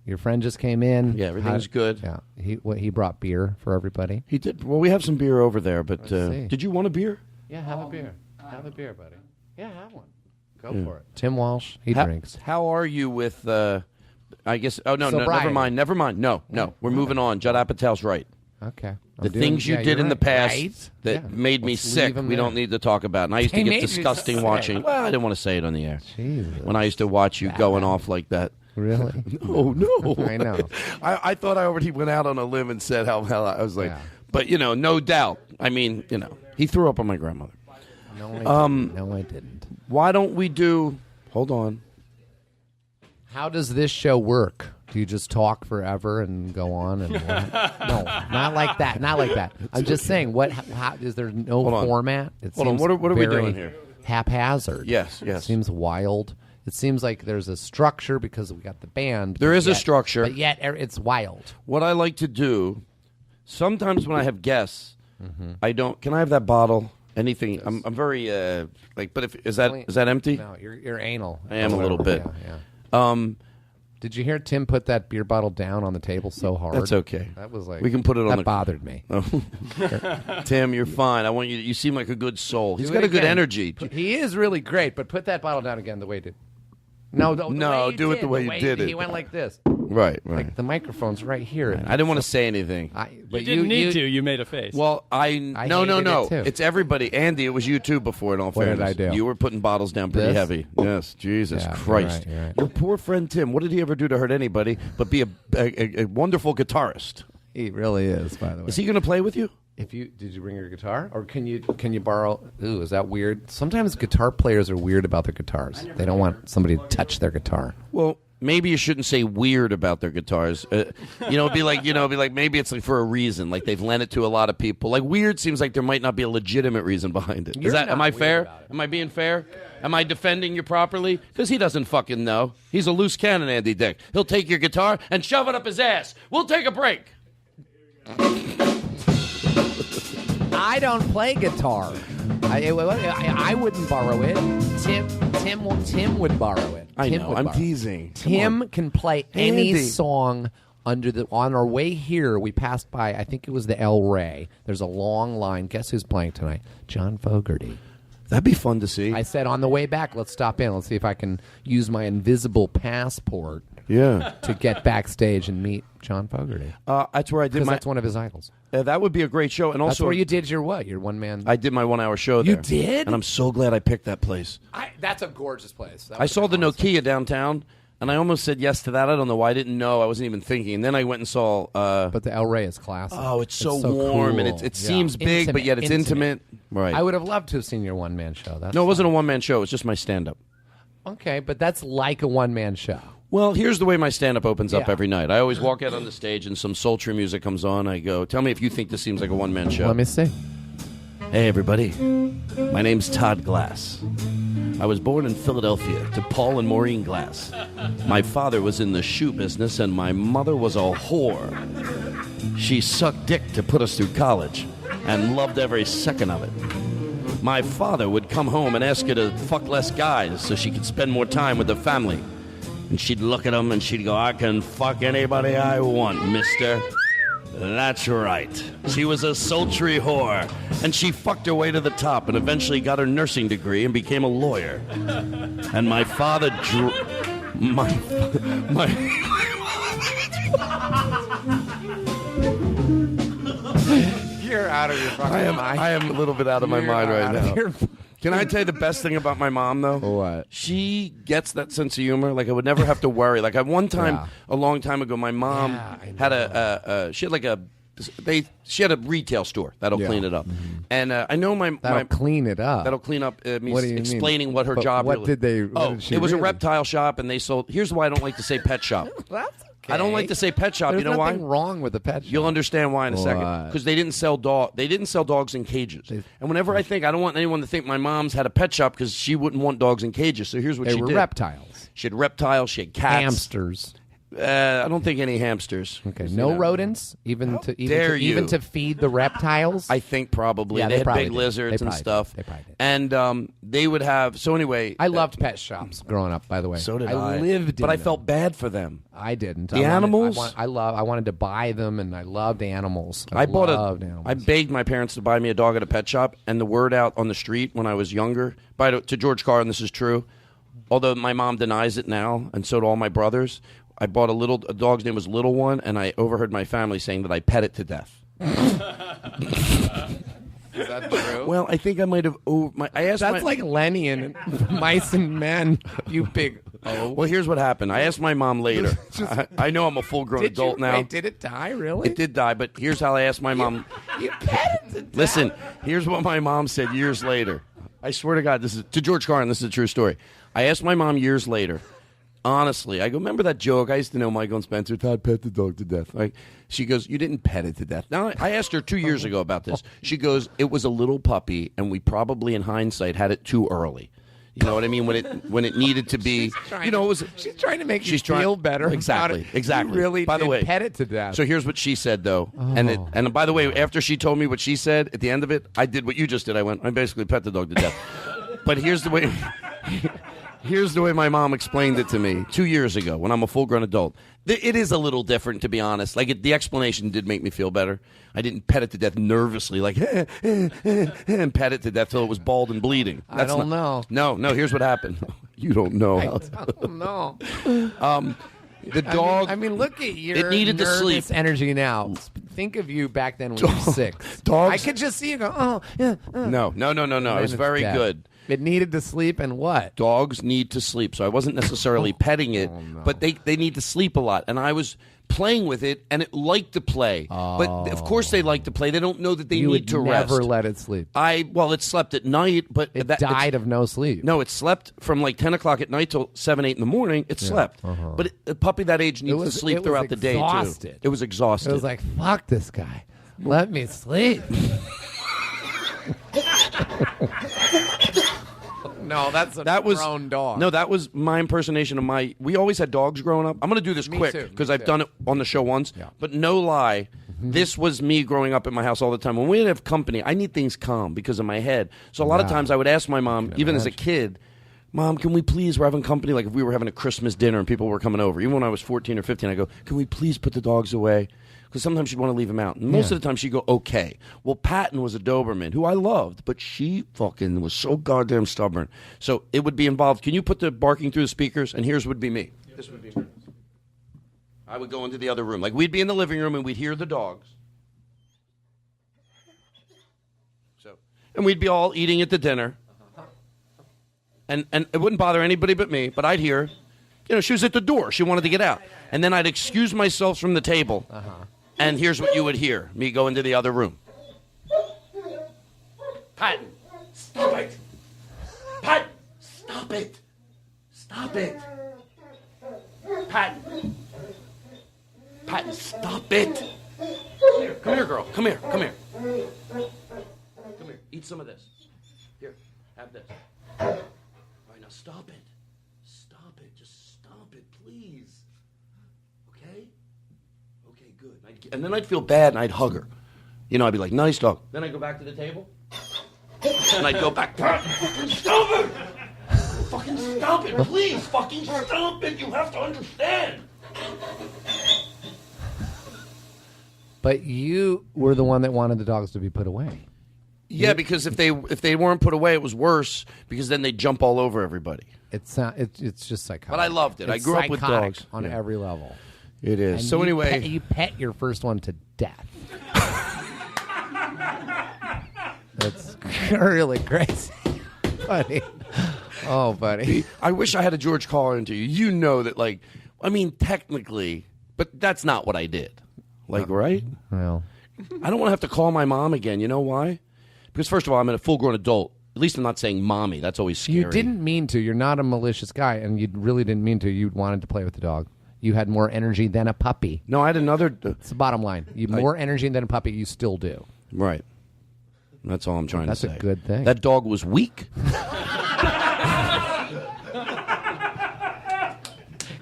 Speaker 17: your friend just came in.
Speaker 11: Yeah, everything's good.
Speaker 17: Yeah, he brought beer for everybody.
Speaker 11: He did. Well, we have some beer over there, but did you want a beer?
Speaker 17: Yeah, have a beer. Have a beer, buddy. Yeah, have one. Go for it. Tim Walsh, he drinks.
Speaker 11: How are you with? I guess. Oh no,
Speaker 17: Sobriety.
Speaker 11: never mind. No, we're moving on. Judd Apatow's right.
Speaker 17: Okay.
Speaker 11: The things you did in the past that made me sick, we don't need to talk about. And I used to get disgusting watching. Well, I didn't want to say it on the air.
Speaker 17: Jesus.
Speaker 11: When I used to watch you going off like that.
Speaker 17: Really?
Speaker 11: No.
Speaker 17: I know.
Speaker 11: I thought I already went out on a limb and said how hell I was like. But no doubt. I mean, he threw up on my grandmother.
Speaker 17: No, I didn't.
Speaker 11: Why don't we do? Hold on.
Speaker 17: How does this show work? Do you just talk forever and go on? And no, not like that. Not like that. I'm just saying. How, is there no format?
Speaker 11: Hold on. What are we doing here?
Speaker 17: Haphazard.
Speaker 11: Yes.
Speaker 17: It seems wild. It seems like there's a structure because we got the band.
Speaker 11: There is a structure,
Speaker 17: but yet it's wild.
Speaker 11: What I like to do, sometimes when I have guests, I don't. Can I have that bottle? Anything? Yes. I'm very But is that empty?
Speaker 17: No, you're anal.
Speaker 11: I am a little bit.
Speaker 17: Yeah. Did you hear Tim put that beer bottle down on the table so hard?
Speaker 11: That's okay.
Speaker 17: That was like
Speaker 11: we can put it on.
Speaker 17: That bothered me.
Speaker 11: Oh. Tim, you're fine. I want you. You seem like a good soul. He's got a good energy.
Speaker 17: He is really great. But put that bottle down again the way it did. No,
Speaker 11: do it the way you did it.
Speaker 17: He went like this.
Speaker 11: Right.
Speaker 17: Like the microphone's right here.
Speaker 11: Right. I didn't want to say anything.
Speaker 13: But you didn't need to. You made a face.
Speaker 11: Well, no. It's everybody. Andy, it was you too before. In all fairness,
Speaker 17: what did I do?
Speaker 11: You were putting bottles down pretty heavy. Yes, Jesus Christ.
Speaker 17: You're right.
Speaker 11: Your poor friend Tim. What did he ever do to hurt anybody but be a wonderful guitarist?
Speaker 17: He really is. By the way,
Speaker 11: is he going to play with you?
Speaker 17: Did you bring your guitar, or can you borrow? Ooh, is that weird? Sometimes guitar players are weird about their guitars. They don't want somebody to touch their guitar.
Speaker 11: Well, maybe you shouldn't say weird about their guitars. It'd be like maybe it's like for a reason. Like they've lent it to a lot of people. Like weird seems like there might not be a legitimate reason behind it. Am I fair? Am I being fair? Am I defending you properly? Because he doesn't fucking know. He's a loose cannon, Andy Dick. He'll take your guitar and shove it up his ass. We'll take a break.
Speaker 17: I don't play guitar. I wouldn't borrow it. Tim would borrow it.
Speaker 11: I know. I'm teasing.
Speaker 17: Tim can play any song on our way here. We passed by. I think it was the El Rey. There's a long line. Guess who's playing tonight? John Fogerty.
Speaker 11: That'd be fun to see.
Speaker 17: I said on the way back, let's stop in. Let's see if I can use my invisible passport.
Speaker 11: Yeah.
Speaker 17: To get backstage and meet John Fogerty.
Speaker 11: That's where I did
Speaker 17: that's one of his idols.
Speaker 11: That would be a great show. And also,
Speaker 17: that's where you did your what? Your one man.
Speaker 11: I did my 1 hour show there.
Speaker 17: You did?
Speaker 11: And I'm so glad I picked that place.
Speaker 17: That's a gorgeous place.
Speaker 11: I saw the Nokia downtown. And I almost said yes to that. I don't know why. I didn't know. I wasn't even thinking. And then I went and saw.
Speaker 17: But the El Rey is classic.
Speaker 11: Oh, it's so warm,
Speaker 17: cool.
Speaker 11: and it seems big, but yet it's intimate. Right.
Speaker 17: I would have loved to have seen your one-man show.
Speaker 11: No, it wasn't a one-man show. It was just my stand-up.
Speaker 17: Okay, but that's like a one-man show.
Speaker 11: Well, here's the way my stand-up opens up
Speaker 17: Yeah.
Speaker 11: every night. I always walk out on the stage, and some sultry music comes on. I go, tell me if you think this seems like a one-man show.
Speaker 17: Let me see.
Speaker 11: Hey, everybody. My name's Todd Glass. I was born in Philadelphia to Paul and Maureen Glass. My father was in the shoe business, and my mother was a whore. She sucked dick to put us through college and loved every second of it. My father would come home and ask her to fuck less guys so she could spend more time with the family. And she'd look at him and she'd go, I can fuck anybody I want, mister. That's right. She was a sultry whore, and she fucked her way to the top and eventually got her nursing degree and became a lawyer. And my father
Speaker 17: You're out of your fucking mind.
Speaker 11: I am a little bit out of my mind right now. Can I tell you the best thing about my mom, though?
Speaker 17: What?
Speaker 11: She gets that sense of humor. Like, I would never have to worry. Like, one time, a long time ago, my mom had she had a retail store that'll clean it up. And I know
Speaker 17: That'll clean it up.
Speaker 11: That'll clean up means
Speaker 17: What do you mean?
Speaker 11: explaining what her
Speaker 17: But
Speaker 11: job
Speaker 17: what
Speaker 11: really.
Speaker 17: did they- what did she
Speaker 11: it was a
Speaker 17: really?
Speaker 11: reptile shop, and they sold. Here's why I don't like to say pet shop. I don't like to say pet shop.
Speaker 17: There's
Speaker 11: you know why?
Speaker 17: nothing wrong with the pet shop.
Speaker 11: You'll understand why in a second.
Speaker 17: Why?
Speaker 11: Because they didn't sell dogs in cages. And whenever I don't want anyone to think my mom's had a pet shop because she wouldn't want dogs in cages. So here's what
Speaker 17: They
Speaker 11: she
Speaker 17: were
Speaker 11: did.
Speaker 17: reptiles.
Speaker 11: She had reptiles. She had cats.
Speaker 17: Hamsters.
Speaker 11: I don't think any hamsters.
Speaker 17: Okay, no rodents, even to feed the reptiles.
Speaker 11: I think probably
Speaker 17: Yeah,
Speaker 11: they
Speaker 17: they
Speaker 11: had
Speaker 17: probably
Speaker 11: big
Speaker 17: did.
Speaker 11: lizards
Speaker 17: They
Speaker 11: and
Speaker 17: probably
Speaker 11: stuff.
Speaker 17: did. They probably did.
Speaker 11: And they would have. So anyway,
Speaker 17: I loved pet shops growing up. By the way,
Speaker 11: So did I.
Speaker 17: I lived,
Speaker 11: but
Speaker 17: in
Speaker 11: I
Speaker 17: them.
Speaker 11: felt bad for them.
Speaker 17: I didn't.
Speaker 11: The animals?
Speaker 17: I wanted to buy them, and I loved animals.
Speaker 11: I
Speaker 17: loved animals.
Speaker 11: I begged my parents to buy me a dog at a pet shop, and the word out on the street when I was younger. To George Carlin, this is true. Although my mom denies it now, and so do all my brothers. I bought a dog's name was Little One, and I overheard my family saying that I pet it to death.
Speaker 17: Is that true?
Speaker 11: Well, I think I might have. I asked.
Speaker 17: That's like Lenny and Mice and Men. You big.
Speaker 11: Well, here's what happened. I asked my mom later. I know I'm a full-grown adult now.
Speaker 17: Wait, did it die? Really?
Speaker 11: It did die, but here's how I asked my mom.
Speaker 17: You pet it to death.
Speaker 11: Listen, here's what my mom said years later. I swear to God, this is to George Carlin. This is a true story. I asked my mom years later. Honestly, I go, remember that joke? I used to know Michael and Spencer. Todd pet the dog to death. She goes, you didn't pet it to death. Now, I asked her 2 years ago about this. She goes, it was a little puppy, and we probably, in hindsight, had it too early. You know what I mean? When it needed to be,
Speaker 17: She's trying to make you feel better.
Speaker 11: Exactly, exactly.
Speaker 17: You really
Speaker 11: by the
Speaker 17: did
Speaker 11: way,
Speaker 17: pet it to death.
Speaker 11: So here's what she said, though, and by the way, after she told me what she said, at the end of it, I did what you just did. I went, I basically pet the dog to death. But here's the way. Here's the way my mom explained it to me 2 years ago when I'm a full-grown adult. It is a little different, to be honest. The explanation did make me feel better. I didn't pet it to death nervously, and pet it to death till it was bald and bleeding.
Speaker 17: I don't know.
Speaker 11: No, here's what happened. You don't know.
Speaker 17: I don't know.
Speaker 11: The dog.
Speaker 17: I mean, look at your
Speaker 11: it needed to sleep.
Speaker 17: energy now. Think of you back then when you were 6.
Speaker 11: Dogs.
Speaker 17: I could just see you go, oh, yeah.
Speaker 11: No. It was very good.
Speaker 17: It needed to sleep, and what?
Speaker 11: Dogs need to sleep. So I wasn't necessarily petting it, but they need to sleep a lot. And I was playing with it, and it liked to play. But of course they like to play. They don't know that they need to rest.
Speaker 17: You would never let it sleep.
Speaker 11: It slept at night, but
Speaker 17: it died of no sleep.
Speaker 11: No, it slept from like 10 o'clock at night till 7, 8 in the morning. It slept. But a puppy that age needs to sleep throughout the day, too. It was exhausted.
Speaker 17: It was like, fuck this guy. Let me sleep. No, that's a grown dog.
Speaker 11: No, that was my impersonation of my. We always had dogs growing up. I'm going to do this quick because I've done it on the show once. Yeah. But no lie, this was me growing up in my house all the time. When we didn't have company, I need things calm because of my head. So a lot of times I would ask my mom, even as a kid, Mom, can we please, we're having company, like if we were having a Christmas dinner and people were coming over, even when I was 14 or 15, I go, can we please put the dogs away? Because sometimes she'd want to leave them out. And most of the time she'd go, okay. Well, Patton was a Doberman, who I loved, but she fucking was so goddamn stubborn. So it would be involved. Can you put the barking through the speakers? And here's would be me. This would be me. I would go into the other room. Like we'd be in the living room and we'd hear the dogs. And we'd be all eating at the dinner. And it wouldn't bother anybody but me, but I'd hear, she was at the door. She wanted to get out. And then I'd excuse myself from the table. And here's what you would hear. Me go into the other room. Patton, stop it. Patton, stop it. Stop it. Patton. Patton, stop it. Come here, girl. Come here. Come here. Come here. Eat some of this. Here, have this. All right, now stop it. Stop it. Just stop it, please. Okay? Okay, good. And then I'd feel bad and I'd hug her. I'd be like, nice dog. Then I'd go back to the table. And I'd go back. Fucking stop it! Fucking stop it, please! Fucking stop it! You have to understand!
Speaker 17: But you were the one that wanted the dogs to be put away.
Speaker 11: Yeah, because if they weren't put away, it was worse because then they'd jump all over everybody.
Speaker 17: It's just psychotic.
Speaker 11: But I loved it.
Speaker 17: It's
Speaker 11: I grew up with dogs
Speaker 17: on every level.
Speaker 11: It is.
Speaker 17: And
Speaker 11: So anyway,
Speaker 17: you pet your first one to death. That's really crazy, buddy. Oh, buddy.
Speaker 11: I wish I had a George Carlin interview. You know that, technically, but that's not what I did. Right?
Speaker 17: Well,
Speaker 11: I don't want to have to call my mom again. You know why? Because first of all, I'm a full-grown adult. At least I'm not saying mommy. That's always scary.
Speaker 17: You didn't mean to. You're not a malicious guy, and you really didn't mean to. You wanted to play with the dog. You had more energy than a puppy.
Speaker 11: No, I had another.
Speaker 17: It's the bottom line. You have more energy than a puppy. You still do.
Speaker 11: Right. That's all I'm trying to say.
Speaker 17: That's a good thing.
Speaker 11: That dog was weak.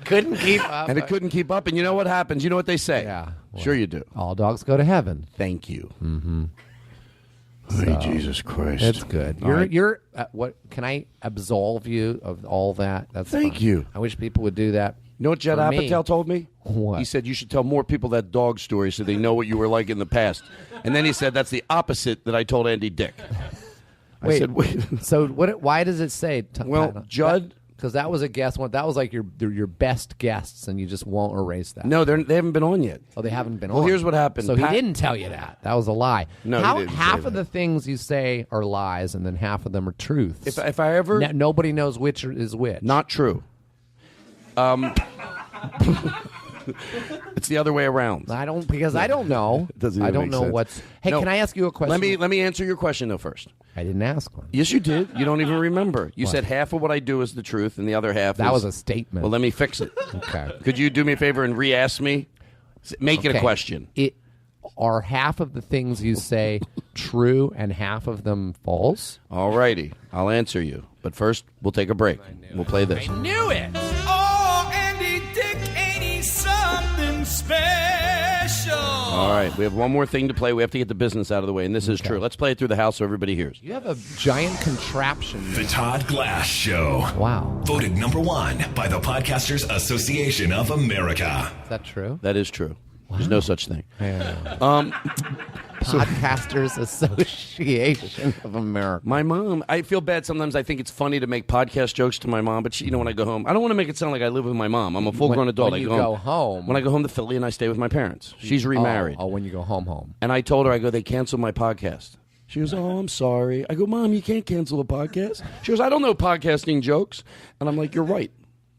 Speaker 17: Couldn't keep up.
Speaker 11: And it couldn't keep up. And you know what happens? You know what they say?
Speaker 17: Yeah. Well,
Speaker 11: sure you do.
Speaker 17: All dogs go to heaven.
Speaker 11: Thank you.
Speaker 17: Mm-hmm.
Speaker 11: Hey, Jesus Christ.
Speaker 17: It's good. You're what? Can I absolve you of all that? That's
Speaker 11: Thank
Speaker 17: fine.
Speaker 11: you.
Speaker 17: I wish people would do that.
Speaker 11: You know what Judd
Speaker 17: for me.
Speaker 11: Apatow told me?
Speaker 17: What?
Speaker 11: He said you should tell more people that dog story so they know what you were like in the past. And then he said that's the opposite that I told Andy Dick. I said, wait.
Speaker 17: So what? Why does it say?
Speaker 11: Well, Judd,
Speaker 17: because that was a guest one. That was like your best guests, and you just won't erase that.
Speaker 11: No, they haven't been on yet.
Speaker 17: Oh, they haven't been on.
Speaker 11: Well, here's what happened.
Speaker 17: So he didn't tell you that. That was a lie.
Speaker 11: No, he didn't
Speaker 17: half
Speaker 11: say
Speaker 17: of
Speaker 11: that.
Speaker 17: the things you say are lies, and then half of them are truths.
Speaker 11: If I ever...
Speaker 17: nobody knows which is which.
Speaker 11: Not true. It's the other way around.
Speaker 17: I don't know.
Speaker 11: Doesn't
Speaker 17: I
Speaker 11: even
Speaker 17: don't
Speaker 11: make
Speaker 17: know
Speaker 11: sense.
Speaker 17: what's. Hey,
Speaker 11: No.
Speaker 17: can I ask you a question?
Speaker 11: Let me answer your question though first.
Speaker 17: I didn't ask one.
Speaker 11: Yes, you did. You don't even remember. You
Speaker 17: What?
Speaker 11: said half of what I do is the truth, and the other half.
Speaker 17: That
Speaker 11: is...
Speaker 17: was a statement.
Speaker 11: Well, let me fix it.
Speaker 17: Okay.
Speaker 11: Could you do me a favor and re-ask me? Make it a
Speaker 17: Okay.
Speaker 11: question.
Speaker 17: Are half of the things you say true and half of them false?
Speaker 11: All righty. I'll answer you. But first, we'll take a break. We'll play this.
Speaker 14: Knew it! Oh, Andy Dick, ain't he something special?
Speaker 11: All right. We have one more thing to play. We have to get the business out of the way, and this is true. Let's play it through the house so everybody hears.
Speaker 17: You have a giant contraption.
Speaker 18: The Todd Glass Show.
Speaker 17: Wow.
Speaker 18: Voted #1 by the Podcasters Association of America.
Speaker 17: Is that true?
Speaker 11: That is true. There's no such thing.
Speaker 17: Podcasters Association of America.
Speaker 11: My mom, I feel bad sometimes. I think it's funny to make podcast jokes to my mom, but when I go home, I don't want to make it sound like I live with my mom. I'm a full-grown adult.
Speaker 17: When you
Speaker 11: I
Speaker 17: go home.
Speaker 11: When I go home to Philly and I stay with my parents. She's remarried.
Speaker 17: Oh, when you go home.
Speaker 11: And I told her, they canceled my podcast. She goes, oh, I'm sorry. I go, Mom, you can't cancel a podcast. She goes, I don't know podcasting jokes. And I'm like, you're right.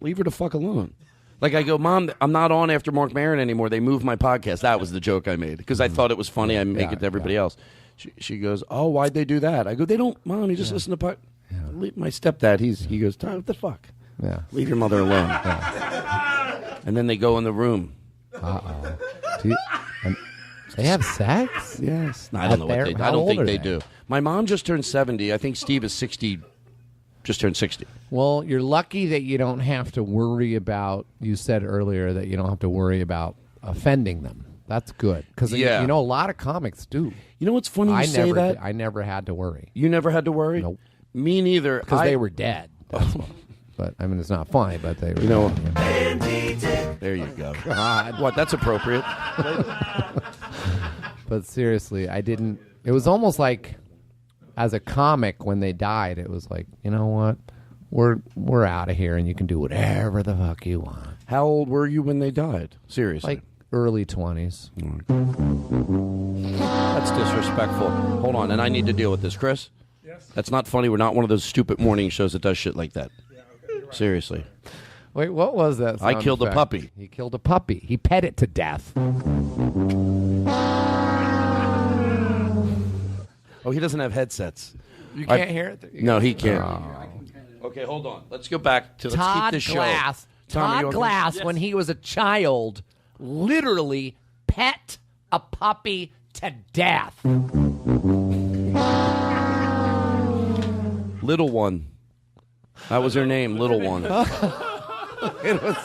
Speaker 11: Leave her the fuck alone. Like, I go, Mom, I'm not on After Mark Maron anymore. They moved my podcast. That was the joke I made because I thought it was funny. I make it to everybody else. She goes, oh, why'd they do that? I go, they don't, Mom, you just listen to podcast. My stepdad, he goes, Todd, what the fuck?
Speaker 17: Yeah.
Speaker 11: Leave your mother alone. And then they go in the room.
Speaker 17: Uh-oh. They have sex?
Speaker 11: Yes. No, I don't know what they do. I don't think they do. My mom just turned 70. I think Steve is 60. Just turned 60.
Speaker 17: Well, you're lucky that you don't have to worry about, you said earlier that you don't have to worry about offending them. That's good. Because,
Speaker 11: Yeah.
Speaker 17: a lot of comics do.
Speaker 11: You know what's funny you say that?
Speaker 17: I never had to worry.
Speaker 11: You never had to worry?
Speaker 17: Nope.
Speaker 11: Me neither.
Speaker 17: Because they were dead. That's why. But, I mean, it's not funny, but they were
Speaker 11: There you go. God. What, that's appropriate.
Speaker 17: But seriously, it was almost like, as a comic, when they died, it was like, you know what? We're out of here, and you can do whatever the fuck you want.
Speaker 11: How old were you when they died? Seriously.
Speaker 17: Like early 20s.
Speaker 11: That's disrespectful. Hold on, and I need to deal with this. Chris?
Speaker 10: Yes?
Speaker 11: That's not funny. We're not one of those stupid morning shows that does shit like that. Seriously.
Speaker 17: Wait, what was that?
Speaker 11: I
Speaker 17: sound
Speaker 11: killed a
Speaker 17: effect?
Speaker 11: puppy.
Speaker 17: He killed a puppy. He pet it to death.
Speaker 11: Oh, he doesn't have headsets.
Speaker 17: You can't hear it?
Speaker 11: No, he can't. Okay, hold on. Let's go back to let's keep
Speaker 17: Todd
Speaker 11: this show.
Speaker 17: Glass.
Speaker 11: Tom, are you
Speaker 17: Todd
Speaker 11: okay?
Speaker 17: Glass, when he was a child, literally pet a puppy to death.
Speaker 11: Little One. That was her name, Little One.
Speaker 17: It was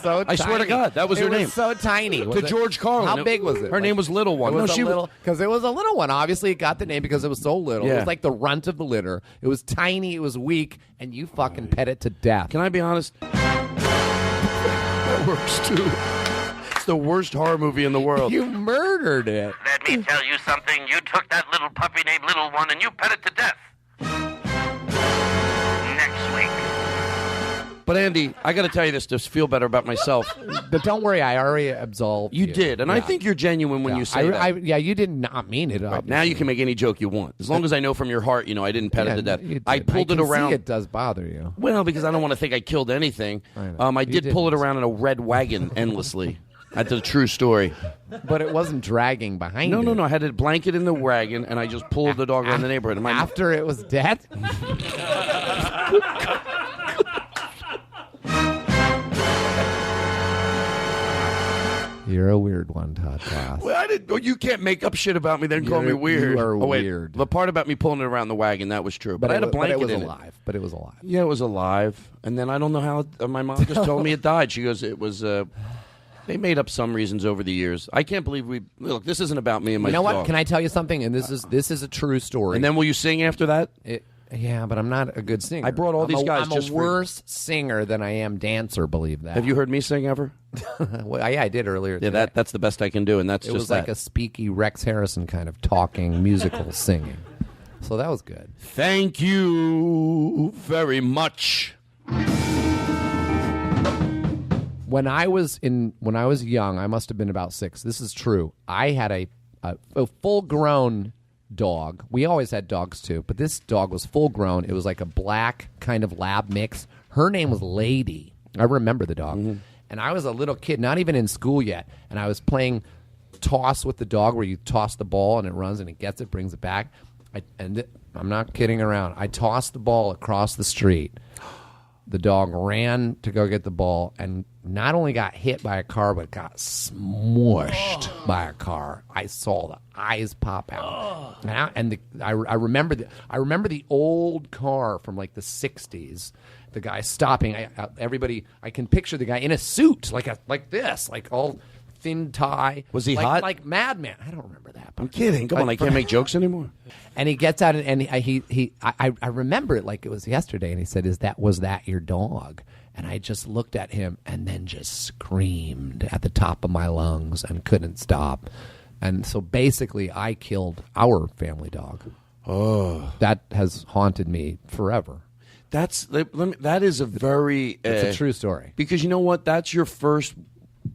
Speaker 17: so tiny.
Speaker 11: I swear to God, that was her
Speaker 17: It
Speaker 11: name.
Speaker 17: was so tiny.
Speaker 11: To George Carlin.
Speaker 17: How big was it?
Speaker 11: Her name was Little One.
Speaker 17: It was
Speaker 11: No, she was.
Speaker 17: because it was a little one. Obviously, it got the name because it was so little. It
Speaker 11: Yeah.
Speaker 17: was like the runt of the litter. It was tiny. It was weak, and you fucking pet it to death.
Speaker 11: Can I be honest? That works too. It's the worst horror movie in the world.
Speaker 17: You murdered it.
Speaker 4: Let me tell you something. You took that little puppy named Little One and you pet it to death. Next week.
Speaker 11: But Andy, I got to tell you this to feel better about myself.
Speaker 17: But don't worry, I already absolved you.
Speaker 11: You did, and I
Speaker 17: Yeah.
Speaker 11: think you're genuine when you say that.
Speaker 17: Yeah, you did not mean it.
Speaker 11: Right, now you can make any joke you want, as long as I know from your heart, I didn't pet it to death.
Speaker 17: You did.
Speaker 11: I pulled
Speaker 17: can
Speaker 11: it around.
Speaker 17: See it does bother you.
Speaker 11: Well, because I don't want to think I killed anything. I
Speaker 17: You
Speaker 11: did pull it
Speaker 17: didn't.
Speaker 11: around in a red wagon endlessly. That's a true story.
Speaker 17: But it wasn't dragging behind
Speaker 11: No,
Speaker 17: it.
Speaker 11: no. I had a blanket in the wagon, and I just pulled the dog around the neighborhood. And
Speaker 17: After it was dead? You're a weird one, Todd Glass.
Speaker 11: Well, I didn't. You can't make up shit about me, then call me
Speaker 17: You're-
Speaker 11: weird.
Speaker 17: you are
Speaker 11: oh, wait,
Speaker 17: weird.
Speaker 11: The part about me pulling it around the wagon, that was true. But I had a blanket
Speaker 17: it was
Speaker 11: in
Speaker 17: alive. But it was alive.
Speaker 11: Yeah, it was alive. And then I don't know how my mom just told me it died. She goes, it was. They made up some reasons over the years. I can't believe we look. This isn't about me and my.
Speaker 17: You know what?
Speaker 11: dog.
Speaker 17: Can I tell you something? And this is a true story.
Speaker 11: And then will you sing after that?
Speaker 17: Yeah, but I'm not a good singer.
Speaker 11: I brought all these guys
Speaker 17: I'm
Speaker 11: just
Speaker 17: a
Speaker 11: for-
Speaker 17: worse singer than I am dancer. Believe that.
Speaker 11: Have you heard me sing ever?
Speaker 17: Well, yeah, I did earlier.
Speaker 11: Yeah,
Speaker 17: today.
Speaker 11: that's the best I can do, and that's
Speaker 17: It
Speaker 11: just
Speaker 17: was like
Speaker 11: that.
Speaker 17: a speaky Rex Harrison kind of talking musical singing. So that was good.
Speaker 11: Thank you very much.
Speaker 17: When I was young, I must have been about 6. This is true. I had a full-grown dog. We always had dogs too, but this dog was full-grown. It was like a black kind of lab mix. Her name was Lady. I remember the dog.
Speaker 11: Mm-hmm.
Speaker 17: And I was a little kid, not even in school yet, and I was playing toss with the dog where you toss the ball and it runs and it gets it, brings it back. I'm not kidding around. I tossed the ball across the street. The dog ran to go get the ball and not only got hit by a car, but got smushed by a car. I saw the eyes pop out. I remember the old car from like the 60s. The guy stopping. I can picture the guy in a suit, like this, like all thin tie.
Speaker 11: Was he
Speaker 17: like,
Speaker 11: hot?
Speaker 17: Like Madman. I don't remember that.
Speaker 11: I'm kidding. Come on, I can't make jokes anymore.
Speaker 17: And he gets out and I remember it like it was yesterday. And he said, was that your dog?" And I just looked at him and then just screamed at the top of my lungs and couldn't stop. And so basically, I killed our family dog.
Speaker 11: Oh,
Speaker 17: that has haunted me forever.
Speaker 11: That is a very.
Speaker 17: It's a true story.
Speaker 11: Because you know what? That's your first.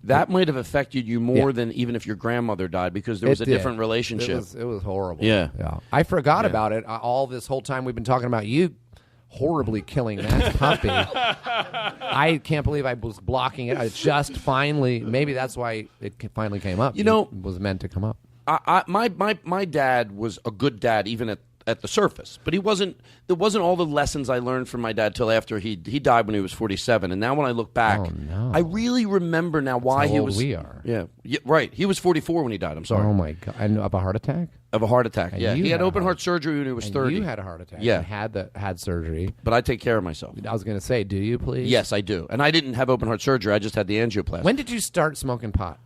Speaker 11: That might have affected you more
Speaker 17: Yeah.
Speaker 11: than even if your grandmother died, because there was
Speaker 17: It
Speaker 11: a
Speaker 17: did.
Speaker 11: different relationship.
Speaker 17: It was horrible.
Speaker 11: Yeah.
Speaker 17: I forgot
Speaker 11: Yeah.
Speaker 17: about it all this whole time we've been talking about you horribly killing that puppy. I can't believe I was blocking it. I just finally, maybe that's why it finally came up.
Speaker 11: You know-
Speaker 17: It was meant to come up.
Speaker 11: My dad was a good dad even at the surface, but he wasn't. There wasn't all the lessons I learned from my dad till after he died when he was 47. And now when I look back, I really remember now why
Speaker 17: how
Speaker 11: he
Speaker 17: old
Speaker 11: was.
Speaker 17: we are.
Speaker 11: Yeah, right. He was 44 when he died. I'm sorry.
Speaker 17: Oh my god! And of a heart attack?
Speaker 11: Of a heart attack.
Speaker 17: And
Speaker 11: Yeah,
Speaker 17: you
Speaker 11: he had
Speaker 17: a
Speaker 11: open heart surgery when he was
Speaker 17: and
Speaker 11: 30.
Speaker 17: You had a heart attack.
Speaker 11: Yeah,
Speaker 17: and had surgery.
Speaker 11: But I take care of myself.
Speaker 17: I was going to say, do you please?
Speaker 11: Yes, I do. And I didn't have open heart surgery. I just had the angioplasty.
Speaker 17: When did you start smoking pot?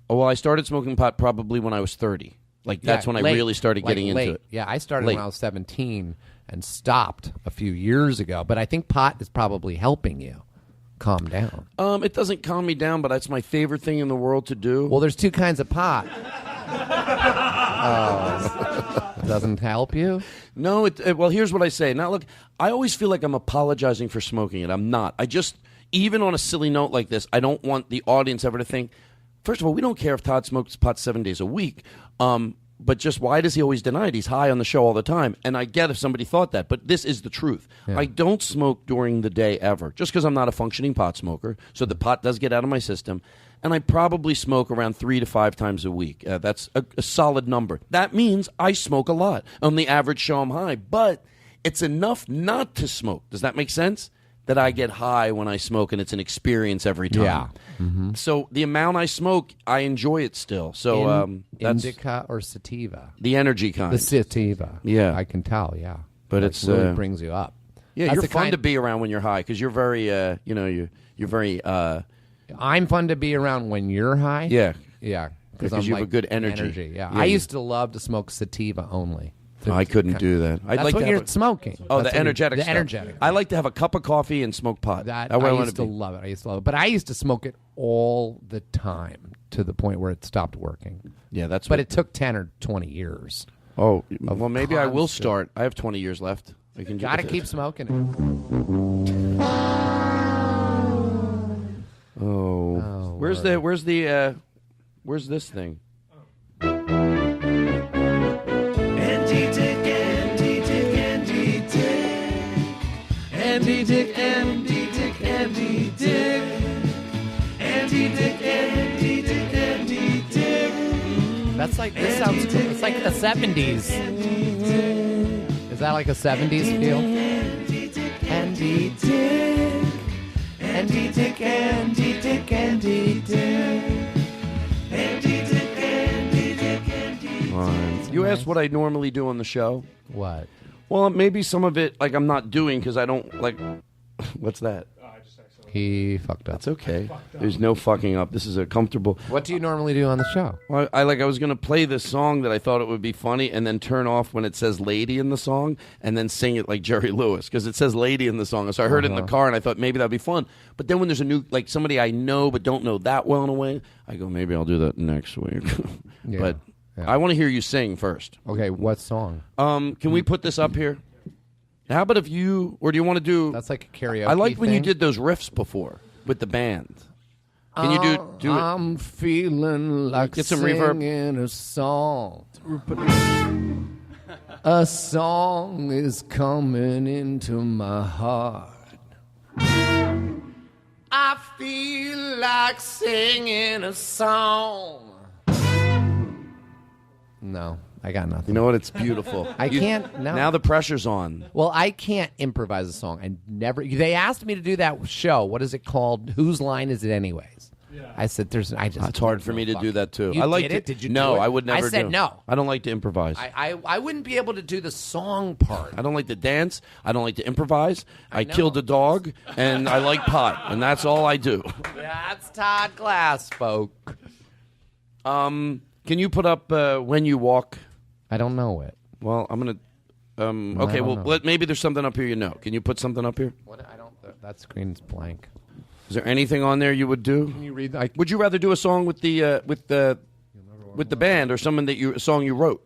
Speaker 11: Oh, well, I started smoking pot probably when I was 30. Like, that's when I really started getting into it.
Speaker 17: Yeah, I started
Speaker 11: Late.
Speaker 17: when I was 17 and stopped a few years ago. But I think pot is probably helping you calm down.
Speaker 11: It doesn't calm me down, but that's my favorite thing in the world to do.
Speaker 17: Well, there's two kinds of pot. Doesn't help you?
Speaker 11: No, well, here's what I say. Now, look, I always feel like I'm apologizing for smoking it. I'm not. I just, even on a silly note like this, I don't want the audience ever to think, first of all, we don't care if Todd smokes pot 7 days a week. But just why does he always deny it? He's high on the show all the time. And I get if somebody thought that, but this is the truth.
Speaker 17: Yeah.
Speaker 11: I don't smoke during the day ever, just because I'm not a functioning pot smoker. So the pot does get out of my system. And I probably smoke around 3 to 5 times a week. That's a solid number. That means I smoke a lot. On the average show, I'm high. But it's enough not to smoke. Does that make sense? That I get high when I smoke, and it's an experience every time.
Speaker 17: Yeah. Mm-hmm.
Speaker 11: So the amount I smoke, I enjoy it still. So that's
Speaker 17: indica or sativa?
Speaker 11: The energy kind.
Speaker 17: The sativa.
Speaker 11: Yeah.
Speaker 17: I can tell, yeah.
Speaker 11: But
Speaker 17: Like,
Speaker 11: it's
Speaker 17: really brings you up.
Speaker 11: Yeah,
Speaker 17: That's
Speaker 11: you're
Speaker 17: the
Speaker 11: fun
Speaker 17: kind-
Speaker 11: to be around when you're high because you're very, you're very.
Speaker 17: I'm fun to be around when you're high.
Speaker 11: Yeah.
Speaker 17: Yeah.
Speaker 11: Because
Speaker 17: I'm
Speaker 11: you have
Speaker 17: like
Speaker 11: a good energy.
Speaker 17: Yeah.
Speaker 11: Yeah,
Speaker 17: I
Speaker 11: you-
Speaker 17: used to love to smoke sativa only.
Speaker 11: I couldn't do that. I'd
Speaker 17: That's
Speaker 11: like
Speaker 17: what
Speaker 11: to
Speaker 17: you're
Speaker 11: have
Speaker 17: smoking.
Speaker 11: Oh,
Speaker 17: That's
Speaker 11: the
Speaker 17: what
Speaker 11: energetic
Speaker 17: the
Speaker 11: stuff.
Speaker 17: energetic.
Speaker 11: I like to have a cup of coffee and smoke pot.
Speaker 17: That
Speaker 11: That way
Speaker 17: I
Speaker 11: wanna
Speaker 17: used to
Speaker 11: be.
Speaker 17: love it. I used to love it. But I used to smoke it all the time to the point where it stopped working.
Speaker 11: Yeah, that's
Speaker 17: But
Speaker 11: what-
Speaker 17: it took 10 or 20 years.
Speaker 11: Oh, well, maybe I will
Speaker 17: constant-
Speaker 11: start. I have 20 years left. I can
Speaker 17: Gotta
Speaker 11: get
Speaker 17: keep smoking it.
Speaker 11: Oh, where's this thing?
Speaker 14: Andy Dick, Andy Dick, Andy Dick. Andy Dick, Andy Dick, Andy Dick. Andy Dick, Andy Dick, Andy Dick.
Speaker 17: That's like, this sounds, it's like the 70s. Is that like a 70s feel?
Speaker 14: Andy Dick,
Speaker 17: Andy Dick. Andy Dick, Andy Dick, Andy Dick.
Speaker 14: Andy Dick, Andy Dick, Andy.
Speaker 11: Fine. You asked what I normally do on the show.
Speaker 17: What?
Speaker 11: Well, maybe some of it, like I'm not doing because I don't like. What's that?
Speaker 17: He fucked up.
Speaker 11: That's okay. There's no fucking up. This is a comfortable.
Speaker 17: What do you normally do on the show?
Speaker 11: Well, I was going to play this song that I thought it would be funny, and then turn off when it says "lady" in the song, and then sing it like Jerry Lewis because it says "lady" in the song. So I heard it in the car, and I thought maybe that'd be fun. But then when there's a new, like somebody I know but don't know that well in a way, I go maybe I'll do that next week.
Speaker 17: Yeah.
Speaker 11: But
Speaker 17: Yeah.
Speaker 11: I want to hear you sing first.
Speaker 17: Okay, what song?
Speaker 11: Can we put this up here? How about if you, or do you want to do?
Speaker 17: That's like a karaoke
Speaker 11: I liked when you
Speaker 17: thing?
Speaker 11: did those riffs before with the band. Can you do it?
Speaker 17: I'm feeling like
Speaker 11: Get some reverb.
Speaker 17: singing a song. A song is coming into my heart. I feel like singing a song. No, I got nothing.
Speaker 11: You know what? It's beautiful.
Speaker 17: I can't. No.
Speaker 11: Now the pressure's on.
Speaker 17: Well, I can't improvise a song. I never. They asked me to do that show. What is it called? Whose line is it, anyways? Yeah. I said, "There's." I just.
Speaker 11: It's hard for me to do that too.
Speaker 17: You
Speaker 11: I like
Speaker 17: did it? Did you?
Speaker 11: No,
Speaker 17: do it?
Speaker 11: I would never.
Speaker 17: I said
Speaker 11: do.
Speaker 17: no.
Speaker 11: I don't like to improvise.
Speaker 17: I wouldn't be able to do the song part.
Speaker 11: I don't like to dance. I don't like to improvise. I killed a dog, and I like pot, and that's all I do.
Speaker 17: That's Todd Glass, folk.
Speaker 11: Can you put up "When You Walk"?
Speaker 17: I don't know it.
Speaker 11: Well, I'm gonna.
Speaker 17: I
Speaker 11: Okay,
Speaker 17: don't
Speaker 11: well,
Speaker 17: know.
Speaker 11: maybe there's something up here you know. Can you put something up here?
Speaker 17: What? I don't. That screen's blank.
Speaker 11: Is there anything on there you would do?
Speaker 17: Can you read?
Speaker 11: Would you rather do a song with the band or someone that a song you wrote?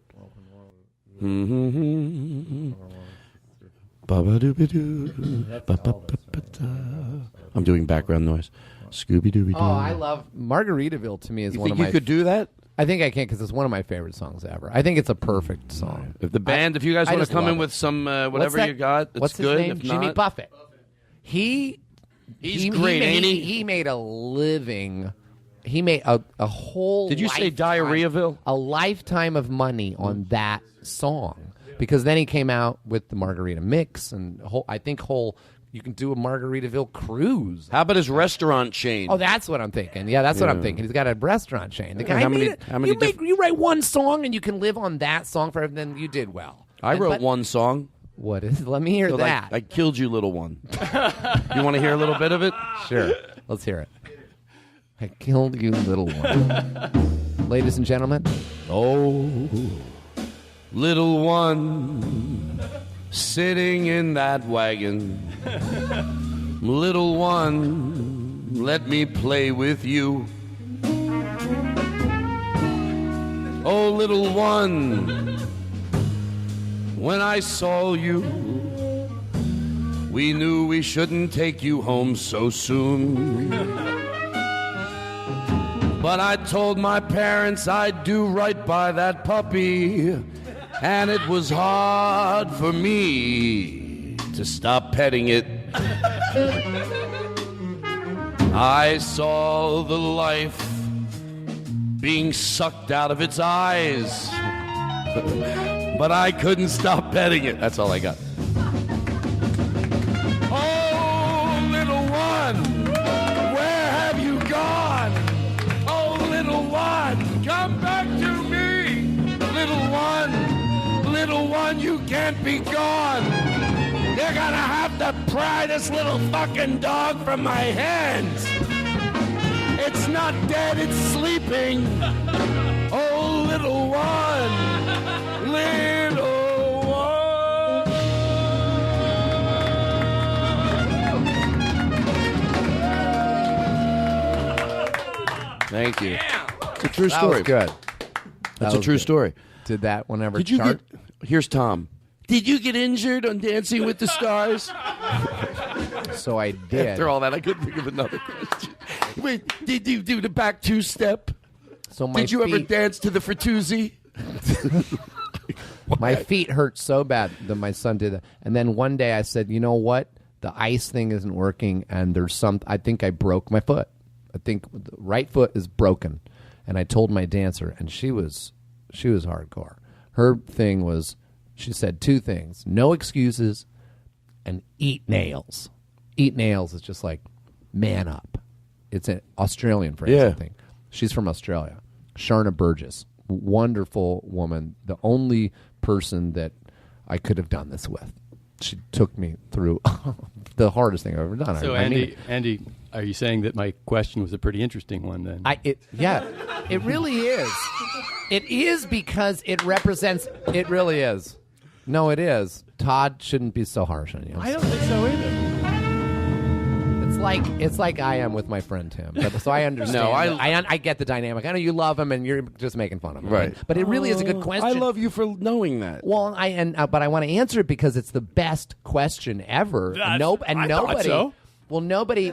Speaker 11: I'm doing background noise. Scooby Dooby Doo.
Speaker 17: Oh, I love Margaritaville. To me, is
Speaker 11: You
Speaker 17: one
Speaker 11: think
Speaker 17: of my.
Speaker 11: you could do that?
Speaker 17: I think I can because it's one of my favorite songs ever. I think it's a perfect song.
Speaker 11: If the band, if you guys
Speaker 17: I
Speaker 11: want
Speaker 17: just
Speaker 11: to come
Speaker 17: love
Speaker 11: in
Speaker 17: it.
Speaker 11: with some
Speaker 17: What's
Speaker 11: whatever
Speaker 17: that-
Speaker 11: you got, that's
Speaker 17: what's his
Speaker 11: good.
Speaker 17: name?
Speaker 11: If
Speaker 17: Jimmy
Speaker 11: not,
Speaker 17: Buffett. He's
Speaker 11: great, ain't he?
Speaker 17: He made a living. He made a whole.
Speaker 11: Did you say
Speaker 17: lifetime-
Speaker 11: Diarrheaville?
Speaker 17: A lifetime of money on that song because then he came out with the Margarita Mix and you can do a Margaritaville cruise.
Speaker 11: How about his restaurant chain?
Speaker 17: Oh, that's what I'm thinking. Yeah, that's what I'm
Speaker 11: Yeah.
Speaker 17: thinking. He's got a restaurant chain. The
Speaker 11: Yeah,
Speaker 17: guy
Speaker 11: how
Speaker 17: made
Speaker 11: many-
Speaker 17: it.
Speaker 11: how many
Speaker 17: You write one song and you can live on that song forever. Then you did well.
Speaker 11: I
Speaker 17: And-
Speaker 11: wrote
Speaker 17: but-
Speaker 11: one song.
Speaker 17: What is? Let me hear
Speaker 11: So,
Speaker 17: that.
Speaker 11: I killed you, little one. You want to hear a little bit of it?
Speaker 17: Sure. Let's hear it. I killed you, little one. Ladies and gentlemen.
Speaker 11: Oh, little one, sitting in that wagon. Little one, let me play with you. Oh, little one, when I saw you, we knew we shouldn't take you home so soon. But I told my parents I'd do right by that puppy, and it was hard for me to stop petting it. I saw the life being sucked out of its eyes, but I couldn't stop petting it. That's all I got. Oh, little one, where have you gone? Oh, little one, come back to me. Little one, you can't be gone. You're gonna have to pry this little fucking dog from my hands. It's not dead, it's sleeping. Oh, little one, little one. Thank you. It's a true
Speaker 17: That
Speaker 11: story.
Speaker 17: was good.
Speaker 11: That's a true story.
Speaker 17: Did that one ever
Speaker 11: Did you
Speaker 17: chart?
Speaker 11: Here's Tom. Did you get injured on Dancing with the Stars?
Speaker 17: So I did.
Speaker 11: After all that, I couldn't think of another question. Wait, did you do the back two-step?
Speaker 17: So my
Speaker 11: did you ever
Speaker 17: feet-
Speaker 11: dance to the Fratuzzi?
Speaker 17: My feet hurt so bad that my son did that. And then one day I said, you know what? The ice thing isn't working, and I think I broke my foot. I think the right foot is broken. And I told my dancer, and she was hardcore. Her thing was, she said two things: no excuses, and eat nails. Eat nails is just like man up. It's an Australian phrase, I think. She's from Australia. Sharna Burgess, wonderful woman, the only person that I could have done this with. She took me through the hardest thing I've ever done.
Speaker 13: So,
Speaker 17: I mean,
Speaker 13: Andy, are you saying that my question was a pretty interesting one then?
Speaker 17: Yeah, it really is. It is because it represents. It really is. No, it is. Todd shouldn't be so harsh on you.
Speaker 13: I don't think so either.
Speaker 17: It's like I am with my friend Tim. So I understand.
Speaker 11: No,
Speaker 17: I get the dynamic. I know you love him, and you're just making fun of him.
Speaker 11: Right.
Speaker 17: But it really is a good question.
Speaker 11: I love you for knowing that.
Speaker 17: Well, but I want to answer it because it's the best question ever.
Speaker 13: I
Speaker 17: nobody.
Speaker 13: thought so.
Speaker 17: Well, nobody.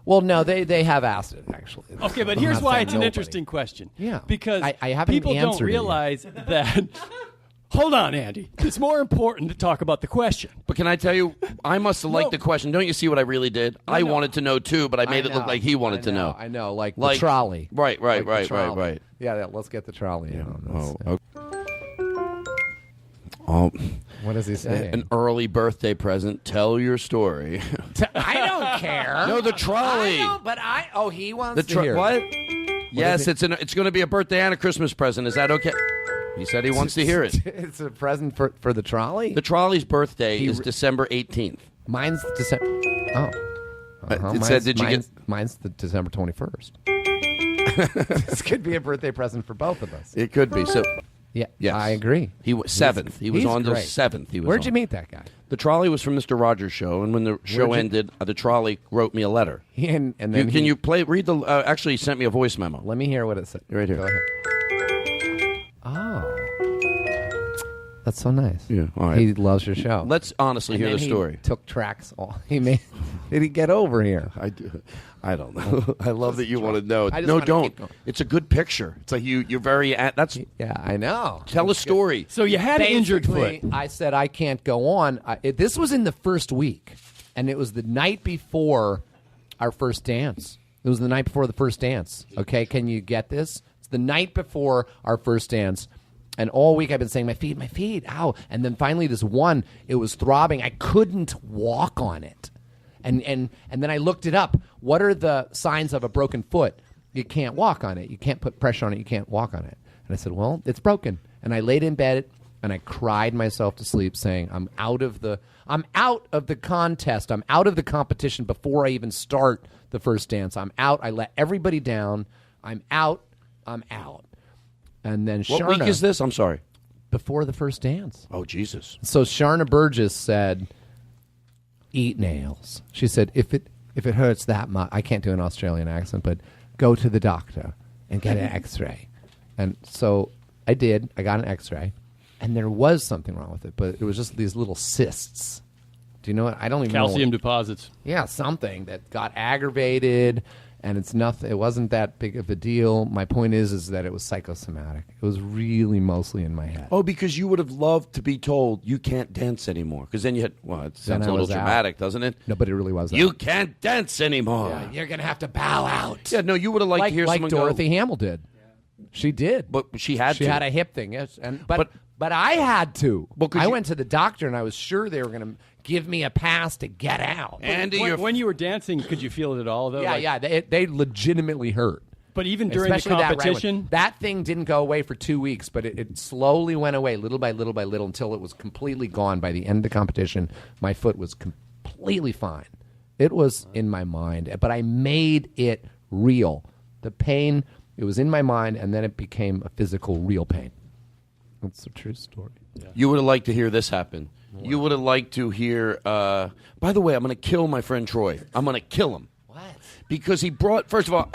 Speaker 17: Well, no, they have asked it actually.
Speaker 13: Okay, but
Speaker 17: I'm
Speaker 13: here's
Speaker 17: not
Speaker 13: why
Speaker 17: saying
Speaker 13: it's an
Speaker 17: nobody.
Speaker 13: interesting question.
Speaker 17: Yeah,
Speaker 13: because
Speaker 17: I haven't
Speaker 13: people don't
Speaker 17: answered it yet.
Speaker 13: realize that. Hold on, Andy. It's more important to talk about the question.
Speaker 11: But can I tell you, I must have liked the question. Don't you see what I really did? I wanted to know too, but I made it look like he wanted to know.
Speaker 17: I know, like the trolley.
Speaker 11: Right.
Speaker 17: Like the trolley. Yeah, let's get the trolley on.
Speaker 11: Oh,
Speaker 17: what does he say?
Speaker 11: An early birthday present. Tell your story.
Speaker 17: I don't care.
Speaker 11: No, the trolley.
Speaker 17: I know, but he wants to hear.
Speaker 11: What? Yes, it's going to be a birthday and a Christmas present. Is that okay? He said he wants to hear it.
Speaker 17: It's a present for the trolley?
Speaker 11: The trolley's birthday is December 18th.
Speaker 17: Mine's December. Oh.
Speaker 11: It said, did you get...
Speaker 17: Mine's the December 21st. This could be a birthday present for both of us.
Speaker 11: It could be. So,
Speaker 17: yeah,
Speaker 11: yes.
Speaker 17: I agree.
Speaker 11: He was 7th. He was
Speaker 17: he's
Speaker 11: on the
Speaker 17: great.
Speaker 11: 7th.
Speaker 17: Where'd you meet that guy?
Speaker 11: The trolley was from Mr. Rogers' show, and when the show ended, the trolley wrote me a letter.
Speaker 17: And then
Speaker 11: Can you read the... actually, he sent me a voice memo.
Speaker 17: Let me hear what it said.
Speaker 11: Right here.
Speaker 17: Go ahead. Oh. That's so nice.
Speaker 11: Yeah, all right.
Speaker 17: He loves your show.
Speaker 11: Let's honestly hear the story.
Speaker 17: He took tracks. Did he get over here?
Speaker 11: I do. I don't know. I love that you want to know.
Speaker 17: I just
Speaker 11: No,
Speaker 17: wanna
Speaker 11: don't.
Speaker 17: keep going.
Speaker 11: It's a good picture. It's like you're very. That's.
Speaker 17: Yeah, I know.
Speaker 11: Tell a story.
Speaker 13: So you had an injured foot.
Speaker 17: I said I can't go on. This was in the first week, and it was the night before our first dance. It was the night before the first dance. Okay, can you get this? It's the night before our first dance. And all week I've been saying, my feet, ow. And then finally this one, it was throbbing. I couldn't walk on it. And then I looked it up. What are the signs of a broken foot? You can't walk on it. You can't put pressure on it. You can't walk on it. And I said, well, it's broken. And I laid in bed and I cried myself to sleep saying, I'm out of the contest. I'm out of the competition before I even start the first dance. I'm out. I let everybody down. I'm out. And then
Speaker 11: What week is this? I'm sorry.
Speaker 17: Before the first dance.
Speaker 11: Oh, Jesus.
Speaker 17: So Sharna Burgess said, eat nails. She said, if it hurts that much, I can't do an Australian accent, but go to the doctor and get an x-ray. And so I did. I got an x-ray. And there was something wrong with it, but it was just these little cysts. Do you know what? I don't even know.
Speaker 13: Calcium deposits.
Speaker 17: Yeah, something that got aggravated. And it's nothing. It wasn't that big of a deal. My point is that it was psychosomatic. It was really mostly in my head.
Speaker 11: Oh, because you would have loved to be told you can't dance anymore. Because then you had, well, it sounds a little dramatic, doesn't it?
Speaker 17: No, but it really was.
Speaker 11: You can't dance anymore.
Speaker 17: Yeah, you're gonna have to bow out.
Speaker 11: Yeah, no, you would have liked to hear
Speaker 17: like
Speaker 11: someone
Speaker 17: Dorothy
Speaker 11: go.
Speaker 17: Hamill did. She did,
Speaker 11: but she had
Speaker 17: She
Speaker 11: to.
Speaker 17: had a hip thing, yes. But I had to.
Speaker 11: Well,
Speaker 17: I went to the doctor, and I was sure they were going to give me a pass to get out.
Speaker 13: When you were dancing, could you feel it at all, though?
Speaker 17: Yeah, they legitimately hurt.
Speaker 13: But even during the
Speaker 17: Especially
Speaker 13: competition?
Speaker 17: that thing didn't go away for 2 weeks, but it slowly went away, little by little by little, until it was completely gone. By the end of the competition, my foot was completely fine. It was in my mind, but I made it real. The pain, it was in my mind, and then it became a physical, real pain. That's a true story. Yeah.
Speaker 11: You would have liked to hear this happen. Wow. You would have liked to hear, by the way, I'm going to kill my friend Troy. I'm going to kill him.
Speaker 17: What?
Speaker 11: Because he brought, first of all,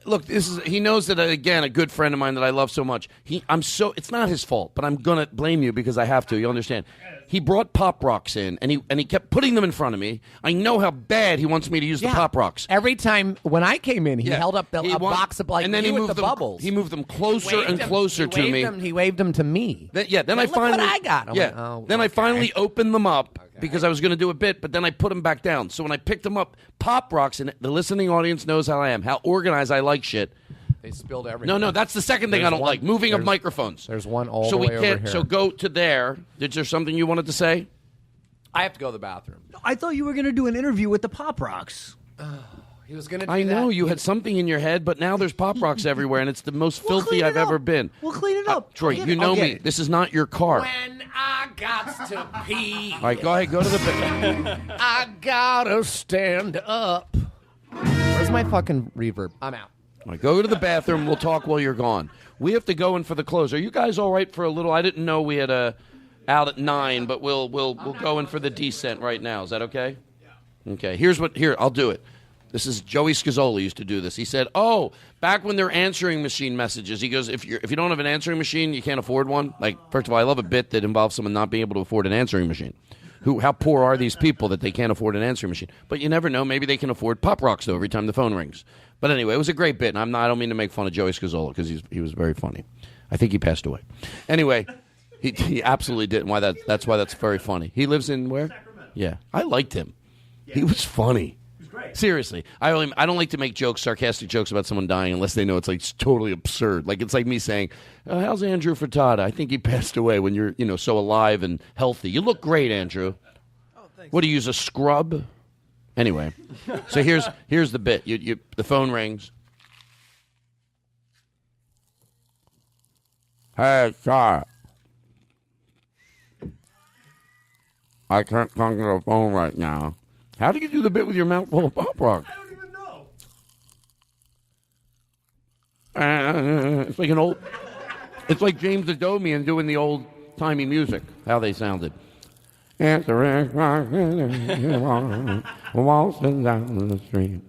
Speaker 11: look, he knows that, again, a good friend of mine that I love so much. It's not his fault, but I'm going to blame you because I have to. You understand? He brought Pop Rocks in, and he kept putting them in front of me. I know how bad he wants me to use the Pop Rocks.
Speaker 17: Every time when I came in, he held up a box of
Speaker 11: and then he moved
Speaker 17: the bubbles.
Speaker 11: He moved them closer and closer to me.
Speaker 17: He waved them to me.
Speaker 11: Then I
Speaker 17: look
Speaker 11: finally,
Speaker 17: what I got. I'm like,
Speaker 11: then I finally opened them up because I was going to do a bit, but then I put them back down. So when I picked them up, Pop Rocks, and the listening audience knows how I am, how organized I like shit.
Speaker 17: They spilled everything.
Speaker 11: No, that's the second thing I don't like. Moving of microphones.
Speaker 17: There's one all the way over here.
Speaker 11: So go to there. Is there something you wanted to say?
Speaker 17: I have to go to the bathroom.
Speaker 19: I thought you were going to do an interview with the Pop Rocks.
Speaker 17: He was going to do
Speaker 11: I know
Speaker 17: that.
Speaker 11: you had something in your head, but now there's Pop Rocks everywhere, and it's the most filthy I've ever been.
Speaker 19: We'll clean it up.
Speaker 11: Troy, you know me. This is not your car.
Speaker 17: When I got to pee.
Speaker 11: All right, go ahead. Go to the bed.
Speaker 17: I gotta stand up. Where's my fucking reverb? I'm out.
Speaker 11: All right, go to the bathroom. We'll talk while you're gone. We have to go in for the close. Are you guys all right for a little? I didn't know we had out at 9, but we'll go in for the descent right now. Is that okay? Yeah. Okay. Here, I'll do it. This is Joey Scazzoli used to do this. He said, back when they're answering machine messages, he goes, if you don't have an answering machine, you can't afford one. Like, first of all, I love a bit that involves someone not being able to afford an answering machine. How poor are these people that they can't afford an answering machine? But you never know. Maybe they can afford Pop Rocks, though, every time the phone rings. But anyway, it was a great bit, and I don't mean to make fun of Joey Scazzoli because he was very funny. I think he passed away. Anyway, he absolutely didn't. That's why that's very funny. He lives in where? Sacramento. Yeah, I liked him. Yeah. He was funny. He was great. Seriously, I don't like to make sarcastic jokes about someone dying unless they know it's like totally absurd. Like it's like me saying, "How's Andrew Furtado? I think he passed away." When you're so alive and healthy, you look great, Andrew. Oh, thanks. What do you use, a scrub? Anyway, so here's the bit. The phone rings. Hey, sir. I can't talk to the phone right now. How do you do the bit with your mouth full of Pop Rock?
Speaker 19: I don't even
Speaker 11: know. It's like it's like James Adomian doing the old timey music. How they sounded. Answering waltzing down the street.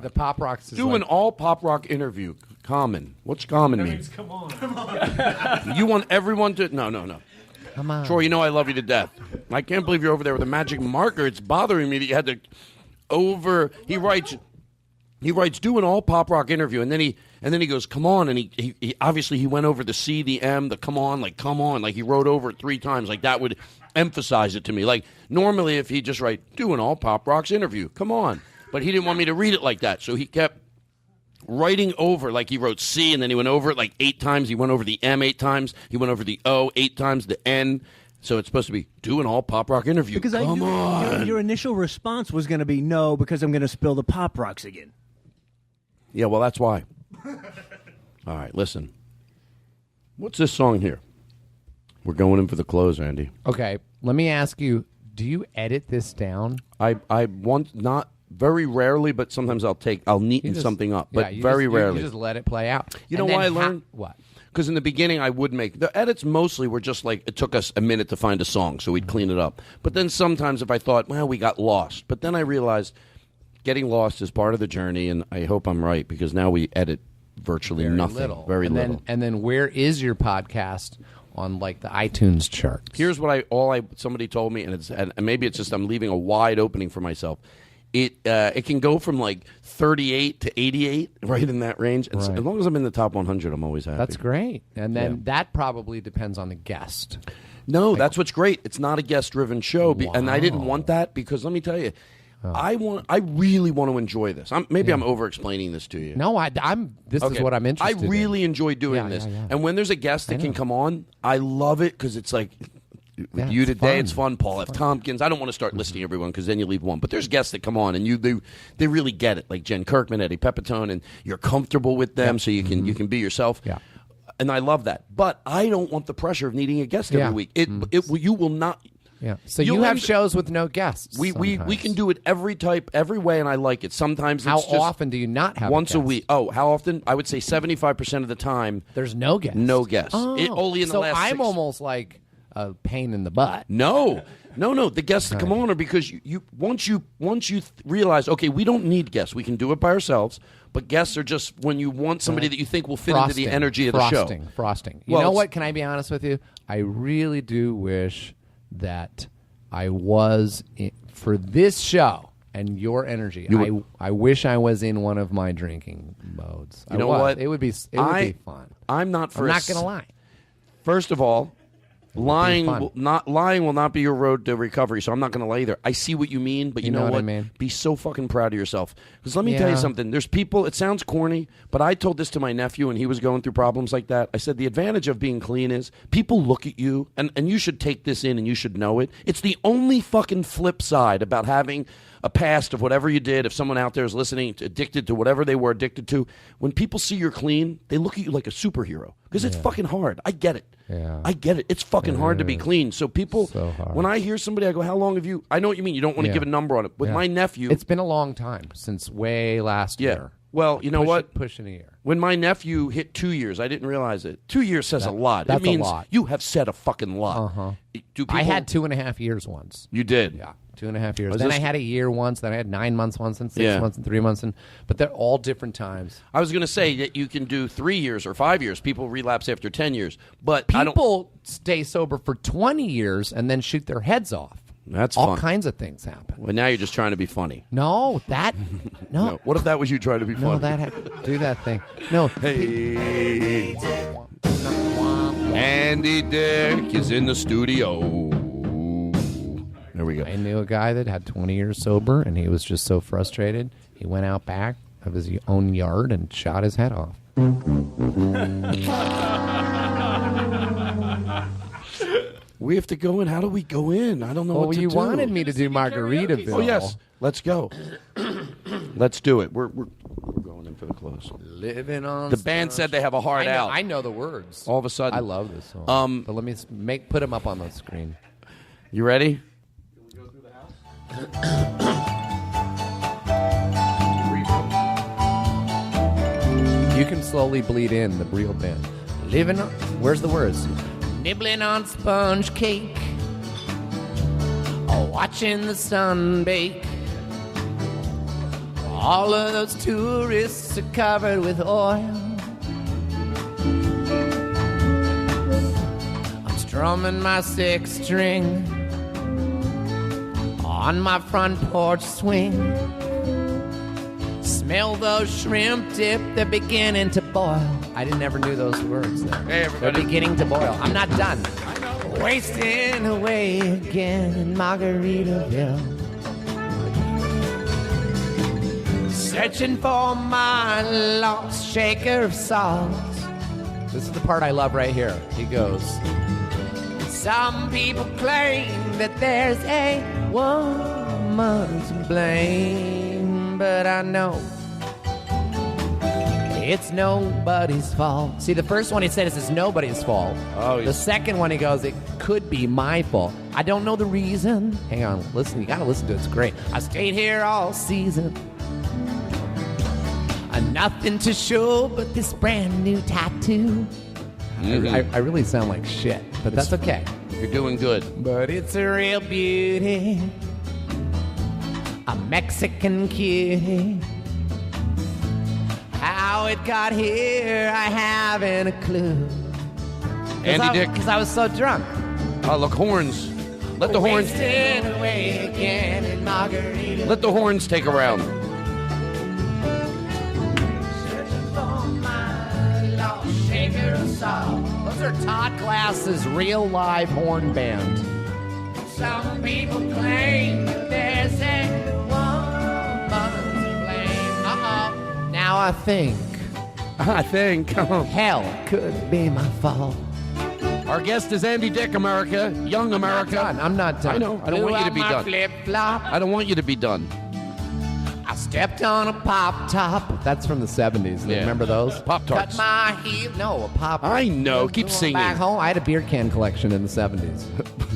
Speaker 17: The Pop Rocks is
Speaker 11: do an all Pop Rock interview. Common. What's common mean?
Speaker 19: Come on.
Speaker 11: You want everyone to... No.
Speaker 17: Come on.
Speaker 11: Troy, you know I love you to death. I can't believe you're over there with a magic marker. It's bothering me that you had to He writes, do an all Pop Rock interview, and then he goes, come on, and he obviously he went over the C, the M, the come on, like he wrote over it 3 times, like that would emphasize it to me. Like normally if he just write, do an all Pop Rocks interview, come on. But he didn't want me to read it like that, so he kept writing over, like he wrote C, and then he went over it like 8 times. He went over the M 8 times. He went over the O 8 times, the N. So it's supposed to be, do an all Pop Rock interview.
Speaker 19: Because
Speaker 11: come on.
Speaker 19: Your initial response was going to be no, because I'm going to spill the Pop Rocks again.
Speaker 11: Yeah, well, that's why. All right, listen. What's this song here? We're going in for the close, Andy.
Speaker 17: Okay, let me ask you, do you edit this down?
Speaker 11: I want not... Very rarely, but sometimes I'll neaten something up. But very rarely.
Speaker 17: You just let it play out.
Speaker 11: You know why I learned?
Speaker 17: What?
Speaker 11: Because in the beginning I would make... The edits mostly were just like, it took us a minute to find a song, so we'd clean it up. But then sometimes if I thought, well, we got lost. But then I realized getting lost is part of the journey, and I hope I'm right, because now we edit virtually nothing.
Speaker 17: Little.
Speaker 11: Very little.
Speaker 17: And then where is your podcast on, like, the iTunes charts?
Speaker 11: Here's what somebody told me, and maybe it's just I'm leaving a wide opening for myself. it can go from like 38 to 88, right in that range. And so,
Speaker 17: Right.
Speaker 11: as long as I'm in the top 100, I'm always happy.
Speaker 17: That's great. And then that probably depends on the guest.
Speaker 11: No, that's what's great. It's not a guest-driven show, and I didn't
Speaker 17: Wow.
Speaker 11: want that because let me tell you, I really want to enjoy this. Maybe I'm over-explaining this to you.
Speaker 17: No, I'm. This
Speaker 11: Okay.
Speaker 17: is what I'm interested
Speaker 11: I really enjoy doing this, and when there's a guest that can come on, I love it because it's like. With
Speaker 17: Yeah,
Speaker 11: you
Speaker 17: it's
Speaker 11: today,
Speaker 17: fun.
Speaker 11: it's fun. Paul F. Tompkins. I don't want to start listing everyone because then you leave one. But there's guests that come on and they really get it, like Jen Kirkman, Eddie Pepitone, and you're comfortable with them, so you can be yourself.
Speaker 17: Yeah.
Speaker 11: And I love that. But I don't want the pressure of needing a guest
Speaker 17: Yeah.
Speaker 11: every week. You will not.
Speaker 17: Yeah. So
Speaker 11: You'll
Speaker 17: you have
Speaker 11: end-
Speaker 17: shows with no guests.
Speaker 11: We can do it every way, and I like it. Sometimes
Speaker 17: How
Speaker 11: it's just
Speaker 17: often do you not have
Speaker 11: once
Speaker 17: a
Speaker 11: a
Speaker 17: guest?
Speaker 11: week? Oh, how often? I would say 75% of the time.
Speaker 17: There's no guests.
Speaker 11: No guests.
Speaker 17: Oh.
Speaker 11: Only in the
Speaker 17: so
Speaker 11: last.
Speaker 17: I'm
Speaker 11: 6
Speaker 17: almost like a pain in the butt.
Speaker 11: No. The guests that come on are because you once you realize, okay, we don't need guests. We can do it by ourselves. But guests are just when you want somebody that you think will fit into the energy of the show.
Speaker 17: Frosting. You
Speaker 11: Well,
Speaker 17: know
Speaker 11: it's-
Speaker 17: what? Can I be honest with you? I really do wish that I was for this show and your energy. I wish I was in one of my drinking modes.
Speaker 11: You know what?
Speaker 17: It would be fun.
Speaker 11: I'm not for.
Speaker 17: I'm not gonna lie.
Speaker 11: First of all, lying
Speaker 17: fun.
Speaker 11: will not be your road to recovery. So I'm not going to lie either. I see what you mean, but you know
Speaker 17: what I
Speaker 11: what?
Speaker 17: mean?
Speaker 11: Be so fucking proud of yourself. Because let me tell you
Speaker 17: Yeah.
Speaker 11: something. There's people. It sounds corny, but I told this to my nephew when he was going through problems like that. I said the advantage of being clean is people look at you, and you should take this in and you should know it. It's the only fucking flip side about having a past of whatever you did. If someone out there is listening, addicted to whatever they were addicted to, when people see you're clean, they look at you like a superhero because it's fucking hard. I get it.
Speaker 17: Yeah.
Speaker 11: I get it. It's fucking hard to be clean. So people,
Speaker 17: hard.
Speaker 11: when I hear somebody, I go, "How long have you?" I know what you mean. You don't want to
Speaker 17: Yeah.
Speaker 11: give a number on it. With
Speaker 17: Yeah.
Speaker 11: my nephew,
Speaker 17: It's been a long time since way last year.
Speaker 11: Well, you know what?
Speaker 17: Pushing a year.
Speaker 11: When my nephew hit 2 years, I didn't realize it. 2 years says a lot.
Speaker 17: That's
Speaker 11: it means
Speaker 17: a lot.
Speaker 11: you have said a fucking lot.
Speaker 17: Uh-huh.
Speaker 11: Do people,
Speaker 17: I had 2.5 years once.
Speaker 11: You did?
Speaker 17: Yeah, 2.5 years.
Speaker 11: Was
Speaker 17: Then
Speaker 11: this-
Speaker 17: I had a year once. Then I had 9 months once, and 6
Speaker 11: Yeah.
Speaker 17: months, and 3 months, but they're all different times.
Speaker 11: I was going to say that you can do 3 years or 5 years. People relapse after 10 years, but I don't.
Speaker 17: People stay sober for 20 years and then shoot their heads off.
Speaker 11: That's
Speaker 17: all
Speaker 11: fun.
Speaker 17: kinds of things happen.
Speaker 11: Well, now you're just trying to be funny.
Speaker 17: No, that no.
Speaker 11: No. What if that was you trying to be
Speaker 17: No,
Speaker 11: funny?
Speaker 17: do that thing. No.
Speaker 11: Hey, Andy Dick is in the studio. There we go.
Speaker 17: I knew a guy that had 20 years sober, and he was just so frustrated. He went out back of his own yard and shot his head off.
Speaker 11: We have to go in. How do we go in? I don't know
Speaker 17: Well,
Speaker 11: what to
Speaker 17: you
Speaker 11: do.
Speaker 17: wanted me to do Margaritaville.
Speaker 11: Oh, yes. Let's go. Let's do it. We're going in for the close.
Speaker 17: Living on
Speaker 11: The band said they have a hard out.
Speaker 17: I know the words.
Speaker 11: All of a sudden.
Speaker 17: I love this song. But let me put them up on the screen.
Speaker 11: You ready?
Speaker 17: You can slowly bleed in the real band. Living on, where's the words? Nibbling on sponge cake, watching the sun bake. All of those tourists are covered with oil. I'm strumming my six string on my front porch swing. Smell those shrimp dip, they're beginning to boil. I never knew those words there.
Speaker 11: Hey, everybody.
Speaker 17: They're beginning to boil. I'm not done. I know. Wasting away again in Margaritaville. Searching for my lost shaker of salt. This is the part I love right here. He goes, some people claim that there's a woman to blame, but I know it's nobody's fault. See, the first one he said is it's nobody's fault.
Speaker 11: Oh,
Speaker 17: the second one he goes, it could be my fault. I don't know the reason. Hang on, listen, you gotta listen to it. It's great. I stayed here all season. Nothing to show but this brand new tattoo. I really sound like shit, but that's okay.
Speaker 11: You're doing good.
Speaker 17: But it's a real beauty, a Mexican cutie. How it got here, I haven't a clue.
Speaker 11: Andy Dick.
Speaker 17: Because I was so drunk.
Speaker 11: Oh, look, horns. Let the horns.
Speaker 17: Wasted away again in Margarita.
Speaker 11: Let the horns take a round.
Speaker 17: Those are Todd Glass's real live horn band.
Speaker 14: Some people claim that there's a woman to blame.
Speaker 17: Now I think hell could be my fault.
Speaker 11: Our guest is Andy Dick, America. Young America.
Speaker 17: I'm not done.
Speaker 11: I know. I don't want you to be done.
Speaker 17: Flip-flop.
Speaker 11: I don't want you to be done.
Speaker 17: I stepped on a pop top. That's from the 70s.
Speaker 11: Yeah.
Speaker 17: Remember those?
Speaker 11: Pop-Tarts.
Speaker 17: Cut my heel. No, a pop.
Speaker 11: I know. Keep singing.
Speaker 17: Back home, I had a beer can collection in the 70s.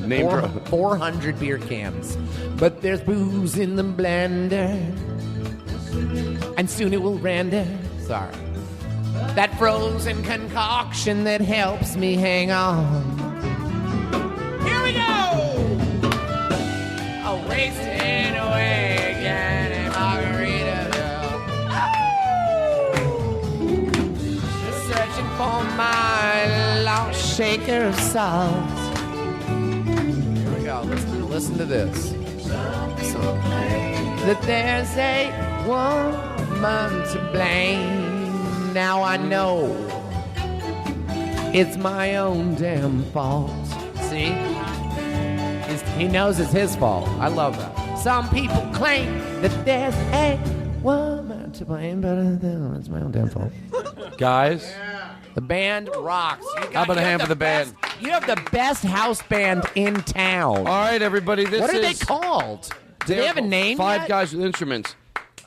Speaker 11: Name drop.
Speaker 17: 400 beer cans. But there's booze in the blender, and soon it will render. Sorry. That frozen concoction that helps me hang on. Here we go! Oh, wasting away again in Margaritaville. Oh! Searching for my lost shaker of salt. Here we go. Listen to this. That there's a woman to blame. Now I know it's my own damn fault. See? He knows it's his fault. I love that. Some people claim that there's a woman to blame, but it's my own damn fault.
Speaker 11: Guys.
Speaker 17: The band rocks.
Speaker 11: How about a hand for the band?
Speaker 17: You have the best house band in town.
Speaker 11: All right, everybody. What
Speaker 17: are they called? Do they have a name
Speaker 11: Five
Speaker 17: yet?
Speaker 11: guys with instruments.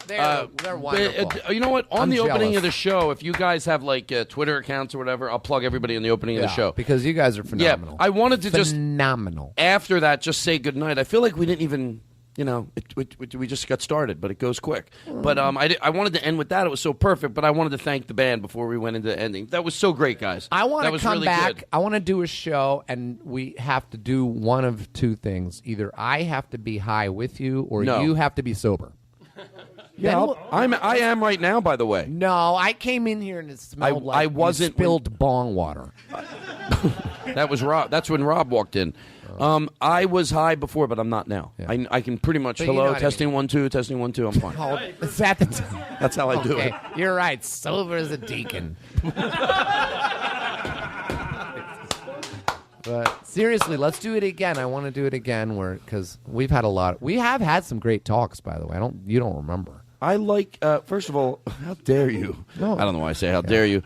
Speaker 17: They're wonderful.
Speaker 11: You know what? On
Speaker 17: I'm
Speaker 11: the opening
Speaker 17: jealous.
Speaker 11: of the show, if you guys have like Twitter accounts or whatever, I'll plug everybody in the opening of the show.
Speaker 17: Because you guys are phenomenal.
Speaker 11: Yeah, I wanted to
Speaker 17: phenomenal.
Speaker 11: After that, just say goodnight. I feel like we didn't even, we just got started, but it goes quick. But I wanted to end with that. It was so perfect, but I wanted to thank the band before we went into the ending. That was so great, guys.
Speaker 17: I want to come
Speaker 11: really
Speaker 17: back.
Speaker 11: Good.
Speaker 17: I want to do a show, and we have to do one of two things. Either I have to be high with you, or you have to be sober.
Speaker 11: Yeah, I am right now, by the way.
Speaker 17: No, I came in here and it smelled like you spilled bong water.
Speaker 11: That was Rob. That's when Rob walked in. I was high before, but I'm not now.
Speaker 17: Yeah.
Speaker 11: I can pretty much,
Speaker 17: But you know
Speaker 11: hello,
Speaker 17: what I
Speaker 11: testing 1 2, testing 1 2, I'm fine.
Speaker 17: Oh, is that the
Speaker 11: That's how I do it.
Speaker 17: You're right. Sober as a deacon. But seriously, let's do it again. I want to do it again, because we've had a lot. We have had some great talks, by the way. You don't remember.
Speaker 11: I like. First of all, how dare you?
Speaker 17: No.
Speaker 11: I don't know why I say how dare you.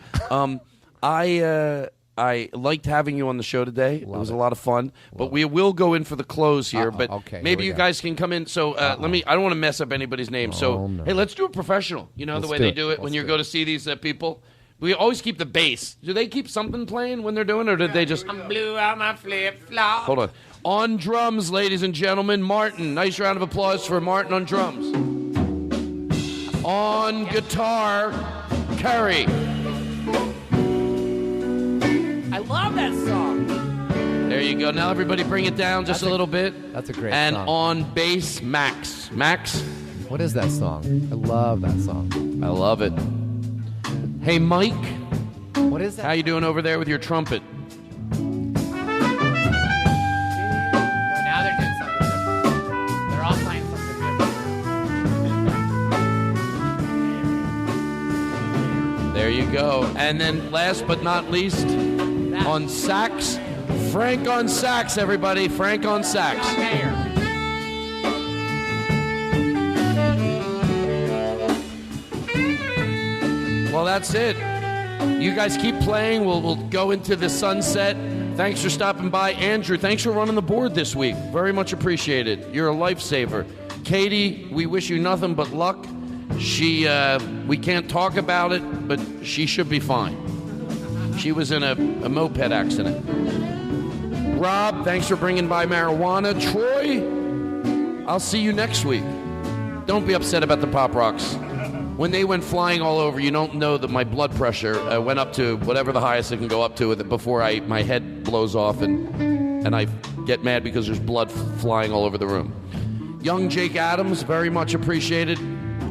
Speaker 11: I liked having you on the show today. It was a lot of fun. But we will go in for the close here. But
Speaker 17: okay,
Speaker 11: maybe
Speaker 17: here
Speaker 11: you
Speaker 17: we
Speaker 11: guys can come in. So let me. I don't want to mess up anybody's name. So
Speaker 17: no.
Speaker 11: hey, let's do it professional. You know
Speaker 17: Let's
Speaker 11: the way
Speaker 17: do
Speaker 11: they
Speaker 17: it.
Speaker 11: do it when
Speaker 17: Let's
Speaker 11: you
Speaker 17: do
Speaker 11: go
Speaker 17: it.
Speaker 11: to see these people. We always keep the bass. Do they keep something playing when they're doing it, or did they just...
Speaker 14: I blew out my flip-flop.
Speaker 11: Hold on. On drums, ladies and gentlemen, Martin. Nice round of applause for Martin on drums. On guitar, Kerry.
Speaker 17: I love that song.
Speaker 11: There you go. Now everybody bring it down just a little bit.
Speaker 17: That's a great
Speaker 11: and
Speaker 17: song.
Speaker 11: on bass, Max. Max?
Speaker 17: What is that song? I love that song.
Speaker 11: I love it. Hey, Mike.
Speaker 17: What is that?
Speaker 11: How you doing over there with your trumpet?
Speaker 17: Now they're doing something different. They're all playing something different.
Speaker 11: There you go. And then last but not least, on sax, Frank on sax, everybody. Frank on sax. Well, that's it. You guys keep playing. We'll go into the sunset. Thanks for stopping by. Andrew, thanks for running the board this week. Very much appreciated. You're a lifesaver. Katie, we wish you nothing but luck. We can't talk about it, but she should be fine. She was in a moped accident. Rob, thanks for bringing by marijuana. Troy, I'll see you next week. Don't be upset about the Pop Rocks. When they went flying all over, you don't know that my blood pressure went up to whatever the highest it can go up to with it before my head blows off and I get mad because there's blood flying all over the room. Young Jake Adams, very much appreciated.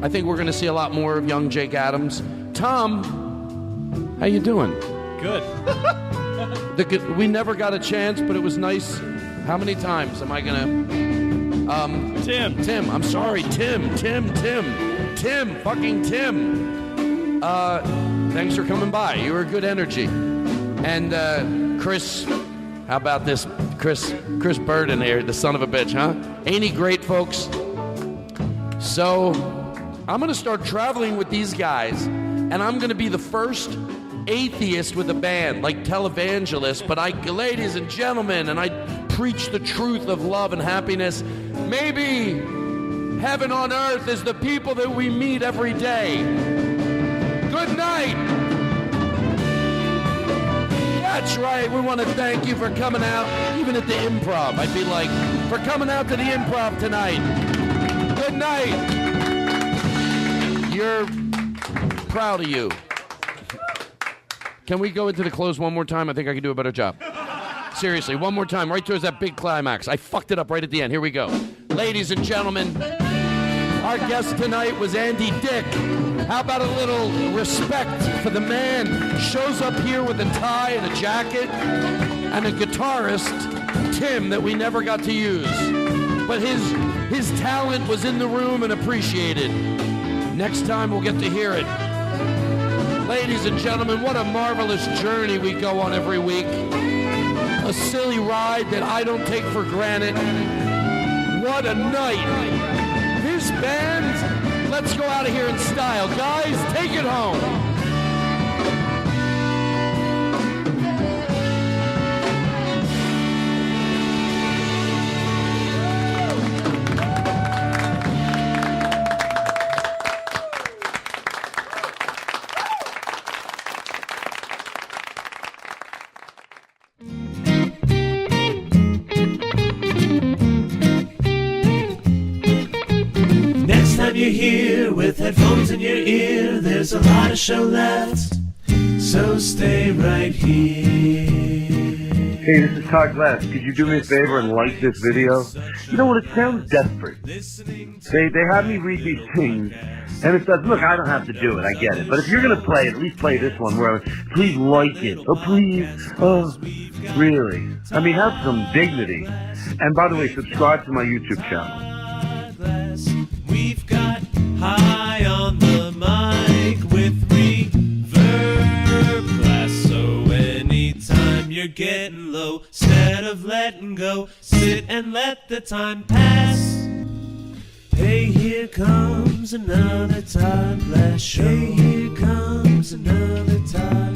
Speaker 11: I think we're going to see a lot more of young Jake Adams. Tom, how you doing?
Speaker 9: Good.
Speaker 11: We never got a chance, but it was nice How many times am I gonna? Tim. I'm sorry, Tim. Fucking Tim. Thanks for coming by. You were good energy. And Chris, how about this? Chris Burden here, the son of a bitch, huh? Ain't he great, folks? So I'm gonna start traveling with these guys, and I'm gonna be the first atheist with a band, like televangelist, but ladies and gentlemen, and I preach the truth of love and happiness. Maybe heaven on earth is the people that we meet every day. Good night. That's right. We want to thank you for coming out, even at the Improv. I'd be like, for coming out to the Improv tonight. Good night. You're proud of you. Can we go into the close one more time? I think I can do a better job. Seriously, one more time, right towards that big climax. I fucked it up right at the end. Here we go. Ladies and gentlemen, our guest tonight was Andy Dick. How about a little respect for the man? Shows up here with a tie and a jacket, and a guitarist, Tim, that we never got to use. But his talent was in the room and appreciated. Next time we'll get to hear it. Ladies and gentlemen, what a marvelous journey we go on every week. A silly ride that I don't take for granted. What a night. This band, let's go out of here in style. Guys, take it home.
Speaker 20: You're here with headphones in your ear. There's a lot of show left, so stay right here.
Speaker 6: Hey, this is Todd Glass. Could you do me a favor and like this video? You know what? It sounds desperate. They have me read these things, and it says, look, I don't have to do it. I get it. But if you're going to play, at least play this one where, please like it. Oh, please. Oh, really? I mean, have some dignity. And by the way, subscribe to my YouTube channel.
Speaker 20: We've got high on the mic with reverb class. So anytime you're getting low, instead of letting go, sit and let the time pass. Hey, here comes another Todd Glass show. Hey, here comes another Todd